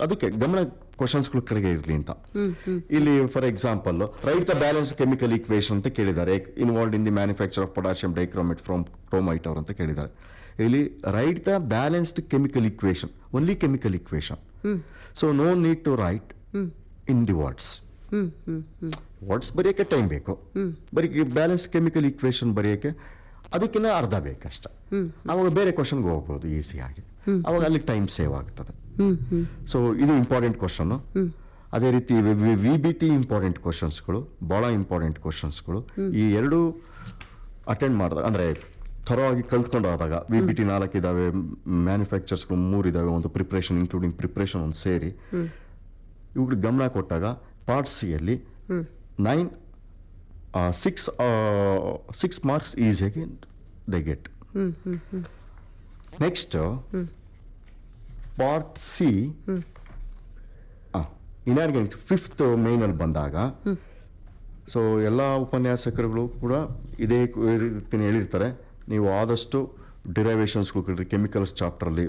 ಅದಕ್ಕೆ ಗಮನ ಕ್ವಶನ್ಸ್ಗಳ ಕಡೆಗೆ ಇರಲಿ ಅಂತ. ಇಲ್ಲಿ for example write the balance chemical equation ಅಂತ ಕೇಳಿದ್ದಾರೆ. Involved in the manufacture of potassium dichromate from chromite ಅಂತ ಕೇಳಿದ್ದಾರೆ. ಇಲ್ಲಿ write the balanced chemical equation, only chemical equation. So no need to write in the words. Words ಬರೆಯೋಕೆ time ಬೇಕು, ಬರೀ balanced chemical equation ಬರೆಯೋಕೆ ಅದಕ್ಕಿಂತ ಅರ್ಧ ಬೇಕಷ್ಟ. ಅವಾಗ ಬೇರೆ ಕ್ವಶನ್ಗೆ ಹೋಗ್ಬೋದು ಈಸಿಯಾಗಿ, ಅವಾಗ ಅಲ್ಲಿ ಟೈಮ್ ಸೇವ್ ಆಗ್ತದೆ. ಸೊ ಇದು ಇಂಪಾರ್ಟೆಂಟ್ ಕ್ವಶನ್. ಅದೇ ರೀತಿ VBT ಇಂಪಾರ್ಟೆಂಟ್ ಕ್ವಶನ್ಸ್ಗಳು, ಭಾಳ ಇಂಪಾರ್ಟೆಂಟ್ ಕ್ವಶನ್ಸ್ಗಳು ಈ ಎರಡು ಅಟೆಂಡ್ ಮಾಡಿದಾಗ, ಅಂದರೆ ಥರವಾಗಿ ಕಲ್ತ್ಕೊಂಡು ಆದಾಗ VBT 4 ಇದ್ದಾವೆ, ಮ್ಯಾನುಫ್ಯಾಕ್ಚರ್ಸ್ಗಳು 3 ಇದ್ದಾವೆ, ಒಂದು ಪ್ರಿಪ್ರೇಷನ್ ಇನ್ಕ್ಲೂಡಿಂಗ್ ಪ್ರಿಪ್ರೇಷನ್ ಒಂದು ಸೇರಿ ಇವುಗಳಿಗೆ ಗಮನ ಕೊಟ್ಟಾಗ ಪಾರ್ಟ್ ಸಿಯಲ್ಲಿ 6 ಮಾರ್ಕ್ಸ್ ಈಸಿಯಾಗಿ they get. Next part C inorganic 5th ಮೇನಲ್ಲಿ ಬಂದಾಗ, ಸೊ ಎಲ್ಲ ಉಪನ್ಯಾಸಕರುಗಳು ಕೂಡ ಇದೇ ರೀತಿ ಹೇಳಿರ್ತಾರೆ, ನೀವು ಆದಷ್ಟು ಡಿರೈವೇಷನ್ಸ್ಗಳು ಕೆಮಿಕಲ್ಸ್ ಚಾಪ್ಟರ್ಲಿ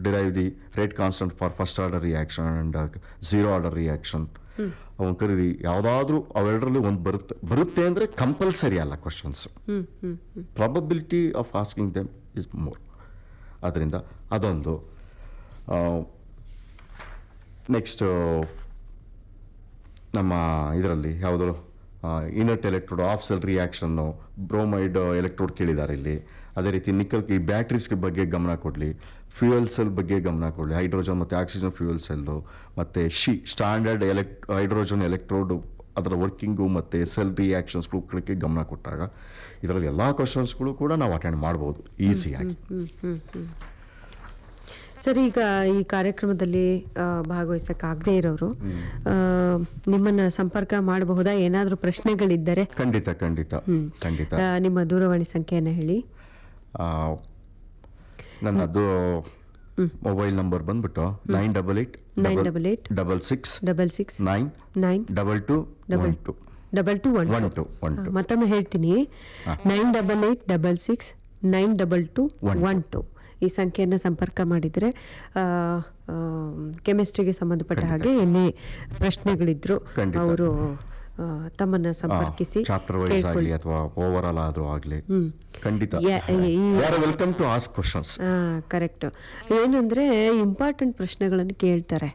derive the rate constant for first order reaction and 0 order reaction ಅವನು ಕರೀರಿ. ಯಾವುದಾದ್ರೂ ಅವೆರಡರಲ್ಲಿ ಒಂದು ಬರುತ್ತೆ ಅಂದರೆ ಕಂಪಲ್ಸರಿ ಅಲ್ಲ questions, probability of asking them is more. ಅದರಿಂದ ಅದೊಂದು. ನೆಕ್ಸ್ಟ್ ನಮ್ಮ ಇದರಲ್ಲಿ ಯಾವುದು inert electrode of cell reaction, bromide electrode ಕೇಳಿದ್ದಾರೆ ಇಲ್ಲಿ. ಅದೇ ರೀತಿ ನಿಕ್ಕಲ್ ಈ ಬ್ಯಾಟ್ರೀಸ್ ಬಗ್ಗೆ ಗಮನ ಕೊಡಲಿ, ಫ್ಯೂಯಲ್ ಸೆಲ್ ಬಗ್ಗೆ ಗಮನ ಕೊಡಲಿ, ಹೈಡ್ರೋಜನ್ ಮತ್ತು ಆಕ್ಸಿಜನ್ ಫ್ಯೂಯಲ್ ಸೆಲ್ಲು, ಮತ್ತು ಸ್ಟ್ಯಾಂಡರ್ಡ್ ಹೈಡ್ರೋಜನ್ ಎಲೆಕ್ಟ್ರೋಡು ಅದರ ವರ್ಕಿಂಗು ಮತ್ತು ಸೆಲ್ ರಿಯಾಕ್ಷನ್ಸ್ಗಳಿಗೆ ಗಮನ ಕೊಟ್ಟಾಗ ಇದರಲ್ಲಿ ಎಲ್ಲ ಕ್ವಶನ್ಸ್ಗಳು ಕೂಡ ನಾವು ಅಟೆಂಡ್ ಮಾಡ್ಬೋದು ಈಸಿಯಾಗಿ. ಸರ್, ಈಗ ಈ ಕಾರ್ಯಕ್ರಮದಲ್ಲಿ ಭಾಗವಹಿಸಕ್ಕಾಗದೇ ಇರೋರು ನಿಮ್ಮನ್ನ ಸಂಪರ್ಕ ಮಾಡಬಹುದಾ? ಏನಾದರೂ ಪ್ರಶ್ನೆಗಳಿದ್ದರೆ ಖಂಡಿತ ಖಂಡಿತ ಖಂಡಿತ. ನಿಮ್ಮ ದೂರವಾಣಿ ಸಂಖ್ಯೆಯನ್ನು ಹೇಳಿ. ನನ್ನದು ಮೊಬೈಲ್ ನಂಬರ್ ಬಂದ್ಬಿಟ್ಟು 988866969212. ಮತ್ತೊಮ್ಮೆ ಹೇಳ್ತೀನಿ, 9886692212. ಈ ಸಂಖ್ಯೆಯನ್ನು ಸಂಪರ್ಕ ಮಾಡಿದರೆ ಕೆಮಿಸ್ಟ್ರಿಗೆ ಸಂಬಂಧಪಟ್ಟ ಹಾಗೆ ಏನೇ ಪ್ರಶ್ನೆಗಳಿದ್ರು ಅವರು ತಮ್ಮನ್ನ ಸಂಪರ್ಕಿಸಿ ಚಾಪ್ಟರ್ ವೈಸ್ ಆಗಲಿ ಅಥವಾ ಓವರ್ ಆಲ್ ಆದ್ರೂ ಆಗಲಿ ಖಂಡಿತ welcome to ask questions. Correct. ಏನಂದ್ರೆ ಇಂಪಾರ್ಟೆಂಟ್ ಪ್ರಶ್ನೆಗಳನ್ನು ಕೇಳ್ತಾರೆ.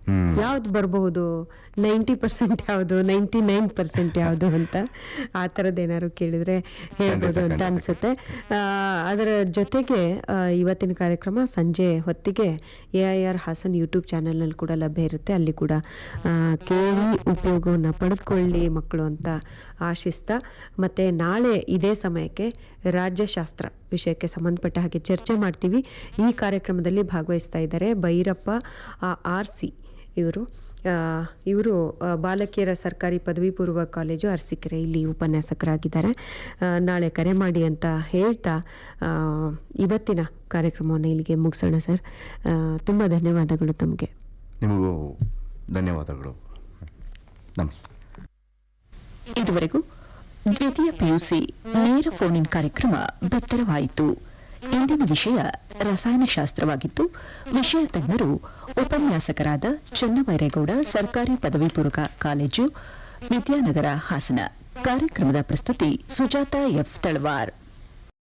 ಯಾವ್ದು ಬರಬಹುದು, 90% ಯಾವುದು, 99% ಯಾವುದು ಅಂತ ಆ ಥರದ್ದು ಏನಾದ್ರು ಕೇಳಿದ್ರೆ ಹೇಳ್ಬೋದು ಅಂತ ಅನ್ಸುತ್ತೆ. ಅದರ ಜೊತೆಗೆ ಇವತ್ತಿನ ಕಾರ್ಯಕ್ರಮ ಸಂಜೆ ಹೊತ್ತಿಗೆ AIR ಹಾಸನ್ ಯೂಟ್ಯೂಬ್ ಚಾನೆಲ್ನಲ್ಲಿ ಕೂಡ ಲಭ್ಯ ಇರುತ್ತೆ. ಅಲ್ಲಿ ಕೂಡ ಕೇಳಿ ಉಪಯೋಗವನ್ನು ಪಡೆದುಕೊಳ್ಳಿ ಮಕ್ಕಳು ಅಂತ ಆಶಿಸ್ತಾ, ಮತ್ತು ನಾಳೆ ಇದೇ ಸಮಯಕ್ಕೆ ರಾಜ್ಯಶಾಸ್ತ್ರ ವಿಷಯಕ್ಕೆ ಸಂಬಂಧಪಟ್ಟ ಹಾಗೆ ಚರ್ಚೆ ಮಾಡ್ತೀವಿ. ಈ ಕಾರ್ಯಕ್ರಮದಲ್ಲಿ ಭಾಗವಹಿಸ್ತಾ ಇದ್ದಾರೆ ಭೈರಪ್ಪ RC. ಇವರು ಬಾಲಕಿಯರ ಸರ್ಕಾರಿ ಪದವಿ ಪೂರ್ವ ಕಾಲೇಜು ಅರಸೀಕೆರೆ, ಇಲ್ಲಿ ಉಪನ್ಯಾಸಕರಾಗಿದ್ದಾರೆ. ನಾಳೆ ಕರೆ ಮಾಡಿ ಅಂತ ಹೇಳ್ತಾ ಇವತ್ತಿನ ಕಾರ್ಯಕ್ರಮವನ್ನು ಇಲ್ಲಿಗೆ ಮುಗಿಸೋಣ. ಸರ್, ತುಂಬ ಧನ್ಯವಾದಗಳು ತಮಗೆ. ನಿಮಗೂ ಧನ್ಯವಾದಗಳು. ನಮಸ್ತೆ. ಇದುವರೆಗೂ ದ್ವಿತೀಯ PUC ನೇರ ಫೋನ್ ಇನ್ ಕಾರ್ಯಕ್ರಮ ಬಿತ್ತರವಾಯಿತು. ಇಂದಿನ ವಿಷಯ ರಸಾಯನಶಾಸ್ತ್ರವಾಗಿದ್ದು, ವಿಷಯ ತಜ್ಞರು ಉಪನ್ಯಾಸಕರಾದ ಚನ್ನಬೈರೇಗೌಡ, ಸರ್ಕಾರಿ ಪದವಿ ಪೂರ್ವ ಕಾಲೇಜು, ವಿದ್ಯಾನಗರ, ಹಾಸನ. ಕಾರ್ಯಕ್ರಮದ ಪ್ರಸ್ತುತಿ ಸುಜಾತ F. ತಳವಾರ್.